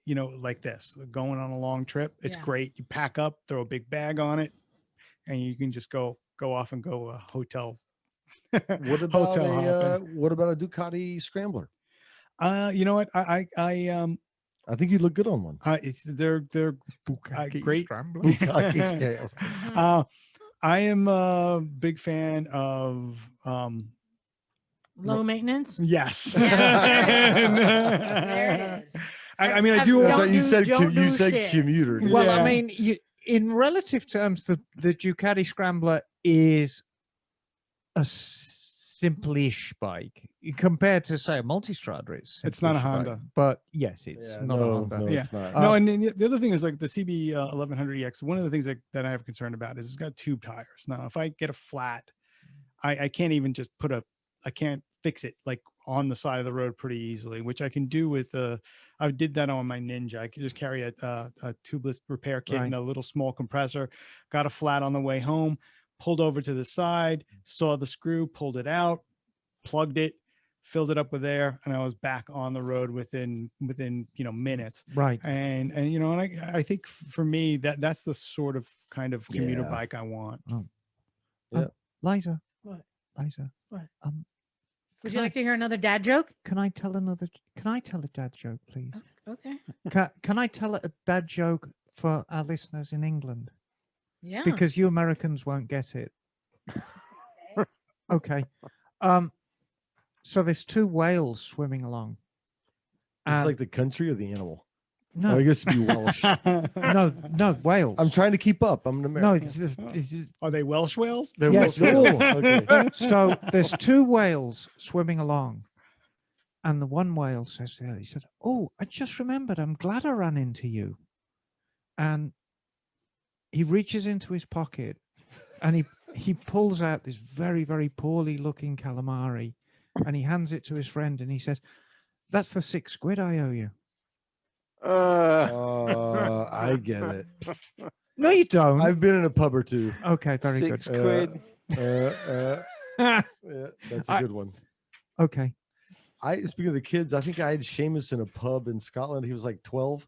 you know, like this, going on a long trip. It's Yeah. great. You pack up, throw a big bag on it, and you can just go off and go a hotel. What about what about a Ducati Scrambler? You know what? I think you'd look good on one. They're great. Ducati Scrambler. I am a big fan of Low maintenance. Yes. There it is. I mean, I do. That's Don't right. You do- said don't you do said shit. commuter. didn't Well, you? I Yeah. mean, in relative terms, the Ducati Scrambler is a simple-ish bike compared to, say, a Multistrada. It's not a simple-ish bike. Honda. But yes, it's Yeah, not a Honda. No, Yeah. it's not. No, and then the other thing is like the CB 1100EX. One of the things that I have concern about is it's got tube tires. Now, if I get a flat, I can't even just I can't fix it like on the side of the road pretty easily, which I can do with I did that on my Ninja. I could just carry a tubeless repair kit and a little small compressor. Got a flat on the way home, pulled over to the side, saw the screw, pulled it out, plugged it, filled it up with air, and I was back on the road within minutes. Right. And I think for me that's the sort of kind of commuter bike I want. Liza. What? Liza. What? Would Can you I- like to hear another dad joke? Can I tell a dad joke, please? Okay. Can I tell a dad joke for our listeners in England? Yeah. Because you Americans won't get it. Okay. So there's two whales swimming along. It's like the country or the animal. No, Oh, I guess it'd be Welsh. no, whales. I'm trying to keep up. I'm an No, American. it's Are they Welsh whales? They're yes. Welsh. Okay. So there's two whales swimming along, and the one whale says to the other, he said, "Oh, I just remembered. I'm glad I ran into you." And he reaches into his pocket, and he pulls out this very, very poorly looking calamari, and he hands it to his friend, and he says, "That's the 6 quid I owe you." I get it. No, you don't. I've been in a pub or two. Okay, very 6 good. quid. Yeah, that's a good one. Okay. Speaking of the kids, I think I had Seamus in a pub in Scotland. He was like 12.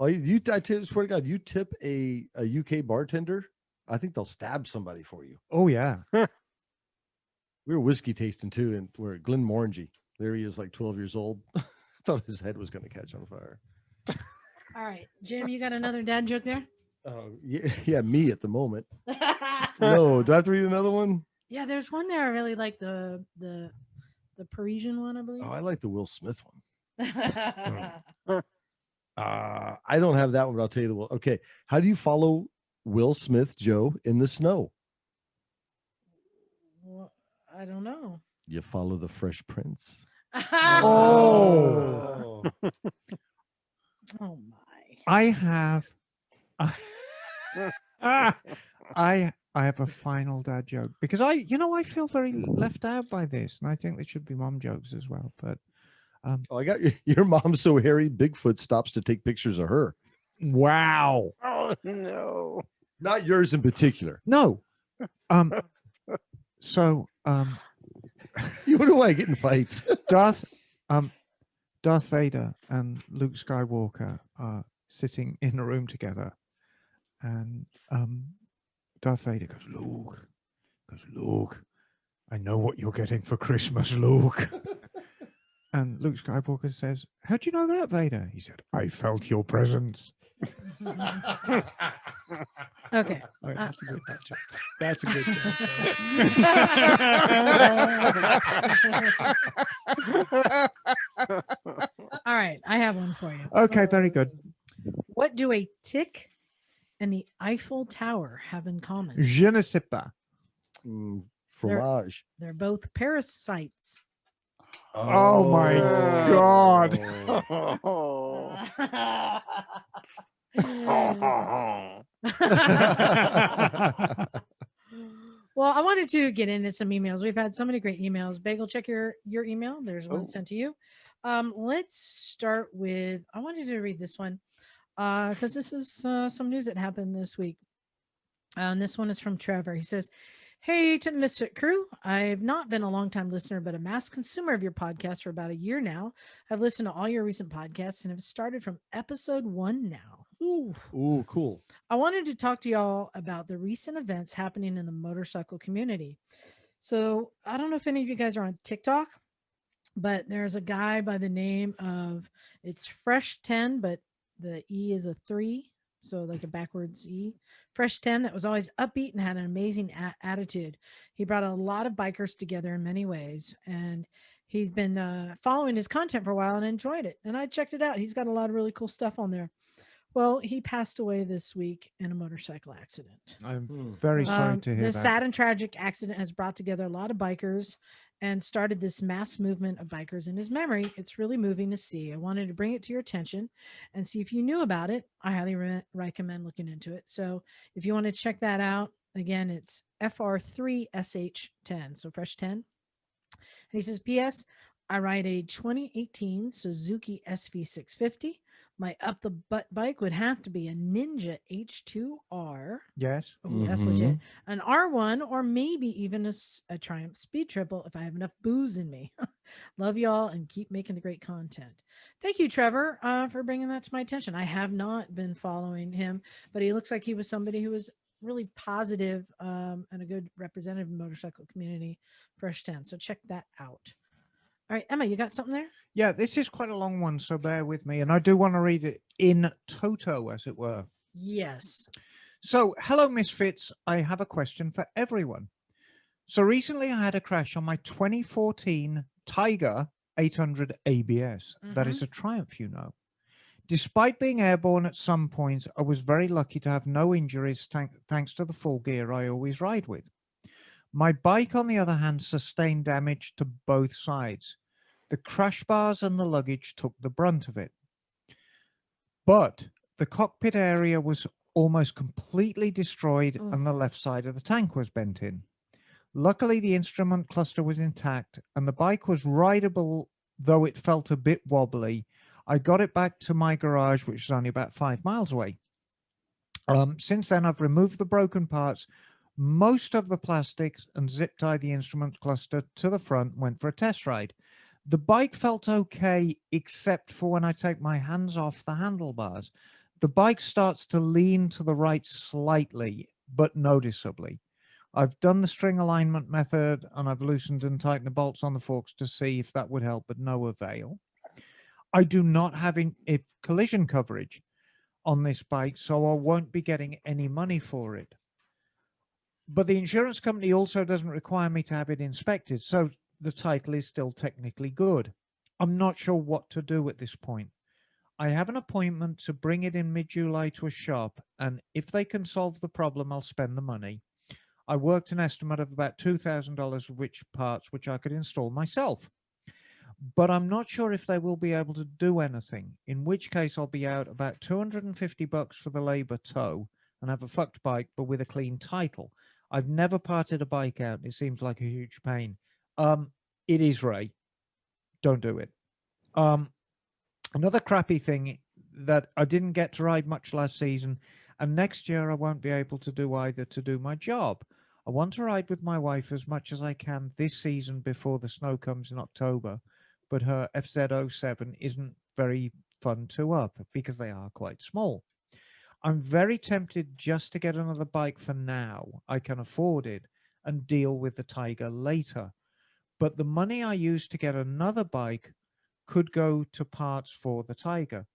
Oh, I swear to God, you tip a UK bartender, I think they'll stab somebody for you. Oh yeah. We were whiskey tasting too, and we're at Glenmorangie. There he is, like 12 years old. Thought his head was going to catch on fire. All right, Jim, you got another dad joke there? Oh, yeah, me at the moment. No, do I have to read another one? Yeah, there's one there. I really like the Parisian one, I believe. Oh, I like the Will Smith one. I don't have that one, but I'll tell you the one. Okay, how do you follow Will Smith, Joe, in the snow? Well, I don't know. You follow the Fresh Prince. Oh. Oh my. I have I have a final dad joke because I feel very left out by this, and I think there should be mom jokes as well. But Oh, I got your mom's so hairy, Bigfoot stops to take pictures of her. wow. Oh no. Not yours in particular. No. So You wonder why I get in fights. Darth Vader and Luke Skywalker are sitting in a room together, and Darth Vader goes, Luke, I know what you're getting for Christmas, Luke. And Luke Skywalker says, "How'd you know that, Vader?" He said, "I felt your presence." Okay. All right, that's a good joke. That's a good All right, I have one for you. Okay, very good. What do a tick and the Eiffel Tower have in common? Je ne sais pas. Fromage. They're both parasites. Oh my God. Well, I wanted to get into some emails. We've had so many great emails. Bagel, check your email. There's one sent to you. Let's start with, I wanted to read this one because this is some news that happened this week. This one is from Trevor. He says, "Hey to the Misfit crew. I've not been a long-time listener, but a mass consumer of your podcast for about a year now. I've listened to all your recent podcasts and have started from episode 1 now. Ooh, cool. I wanted to talk to y'all about the recent events happening in the motorcycle community. So I don't know if any of you guys are on TikTok, but there's a guy by the name of, it's Fresh 10, but the E is a 3. So like a backwards E. Fresh 10 that was always upbeat and had an amazing attitude. He brought a lot of bikers together in many ways, and he's been following his content for a while and enjoyed it. And I checked it out. He's got a lot of really cool stuff on there. Well, he passed away this week in a motorcycle accident. I'm very sorry to hear The that. sad and tragic accident has brought together a lot of bikers and started this mass movement of bikers in his memory. It's really moving to see. I wanted to bring it to your attention and see if you knew about it. I highly recommend looking into it. So if you want to check that out, again, it's FR3SH10. So Fresh 10. And he says, P.S. I ride a 2018 Suzuki SV650. My up the butt bike would have to be a Ninja H2R. Yes. Oh, that's legit. An R1 or maybe even a Triumph Speed Triple if I have enough booze in me. Love y'all and keep making the great content. Thank you, Trevor, for bringing that to my attention. I have not been following him, but he looks like he was somebody who was really positive and a good representative of the motorcycle community, Fresh 10. So check that out. All right, Emma, you got something there? Yeah, this is quite a long one, so bear with me. And I do want to read it in toto, as it were. Yes. So, hello, Misfits. I have a question for everyone. So recently I had a crash on my 2014 Tiger 800 ABS. That is a Triumph, you know. Despite being airborne at some points, I was very lucky to have no injuries thanks to the full gear I always ride with. My bike, on the other hand, sustained damage to both sides. The crash bars and the luggage took the brunt of it. But the cockpit area was almost completely destroyed and the left side of the tank was bent in. Luckily, the instrument cluster was intact and the bike was rideable, though it felt a bit wobbly. I got it back to my garage, which is only about 5 miles away. Since then, I've removed the broken parts, most of the plastics, and zip tied the instrument cluster to the front, went for a test ride. The bike felt okay, except for when I take my hands off the handlebars. The bike starts to lean to the right slightly, but noticeably. I've done the string alignment method and I've loosened and tightened the bolts on the forks to see if that would help, but no avail. I do not have collision coverage on this bike, so I won't be getting any money for it. But the insurance company also doesn't require me to have it inspected, so the title is still technically good. I'm not sure what to do at this point. I have an appointment to bring it in mid-July to a shop, and if they can solve the problem, I'll spend the money. I worked an estimate of about $2,000 of parts which I could install myself. But I'm not sure if they will be able to do anything, in which case I'll be out about $250 for the labor tow and have a fucked bike, but with a clean title. I've never parted a bike out. It seems like a huge pain. It is, Ray. Don't do it. Another crappy thing that I didn't get to ride much last season, and next year I won't be able to do either to do my job. I want to ride with my wife as much as I can this season before the snow comes in October, but her FZ07 isn't very fun to up because they are quite small. I'm very tempted just to get another bike for now. I can afford it and deal with the Tiger later. But the money I use to get another bike could go to parts for the Tiger.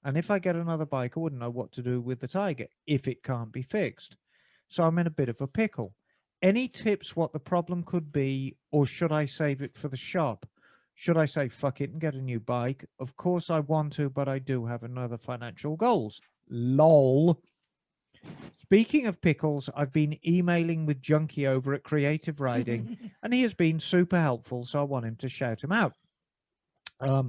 And if I get another bike, I wouldn't know what to do with the Tiger if it can't be fixed. So I'm in a bit of a pickle. Any tips what the problem could be, or should I save it for the shop? Should I say fuck it and get a new bike? Of course I want to, but I do have another financial goals. LOL. Speaking of pickles, I've been emailing with Junkie over at Creative Riding, and he has been super helpful, so I want him to shout him out. I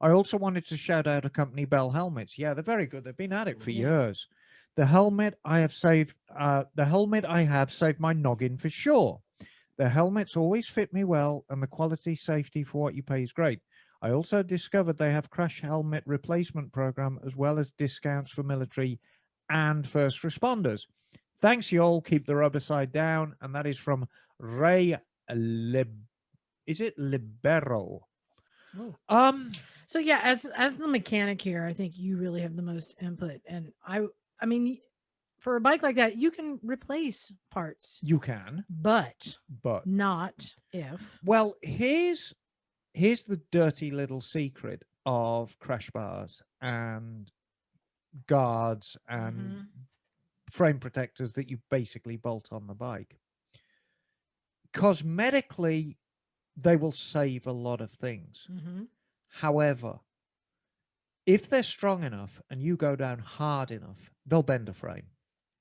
also wanted to shout out a company, Bell Helmets. Yeah, they're very good. They've been at it for years. The helmet I have saved my noggin for sure. The helmets always fit me well, and the quality safety for what you pay is great. I also discovered they have crash helmet replacement program as well as discounts for military and first responders. Thanks, y'all. Keep the rubber side down. And that is from Ray Is it Libero? So yeah, as the mechanic here, I think you really have the most input. And I mean, for a bike like that, you can replace parts. You can. But not if. Well, here's the dirty little secret of crash bars and guards and Mhm. frame protectors that you basically bolt on the bike. Cosmetically, they will save a lot of things. Mhm. However, if they're strong enough and you go down hard enough, they'll bend a frame.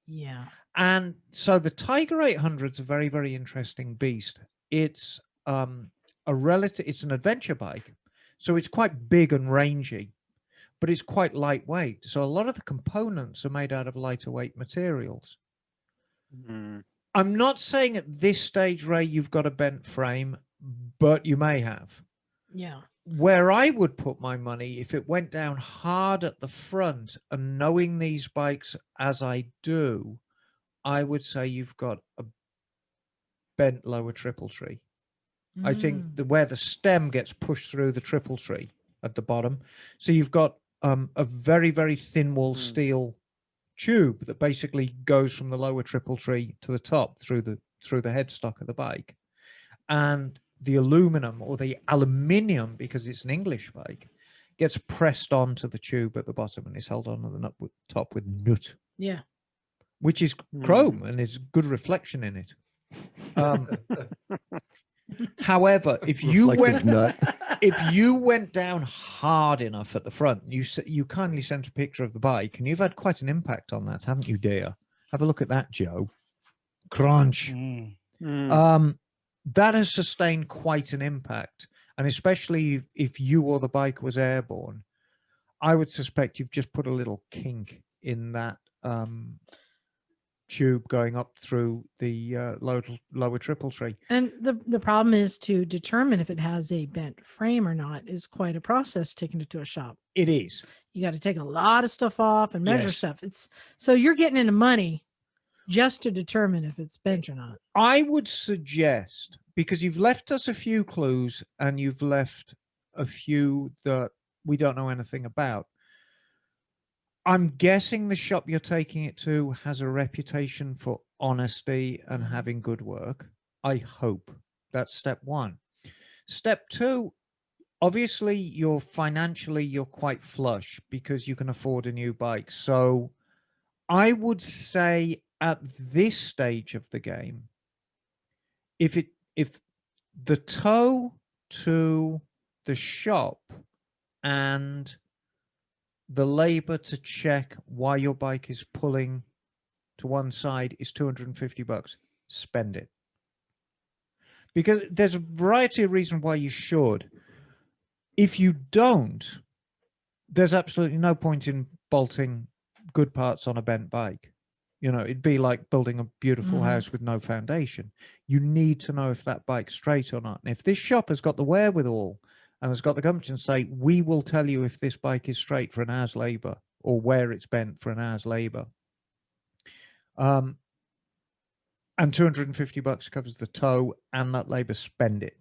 Yeah. And so the Tiger 800 is a very, very interesting beast. It's it's an adventure bike, so it's quite big and rangy, but it's quite lightweight. So a lot of the components are made out of lighter weight materials. I'm not saying at this stage, Ray, you've got a bent frame, but you may have. Yeah. Where I would put my money, if it went down hard at the front, and knowing these bikes as I do, I would say you've got a bent lower triple tree. I think where the stem gets pushed through the triple tree at the bottom. So you've got a very, very thin wall steel tube that basically goes from the lower triple tree to the top through the headstock of the bike. And the aluminum, or the aluminium, because it's an English bike, gets pressed onto the tube at the bottom and is held on at the top with nut. Yeah. Which is chrome and there's good reflection in it. However, if you went down hard enough at the front, you kindly sent a picture of the bike, and you've had quite an impact on that, haven't you, dear? Have a look at that, Joe. Crunch. That has sustained quite an impact, and especially if you or the bike was airborne, I would suspect you've just put a little kink in that tube going up through the lower triple tree. And the problem is, to determine if it has a bent frame or not is quite a process taking it to a shop. It is. You got to take a lot of stuff off and measure Yes. stuff. So you're getting into money just to determine if it's bent or not. I would suggest, because you've left us a few clues and you've left a few that we don't know anything about. I'm guessing the shop you're taking it to has a reputation for honesty and having good work. I hope. That's step one. Step two, obviously you're quite flush because you can afford a new bike. So I would say at this stage of the game, if the tow to the shop and the labor to check why your bike is pulling to one side is $250, spend it. Because there's a variety of reasons why you should. If you don't, there's absolutely no point in bolting good parts on a bent bike. You know, it'd be like building a beautiful house with no foundation. You need to know if that bike's straight or not. And if this shop has got the wherewithal and has got the gumption to say, we will tell you if this bike is straight for an hour's labor or where it's bent for an hour's labor. And $250 covers the tow and that labor, spend it.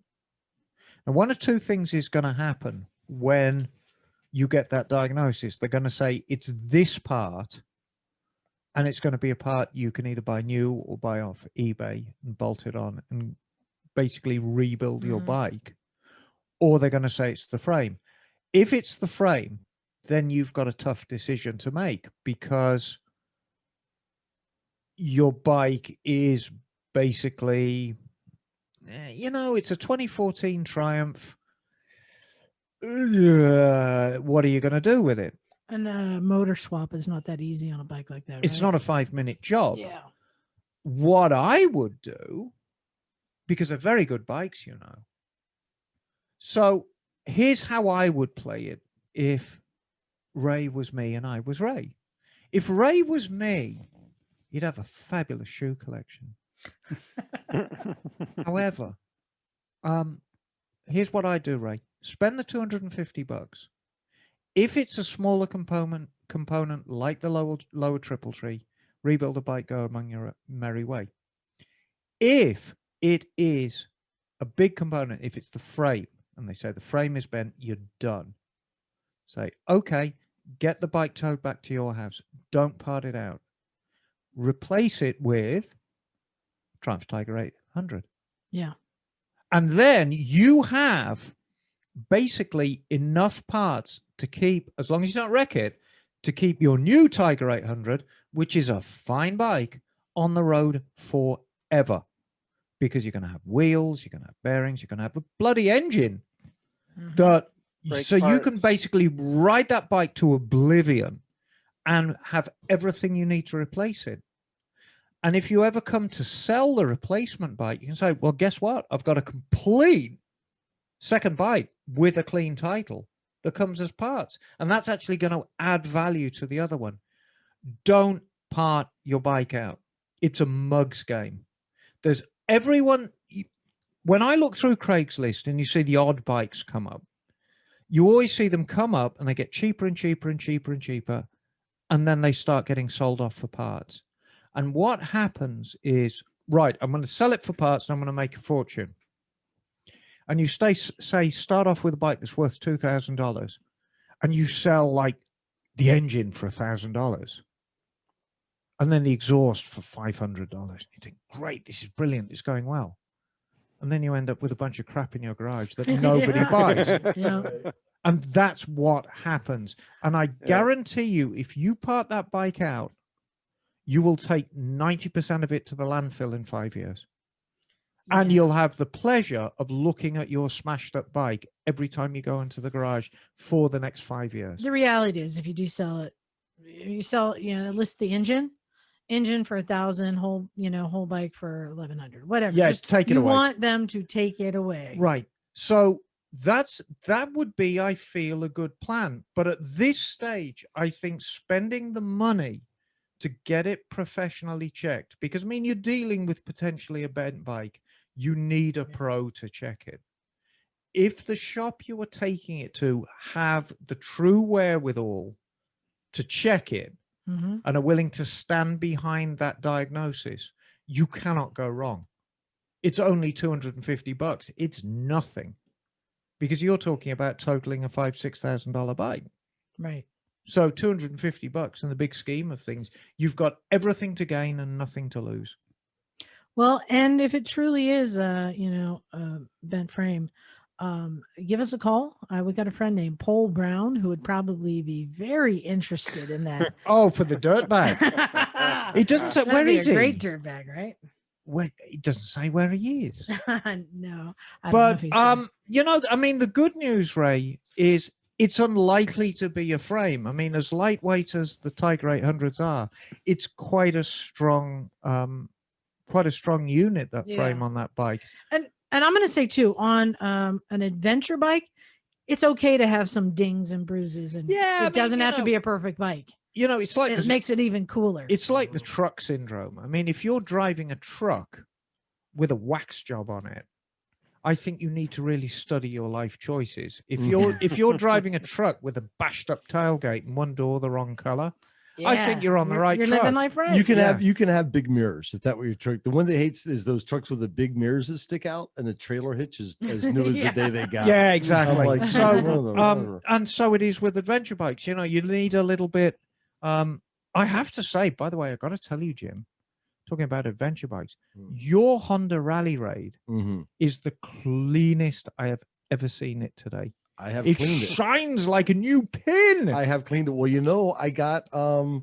And one of two things is going to happen when you get that diagnosis. They're going to say it's this part, and it's going to be a part you can either buy new or buy off eBay and bolt it on and basically rebuild your bike. Or they're going to say it's the frame. If it's the frame, then you've got a tough decision to make, because your bike is basically, it's a 2014 Triumph. What are you going to do with it? And a motor swap is not that easy on a bike like that, right? It's not a 5-minute job. Yeah. What I would do, because they're very good bikes, So here's how I would play it if Ray was me and I was Ray. If Ray was me, he'd have a fabulous shoe collection. However, here's what I do, Ray. Spend the $250. If it's a smaller component like the lower triple tree, rebuild a bike, go among your merry way. If it is a big component, if it's the frame, and they say the frame is bent, you're done. Say, okay, get the bike towed back to your house. Don't part it out. Replace it with Triumph Tiger 800. Yeah. And then you have basically enough parts to keep, as long as you don't wreck it, to keep your new Tiger 800, which is a fine bike, on the road forever. Because you're going to have wheels, you're going to have bearings, you're going to have a bloody engine that Brake so you can parts. basically ride that bike to oblivion and have everything you need to replace it. And if you ever come to sell the replacement bike, you can say, well, guess what? I've got a complete second bike with a clean title that comes as parts. And that's actually going to add value to the other one. Don't part your bike out. It's a mug's game. There's everyone. When I look through Craigslist and you see the odd bikes come up, you always see them come up and they get cheaper and cheaper and cheaper and cheaper. And then they start getting sold off for parts. And what happens is, right, I'm going to sell it for parts and I'm going to make a fortune. And you start off with a bike that's worth $2,000 and you sell like the engine for $1,000 and then the exhaust for $500. You think, great, this is brilliant. It's going well. And then you end up with a bunch of crap in your garage that nobody buys. Yeah. And that's what happens. And I guarantee you, if you part that bike out, you will take 90% of it to the landfill in 5 years. And Yeah. you'll have the pleasure of looking at your smashed up bike every time you go into the garage for the next 5 years. The reality is, if you do sell it, you sell, list the engine for 1,000, whole bike for 1,100, whatever. Yeah, Just, take it you away. want them to take it away. Right. So that would be, I feel, a good plan. But at this stage, I think spending the money to get it professionally checked, because I mean, you're dealing with potentially a bent bike. You need a pro to check it. If the shop you are taking it to have the true wherewithal to check it Mm-hmm. and are willing to stand behind that diagnosis, you cannot go wrong. It's only $250. It's nothing, because you're talking about totaling a $5,000-$6,000 bike. Right. So $250 in the big scheme of things, you've got everything to gain and nothing to lose. Well, and if it truly is, a bent frame, give us a call. We got a friend named Paul Brown who would probably be very interested in that. Oh, for the dirt bag. It doesn't say where is he? Great dirt bag, right? Well, it doesn't say where he is. No, I don't know But if he's there. I mean, the good news, Ray, is it's unlikely to be a frame. I mean, as lightweight as the Tiger 800s are, it's quite a strong unit, that frame on that bike. And I'm going to say too, on an adventure bike, it's okay to have some dings and bruises, and it doesn't have to be a perfect bike. It's like It makes it even cooler. It's like the truck syndrome. I mean, if you're driving a truck with a wax job on it, I think you need to really study your life choices. If you're driving a truck with a bashed up tailgate and one door the wrong color, I think you're on the right You're track. living life right. You can have big mirrors if that were your truck. The one that hates is those trucks with the big mirrors that stick out and the trailer hitch is as new as the day they got. Yeah, exactly. I'm like, so and so it is with adventure bikes. You need a little bit. I have to say, by the way, I got to tell you, Jim, talking about adventure bikes, your Honda Rally Raid is the cleanest I have ever seen it today. I have it cleaned it. Shines like a new pin. I have cleaned it. Well, I got the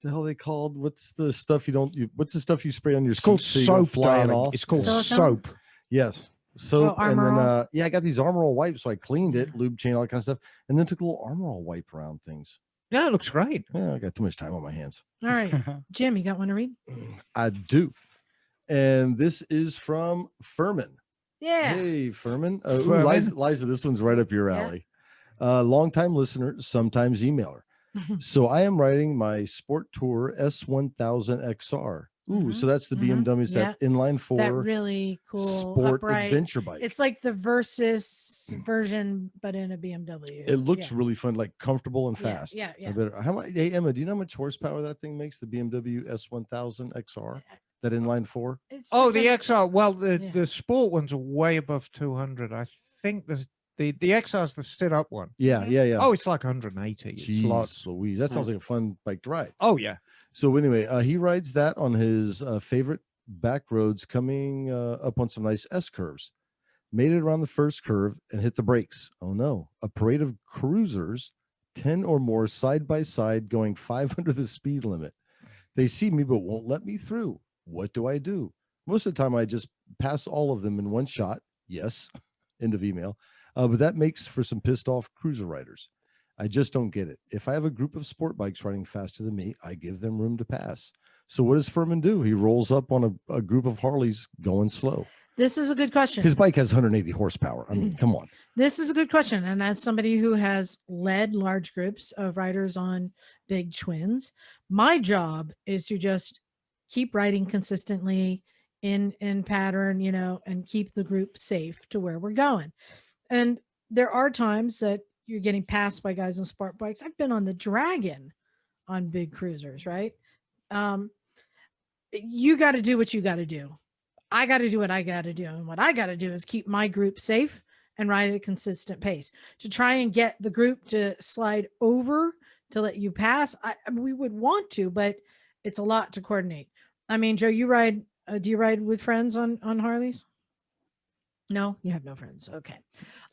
hell they called? What's the stuff what's the stuff you spray on your It's called seat soap, flying darling. off? It's called Silicone? soap. Yes. Soap. And Armor All? then I got these Armor All wipes, so I cleaned it, lube chain, all that kind of stuff, and then took a little Armor All wipe around things. Yeah, it looks great. Yeah, I got too much time on my hands. All right, Jim, you got one to read? I do. And this is from Furman. Yeah. Hey, Furman. Furman. Liza, this one's right up your alley. Longtime listener, sometimes emailer. So I am riding my Sport Tour S1000 XR. Ooh, so that's the BMW. It's that inline four. That really cool sport upright adventure bike. It's like the Versus version, but in a BMW. It looks really fun, like comfortable and fast. Yeah. How much? Hey, Emma, do you know how much horsepower that thing makes? The BMW S1000 XR, that inline four. Oh, the XR. Well, the sport ones are way above 200. I think the XR is the stood up one. Yeah. Oh, it's like 180. It's Jeez Louise, that sounds like a fun bike to ride. Oh yeah. So anyway, he rides that on his favorite back roads, coming up on some nice S curves. Made it around the first curve and hit the brakes. Oh no! A parade of cruisers 10 or more side by side going 5 under the speed limit. They see me but won't let me through. What do I do? Most of the time, I just pass all of them in one shot. Yes, end of email. But that makes for some pissed off cruiser riders. I just don't get it. If I have a group of sport bikes riding faster than me, I give them room to pass. So what does Furman do? He rolls up on a group of Harleys going slow. This is a good question. His bike has 180 horsepower. I mean, come on. This is a good question. And as somebody who has led large groups of riders on big twins, my job is to just keep riding consistently in pattern, and keep the group safe to where we're going. And there are times that you're getting passed by guys on sport bikes. I've been on the Dragon on big cruisers, right? You got to do what you got to do. I got to do what I got to do. And what I got to do is keep my group safe and ride at a consistent pace. To try and get the group to slide over to let you pass, we would want to, but it's a lot to coordinate. I mean, Joe, you ride, do you ride with friends on Harleys? No, you have no friends. Okay.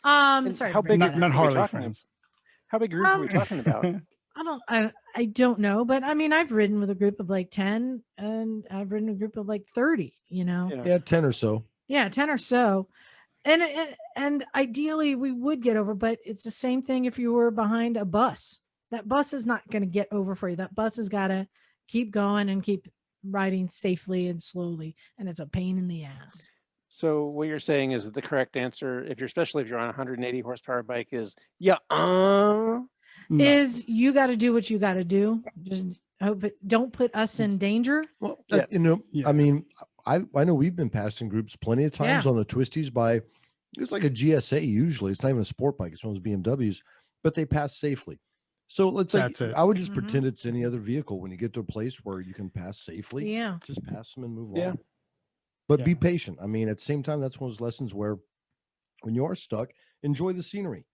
Sorry. How big? Not Harley friends. How big group are we talking about? I don't know, but I mean, I've ridden with a group of like 10 and I've ridden a group of like 30, Yeah, 10 or so. Yeah, 10 or so. And ideally we would get over, but it's the same thing if you were behind a bus. That bus is not going to get over for you. That bus has got to keep going and keep riding safely and slowly. And it's a pain in the ass. So what you're saying is that the correct answer, especially if you're on a 180 horsepower bike, is No. Is you got to do what you got to do. Just hope don't put us in danger. Well, Yeah. I mean, I know we've been passing groups plenty of times on the twisties by, it's like a GSA usually. It's not even a sport bike. It's one of those BMWs, but they pass safely. So let's say That's it. I would just pretend it's any other vehicle. When you get to a place where you can pass safely, Yeah. just pass them and move Yeah. on. But be Yeah. patient. I mean, at the same time, that's one of those lessons where when you are stuck, enjoy the scenery.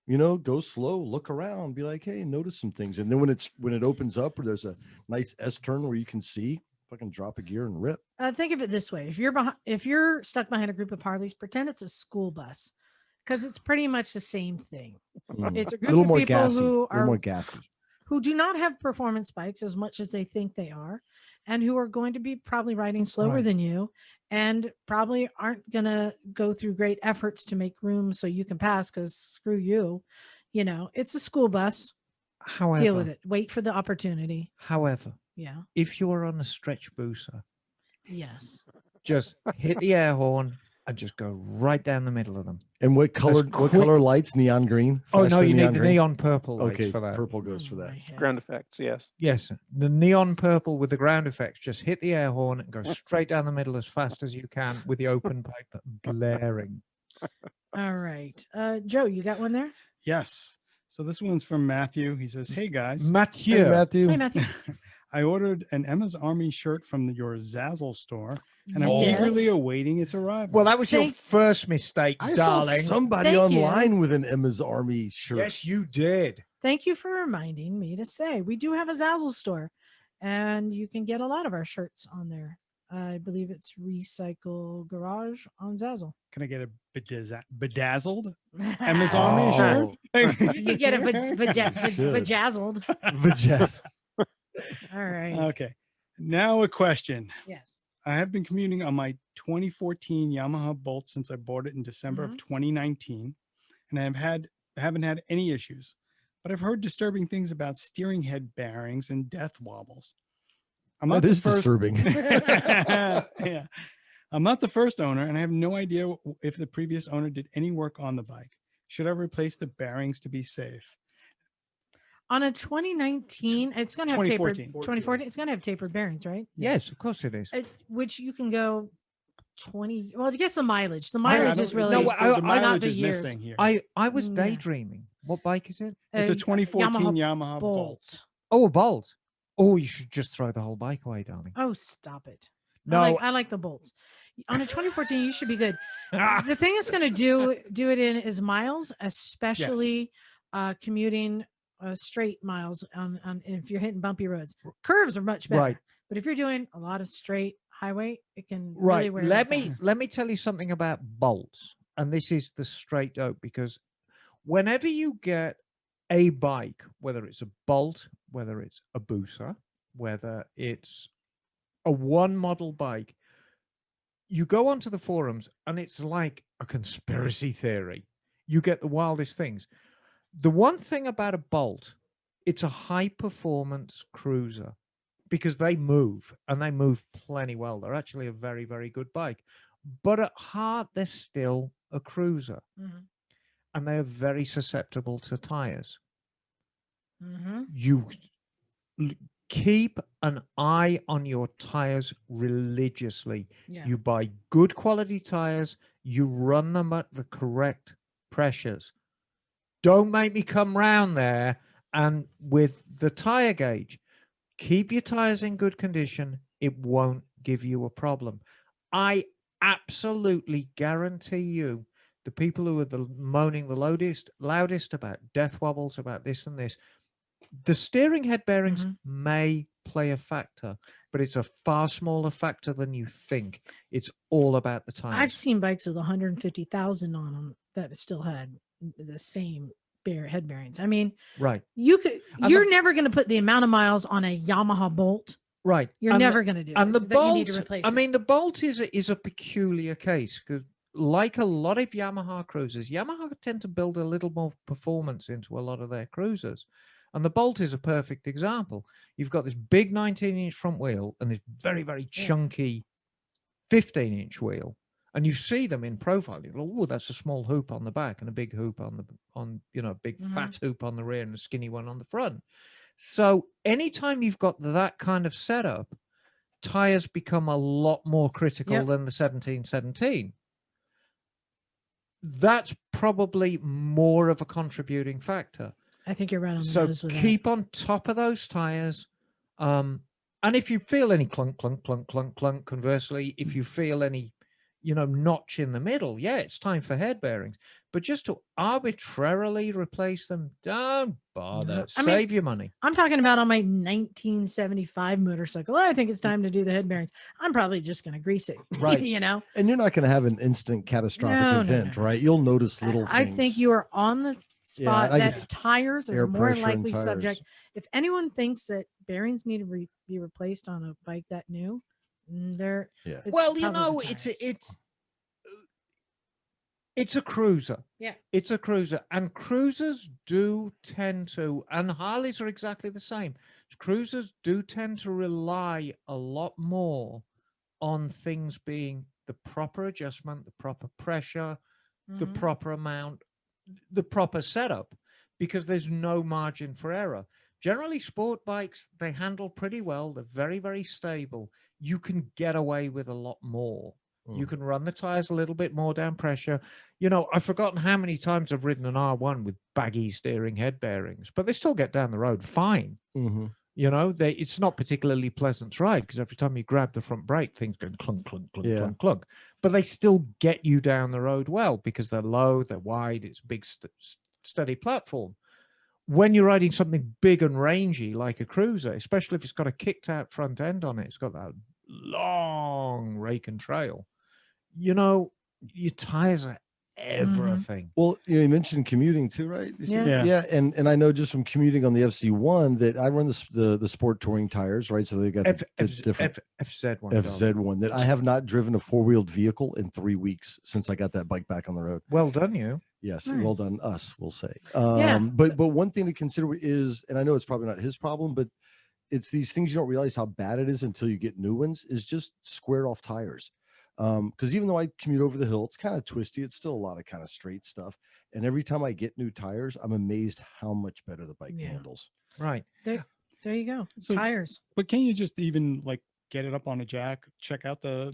Go slow, look around, be like, hey, notice some things. And then when it opens up or there's a nice S turn where you can see, fucking drop a gear and rip. Think of it this way: if you're stuck behind a group of Harleys, pretend it's a school bus, because it's pretty much the same thing. It's a group little of more people gassy. who A little more are gassy. who do not have performance bikes as much as they think they are, and who are going to be probably riding slower Right. than you, and probably aren't going to go through great efforts to make room so you can pass. Because screw you, it's a school bus. However, Deal with it. Wait for the opportunity. However, Yeah. if you're on a stretch booster, Yes. just hit the air horn and just go right down the middle of them. And what color lights? Neon green? Oh no, Faster you need the green? neon purple lights Okay, for that. purple goes for Oh, that. my head. Ground effects, yes. Yes, the neon purple with the ground effects. Just hit the air horn and go straight down the middle as fast as you can with the open pipe blaring. All right. Joe, you got one there? Yes. So this one's from Matthew. He says, "Hey guys, Mathieu. Hey, Matthew. Hey, Matthew. I ordered an Emma's Army shirt from your Zazzle store, and I'm Yes. eagerly awaiting its arrival." Well, that was your Thank- first mistake, I darling. saw somebody Thank you. online with an Emma's Army shirt. Yes, you did. Thank you for reminding me to say we do have a Zazzle store, and you can get a lot of our shirts on there. I believe it's Recycle Garage on Zazzle. Can I get a bedazzled Emma's Army shirt? You get it Should. bejazzled. Vajazz. All right. Okay. Now a question. Yes. I have been commuting on my 2014 Yamaha Bolt since I bought it in December of 2019, and I haven't had any issues. But I've heard disturbing things about steering head bearings and death wobbles. I'm not That the is first- disturbing. Yeah. I'm not the first owner, and I have no idea if the previous owner did any work on the bike. Should I replace the bearings to be safe? On a 2019, it's going to have tapered. 2014. 2014, it's going to have tapered bearings, right? Yes, of course it is. Which you can go 20. Well, I guess the mileage. The I mileage don't- is really No, the I- not mileage the is years. missing here. I was Yeah. daydreaming. What bike is it? It's a 2014 Yamaha Bolt. Bolt. Oh, a Bolt. Oh, you should just throw the whole bike away, darling. Oh, stop it. No. I like the bolts. On a 2014, you should be good. The thing it's going to do it in is miles, especially commuting straight miles on if you're hitting bumpy roads. Curves are much better. Right. But if you're doing a lot of straight highway, it can really Right. wear Let you me fast. let me tell you something about bolts, and this is the straight dope, because whenever you get a bike, whether it's a Bolt, whether it's a Busa, whether it's a one model bike, you go onto the forums and it's like a conspiracy theory. You get the wildest things. The one thing about a Bolt, it's a high performance cruiser because they move and they move plenty well. They're actually a very, very good bike. But at heart, they're still a cruiser. Mhm. And they are very susceptible to tires. Mhm. You keep an eye on your tires religiously. Yeah. You buy good quality tires, you run them at the correct pressures. Don't make me come round there and with the tire gauge, keep your tires in good condition. It won't give you a problem. I absolutely guarantee you the people who are moaning the loudest about death wobbles, about this and this, the steering head bearings may play a factor, but it's a far smaller factor than you think. It's all about the tires. I've seen bikes with 150,000 on them that still had the same head bearings. I mean, right. You're never going to put the amount of miles on a Yamaha Bolt. Right. You're never going to do and it. The that Bolt, you need to replace I it. mean, the Bolt is a peculiar case because like a lot of Yamaha cruisers, Yamaha tend to build a little more performance into a lot of their cruisers. And the Bolt is a perfect example. You've got this big 19-inch front wheel and this very, very chunky 15-inch wheel. And you see them in profile. You go, oh, that's a small hoop on the back and a big hoop on a big fat hoop on the rear and a skinny one on the front. So anytime you've got that kind of setup, tires become a lot more critical than the 1717. That's probably more of a contributing factor. I think you're right on the so nose with keep that. on top of those tires. And if you feel any clunk, clunk, clunk, clunk, clunk, conversely, if you feel any, notch in the middle, it's time for head bearings. But just to arbitrarily replace them, don't bother. Save your money. I'm talking about on my 1975 motorcycle. I think it's time to do the head bearings. I'm probably just going to grease it, right? And you're not going to have an instant catastrophic event, right? You'll notice little things. I think you are on the spot that tires are more likely subject. If anyone thinks that bearings need to be replaced on a bike that new, they're it's a cruiser. Yeah. It's a cruiser. And cruisers do tend to, and Harleys are exactly the same. Cruisers do tend to rely a lot more on things being the proper adjustment, the proper pressure, the proper amount, the proper setup, because there's no margin for error. Generally, sport bikes, they handle pretty well. They're very, very stable. You can get away with a lot more. You can run the tires a little bit more down pressure. I've forgotten how many times I've ridden an R1 with baggy steering head bearings, but they still get down the road fine. It's not particularly pleasant to ride because every time you grab the front brake, things go clunk, clunk, clunk, clunk, clunk. But they still get you down the road well because they're low, they're wide, it's a big, steady platform. When you're riding something big and rangy like a cruiser, especially if it's got a kicked out front end on it, it's got that long rake and trail. Your tires are everything. Well, you mentioned commuting too, right? Yeah. And I know just from commuting on the FC1 that I run the sport touring tires, right? So they got the different FZ1 that I have not driven a four-wheeled vehicle in 3 weeks since I got that bike back on the road. Well done, you. Yes, nice. Well done, us, we'll say. But one thing to consider is, and I know it's probably not his problem, but it's these things you don't realize how bad it is until you get new ones, is just square off tires. Because even though I commute over the hill, it's kind of twisty. It's still a lot of kind of straight stuff. And every time I get new tires, I'm amazed how much better the bike handles. Right. There you go. So, tires. But can you just even get it up on a jack, check out the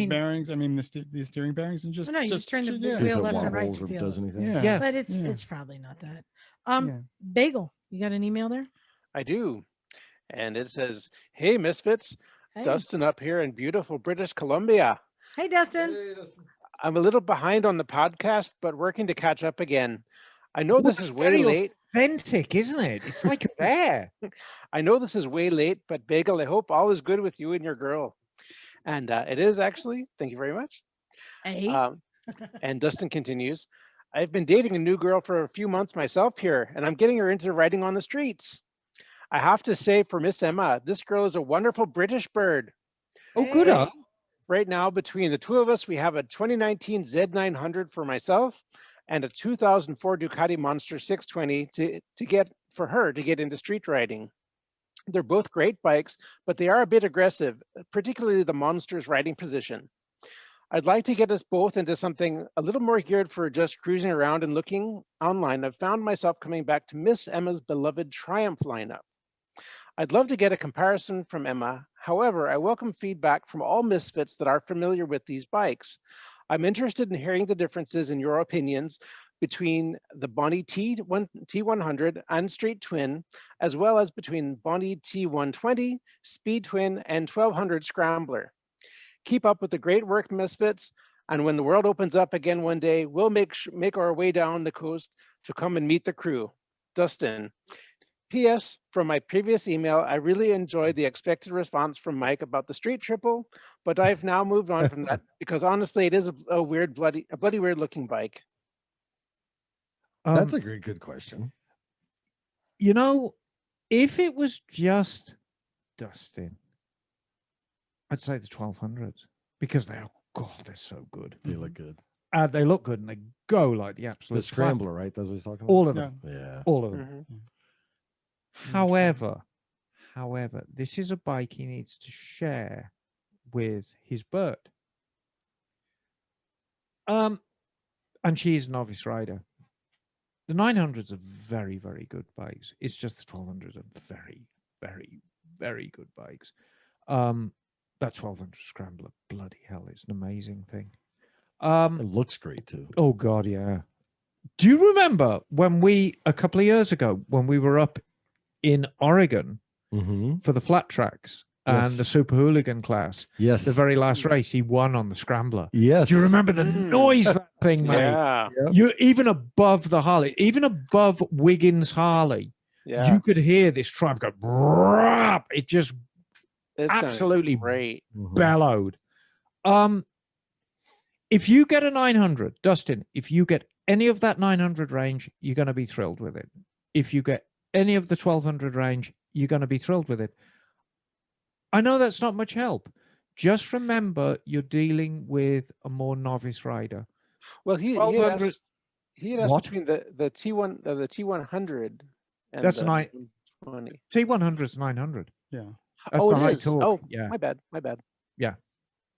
bearings, the steering bearings, and just you just turn the See wheel if it left and right wobbles to or feel does it. anything. Yeah. But it's probably not that. Bagel, you got an email there? I do. And it says, "Hey, Misfits, Hey. Dustin up here in beautiful British Columbia. Hey, Dustin. I'm a little behind on the podcast, but working to catch up again. I know this is way late. Authentic, isn't it? It's like a bear. I know this is way late, but Bagel, I hope all is good with you and your girl." And it is actually. Thank you very much. Hey. And Dustin continues, I've been dating a new girl for a few months myself here, and I'm getting her into riding on the streets. I have to say, for Miss Emma, this girl is a wonderful British bird. Oh, good. Hey. Right now, between the two of us, we have a 2019 Z900 for myself and a 2004 Ducati Monster 620 to get for her to get into street riding. They're both great bikes, but they are a bit aggressive, particularly the Monster's riding position. I'd like to get us both into something a little more geared for just cruising around and looking online. I've found myself coming back to Miss Emma's beloved Triumph lineup. I'd love to get a comparison from Emma. However, I welcome feedback from all Misfits that are familiar with these bikes. I'm interested in hearing the differences in your opinions between the Bonnie T100 and Street Twin, as well as between Bonnie T120, Speed Twin, and 1200 Scrambler. Keep up with the great work, Misfits, and when the world opens up again one day, we'll make our way down the coast to come and meet the crew. Dustin. P.S. From my previous email, I really enjoyed the expected response from Mike about the street triple, but I've now moved on from that because honestly, it is a bloody weird looking bike. That's a great, good question. You know, if it was just Dustin, I'd say the 1200s because they're so good. They look good. They look good and they go like the absolute The Scrambler, right? That's what he's talking about. all of them. Yeah. All of them. However, this is a bike he needs to share with his bird. And she's a novice rider. The 900s are very, very good bikes. It's just the 1200s are very, very, very good bikes. That 1200 Scrambler, bloody hell, it's an amazing thing. It looks great too. Oh God, yeah. Do you remember when a couple of years ago, when we were up in Oregon for the flat tracks and the Super Hooligan class? Yes. The very last race, he won on the Scrambler. Yes. Do you remember the noise that thing made? Yeah. You're even above the Harley, even above Wiggins Harley. Yeah. You could hear this Triumph go. Brrrr, it just absolutely great. bellowed. If you get a 900, Dustin, if you get any of that 900 range, you're going to be thrilled with it. If you get any of the 1200 range, you're going to be thrilled with it. I know that's not much help. Just remember you're dealing with a more novice rider. Well, he had asked between the T100 and that's the 920. T100 is 900. Yeah. That's the high torque. Oh, yeah. My bad. Yeah.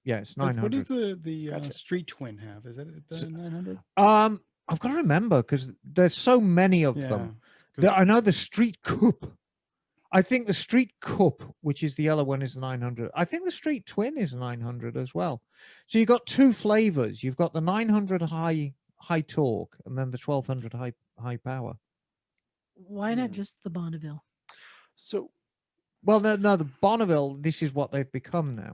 Yeah, it's 900. What does the Street Twin have? Is it the 900? I've got to remember because there's so many of them. I know the Street Coupe. I think the Street Coupe, which is the yellow one, is 900. I think the Street Twin is 900 as well. So you've got two flavors. You've got the 900 high torque and then the 1200 high power. Why not just the Bonneville? Well, no, the Bonneville, this is what they've become now.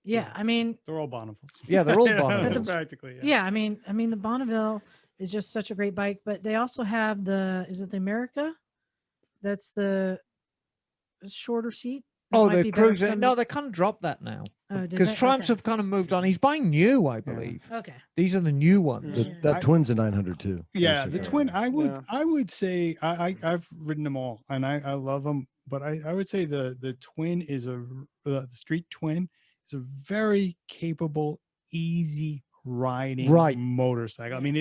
Yeah, I mean, they're all Bonnevilles. Yeah, they're all Bonnevilles. Practically. Yeah, I mean, the Bonneville is just such a great bike, but they also have is it the America? That's the shorter seat. Oh, the cruiser. No, they kind of dropped that now because Triumphs have kind of moved on. He's buying new, I believe. Yeah. Okay. These are the new ones. That Twin's a 900 too. Yeah, the Twin. I would say I've ridden them all and I love them, but I would say the Twin is the Street Twin is a very capable, easy riding motorcycle. I mean,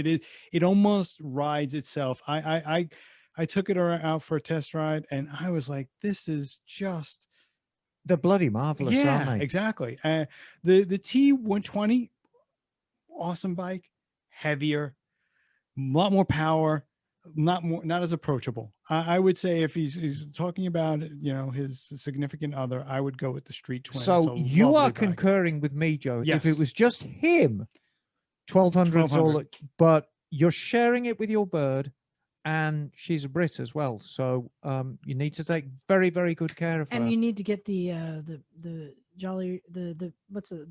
it almost rides itself. I took it out for a test ride and I was like, this is just, they're bloody marvelous, aren't they? Exactly. The T120, awesome bike, heavier, a lot more power, not as approachable. I would say if he's talking about his significant other, I would go with the Street Twin. So you are concurring with me, Joe. Yes. If it was just him, 1200's all, but you're sharing it with your bird. And she's a Brit as well, so you need to take very, very good care of her. And you need to get the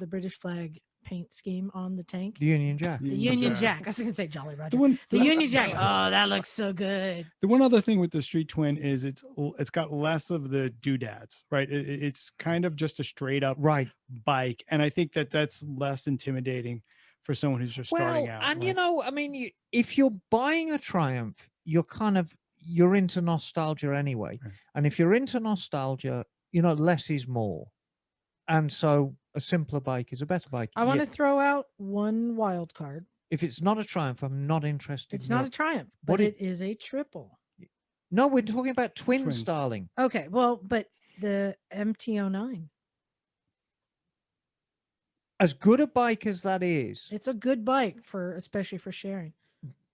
British flag paint scheme on the tank. The Union Jack. The Union Jack. I was going to say Jolly Roger. The Union Jack. Oh, that looks so good. The one other thing with the Street Twin is it's got less of the doodads, right? It's kind of just a straight up bike, and I think that's less intimidating for someone who's just starting out. And like- you know, I mean, if you're buying a Triumph, you're into nostalgia anyway. Right. And if you're into nostalgia, you know, less is more. And so a simpler bike is a better bike. I want to throw out one wild card. If it's not a Triumph, I'm not interested. It's not a Triumph, but it is a triple. No, we're talking about twins, Twins. darling. Okay, well, but the MT-09. As good a bike as that is, It's a good bike especially for sharing.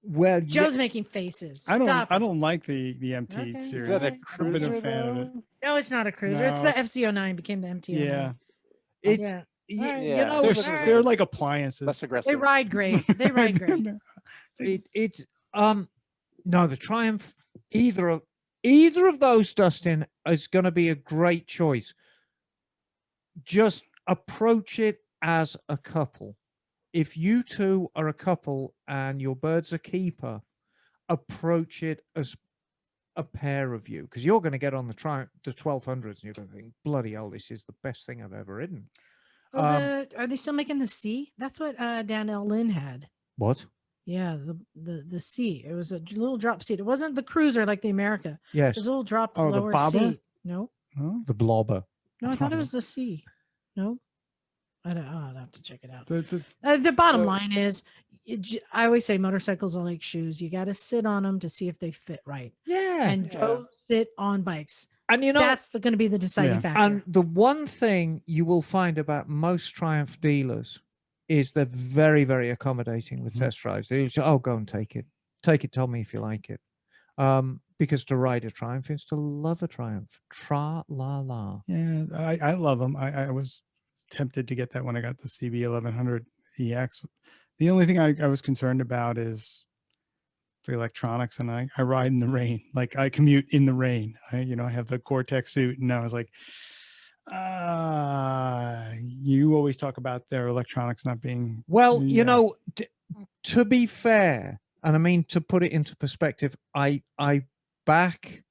well, Joe's making faces. I Stop. don't like the MT Okay. series. Is that a Alright. I haven't been a cruiser, fan of though? it. No, it's not a cruiser. No, it's the it's- FC-09 became the MT-09. Yeah, it's Yeah. you Alright. know, they're Alright. they're like appliances. Less They aggressive. ride great. They ride great. it's no, the Triumph. Either of those, Dustin, is going to be a great choice. Just approach it as a couple. If you two are a couple and your bird's a keeper, approach it as a pair of you, because you're going to get on the 1200s and you're going to think, bloody hell, this is the best thing I've ever ridden. Oh, are they still making the C? That's what Dan L. Lynn had. What? Yeah, the C. It was a little drop seat. It wasn't the cruiser like the America. It Yes, was a little drop Oh, the lower bobber? seat. No, Huh? the blobber. no, I thought it Bobber. was the C. No, I'd have to check it out. The- The bottom Uh, line is, I always say motorcycles are like shoes. You got to sit on them to see if they fit right. Yeah, And Joe sit on bikes. and you know, That's going to be the deciding Yeah. factor. and the one thing you will find about most Triumph dealers is they're very, very accommodating with Mhm. test drives. They'll say, "Oh, go and take it. Tell me if you like it." Because to ride a Triumph is to love a Triumph. Tra la la. Yeah, I love them. I was tempted to get that when I got the CB 1100 EX. The only thing I was concerned about is the electronics, and I ride in the rain. Like I commute in the rain. I have the Gore-Tex suit, and I was like, you always talk about their electronics not being Well, Yeah. you know, to be fair, and I mean to put it into perspective, I back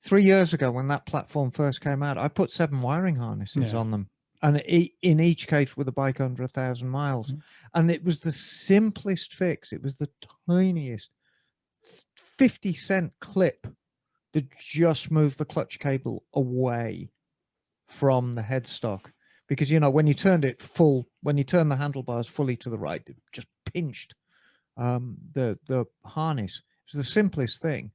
3 years ago when that platform first came out, I put 7 wiring harnesses Yeah. on them, and in each case with a bike under 1,000 miles, and it was the simplest fix. It was the tiniest 50-cent clip that just moved the clutch cable away from the headstock, because when you turned the handlebars fully to the right, it just pinched the harness. It was the simplest thing.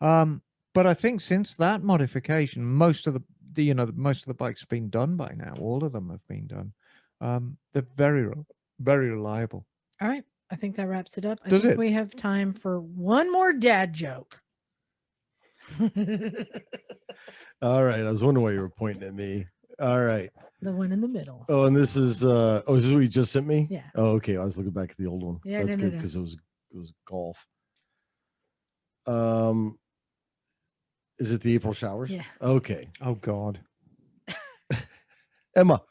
But I think since that modification, most of the bikes have been done by now. All of them have been done. They're very, very reliable. All right. I think that wraps it up. I Does think it? we have time for one more dad joke. All right. I was wondering why you were pointing at me. All right. The one in the middle. Oh, and this is is this what you just sent me? Yeah. Oh, okay. I was looking back at the old one. Yeah, That's no, good no. because it was golf. Is it the April showers? Yeah. Okay. Oh God. Emma,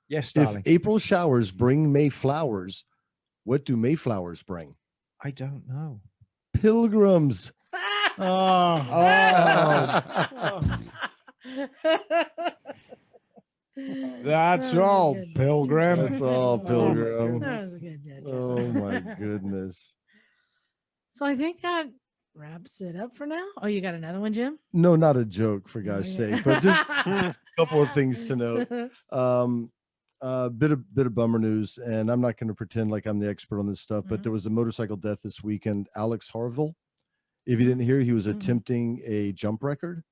Yes, if darling. April showers bring May flowers, what do May flowers bring? I don't know. Pilgrims. oh, That's Oh, all, good. Pilgrim. That's all, Pilgrim. That was a good dad joke. Oh my goodness. So I think that wraps it up for now. Oh, you got another one, Jim? No, not a joke for No, gosh yeah. sake, but just a couple of things to note. Bit of bummer news, and I'm not going to pretend like I'm the expert on this stuff, but Mhm. there was a motorcycle death this weekend. Alex Harville, if you didn't hear, he was Mhm. attempting a jump record.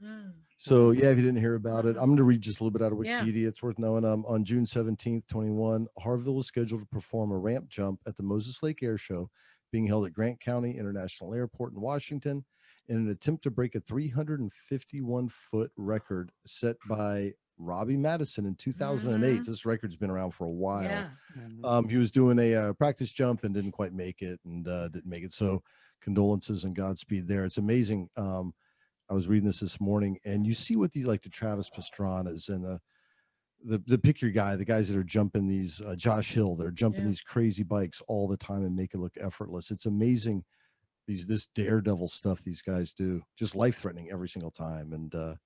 Mm. So yeah, if you didn't hear about it, Mhm. I'm going to read just a little bit out of Yeah. Wikipedia. It's worth knowing. On June 17th, 21, Harville was scheduled to perform a ramp jump at the Moses Lake Air Show, being held at Grant County International Airport in Washington, in an attempt to break a 351-foot record set by Robbie Madison in 2008. Mhm. This record's been around for a while. Yeah. He was doing a practice jump and didn't quite make it, and didn't make it. So condolences and Godspeed there. It's amazing. I was reading this morning, and you see what the Travis Pastranas and the pick your guy, the guys that are jumping these, Josh Hill, they're jumping Yeah. these crazy bikes all the time and make it look effortless. It's amazing. This daredevil stuff these guys do, just life threatening every single time. And I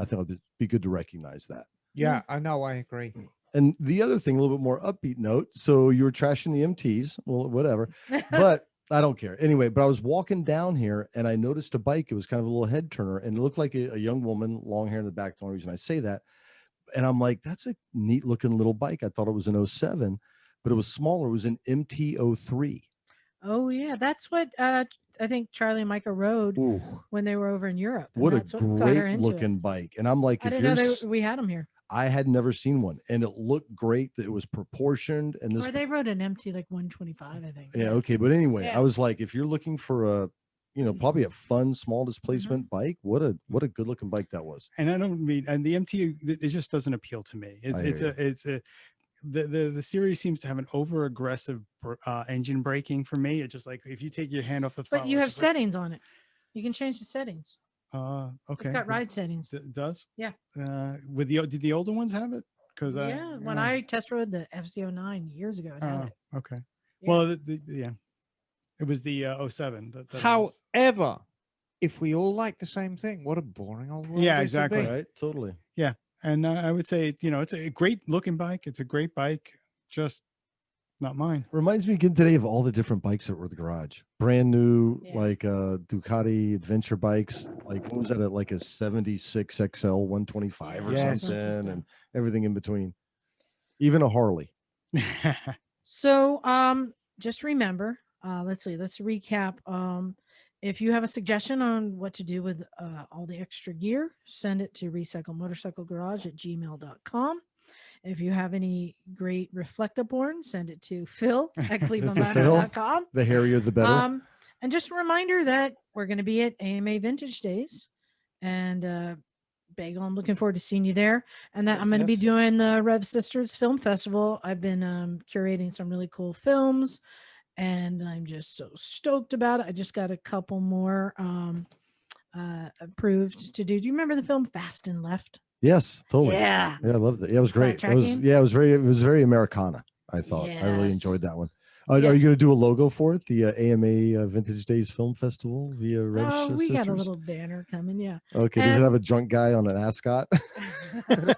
think it'd be good to recognize that. Yeah, I know. I agree. And the other thing, a little bit more upbeat note. So you were trashing the MTs, well, whatever, but I don't care. Anyway, but I was walking down here and I noticed a bike. It was kind of a little head turner and it looked like a young woman, long hair in the back. The only reason I say that. And I'm like, that's a neat looking little bike. I thought it was an 07, but it was smaller. It was an MT-03. Oh yeah, that's what I think Charlie and Micah rode Ooh, when they were over in Europe. And what a that's what got her great into it. looking bike. And I'm like, I if didn't know you're, we had them here. I had never seen one and it looked great that it was proportioned. And this, Or they rode an MT like 125, I think. yeah, okay. But anyway, Yeah. I was like, if you're looking for a, you know, probably a fun, small displacement Mm-hmm. bike, what a good looking bike that was. And I don't mean, and the MT, it just doesn't appeal to me. The series seems to have an over aggressive engine braking for me. It's just like if you take your hand off the throttle. But you have settings on it. You can change the settings. Okay. It's got ride settings. It does? Yeah. Did the older ones have it? Because yeah, when I test rode the FC09 years ago, it had it. Okay. Yeah. Well, yeah, it was the 07. However, if we all like the same thing, what a boring old world. Yeah, this would exactly. be. Right. Totally. Yeah. And I would say, you know, it's a great looking bike. It's a great bike. Just not mine. Reminds me again today of all the different bikes that were at the garage. Brand new, Yeah. like Ducati adventure bikes. Like what was that? Like a 76 XL 125 or Yes. something, and everything in between. Even a Harley. So just remember, let's recap. If you have a suggestion on what to do with all the extra gear, send it to recyclemotorcyclegarage@gmail.com. If you have any great reflectoporn, send it to phil@clevelandmotor.com. The hairier the better. And just a reminder that we're going to be at AMA Vintage Days, and Bagel, I'm looking forward to seeing you there. And that I'm going to be doing the Rev Sisters Film Festival. I've been curating some really cool films, and I'm just so stoked about it. I just got a couple more approved to do. Do you remember the film Fast and Left? Yes, totally. Yeah. Yeah, I loved it. Yeah, it was great. It was it was very Americana, I thought. I really Yes. enjoyed that one. Yeah. Are you going to do a logo for it? The AMA Vintage Days Film Festival via Rev Oh, we Sisters? got a little banner coming. Yeah. Okay. Does it have a drunk guy on an ascot? And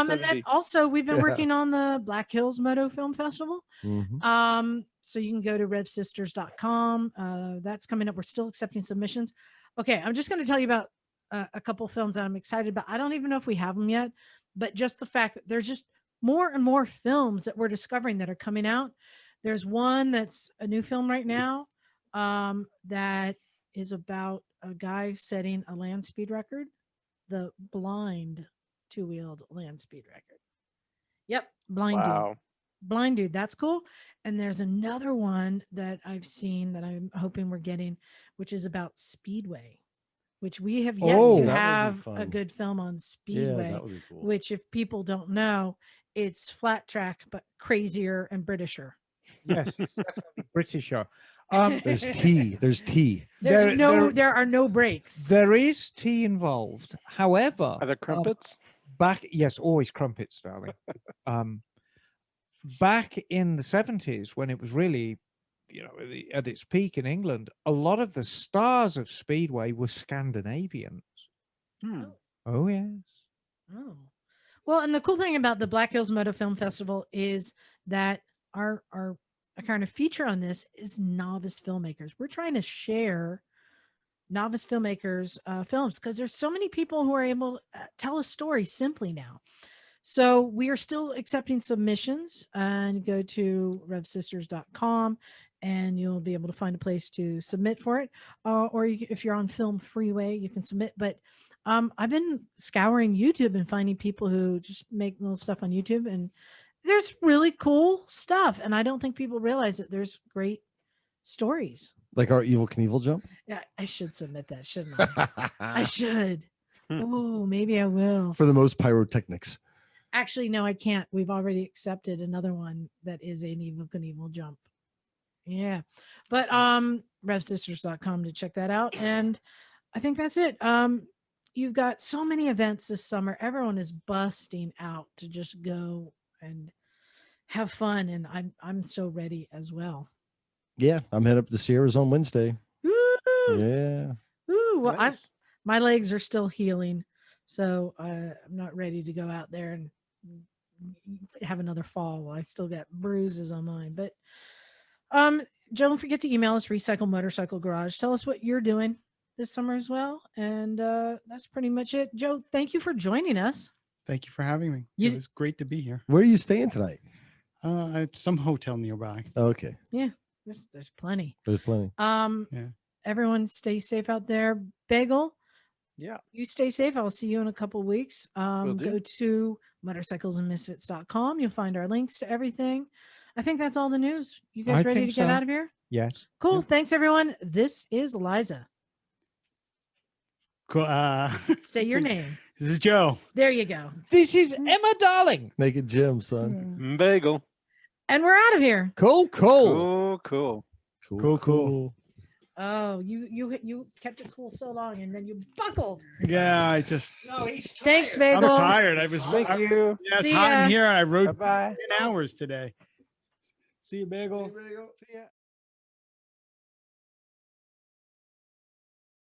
then also we've been working on the Black Hills Moto Film Festival. Mm-hmm. So you can go to revsisters.com. That's coming up. We're still accepting submissions. Okay, I'm just going to tell you about a couple films that I'm excited about. I don't even know if we have them yet, but just the fact that there's just more and more films that we're discovering that are coming out. There's one that's a new film right now that is about a guy setting a land speed record, the blind two-wheeled land speed record. Yep, blind dude. That's cool. And there's another one that I've seen that I'm hoping we're getting, which is about Speedway, which we have yet to have a good film on Speedway. Yeah, that would be cool. Which, if people don't know, it's flat track but crazier and Britisher. Yes, it's definitely Britisher. There's tea. There's tea. There are no breaks. There is tea involved. However, are there crumpets? Yes, always crumpets, darling. Back in the 70s, when it was really, at its peak in England, a lot of the stars of Speedway were Scandinavians. Oh, yes. Oh. Well, and the cool thing about the Black Hills Moto Film Festival is that our kind of feature on this is novice filmmakers. We're trying to share novice filmmakers' films because there's so many people who are able to tell a story simply now. So we are still accepting submissions, and go to revsisters.com and you'll be able to find a place to submit for it. Or if you're on Film Freeway, you can submit. But I've been scouring YouTube and finding people who just make little stuff on YouTube, and there's really cool stuff. And I don't think people realize that there's great stories. Like our Evel Knievel jump? Yeah, I should submit that, shouldn't I? I should. Oh, maybe I will. For the most pyrotechnics. Actually, no, I can't. We've already accepted another one that is an Evel Knievel jump. Yeah. But revsisters.com to check that out. And I think that's it. You've got so many events this summer. Everyone is busting out to just go and have fun. And I'm so ready as well. Yeah, I'm heading up to Sierras on Wednesday. Ooh. Yeah. Ooh, well, Nice. my legs are still healing. So I'm not ready to go out there and have another fall. I still got bruises on mine. But Joe, don't forget to email us, Recycle Motorcycle Garage. Tell us what you're doing this summer as well. And that's pretty much it. Joe, thank you for joining us. Thank you for having me. It was great to be here. Where are you staying tonight? At some hotel nearby. Okay. Yeah, there's plenty. There's plenty. Yeah. Everyone stay safe out there. Bagel, Yeah. you stay safe. I'll see you in a couple of weeks. Will do. Go to motorcyclesandmisfits.com. You'll find our links to everything. I think that's all the news. You guys I ready to think get so. out of here? Yes. Cool. Yeah. Thanks, everyone. This is Liza. Cool. Say your name. This is Joe. There you go. This is Emma Darling. Make it Jim, son. Bagel. And we're out of here. Cool. Cool. Cool. Oh, you kept it cool so long and then you buckled. Yeah, I just. No, he's tired. Thanks, Bagel. I'm tired. I was. Thank you. Yeah, it's See hot ya. in here. I rode Bye-bye. 10 hours today. See you, Bagel. See ya.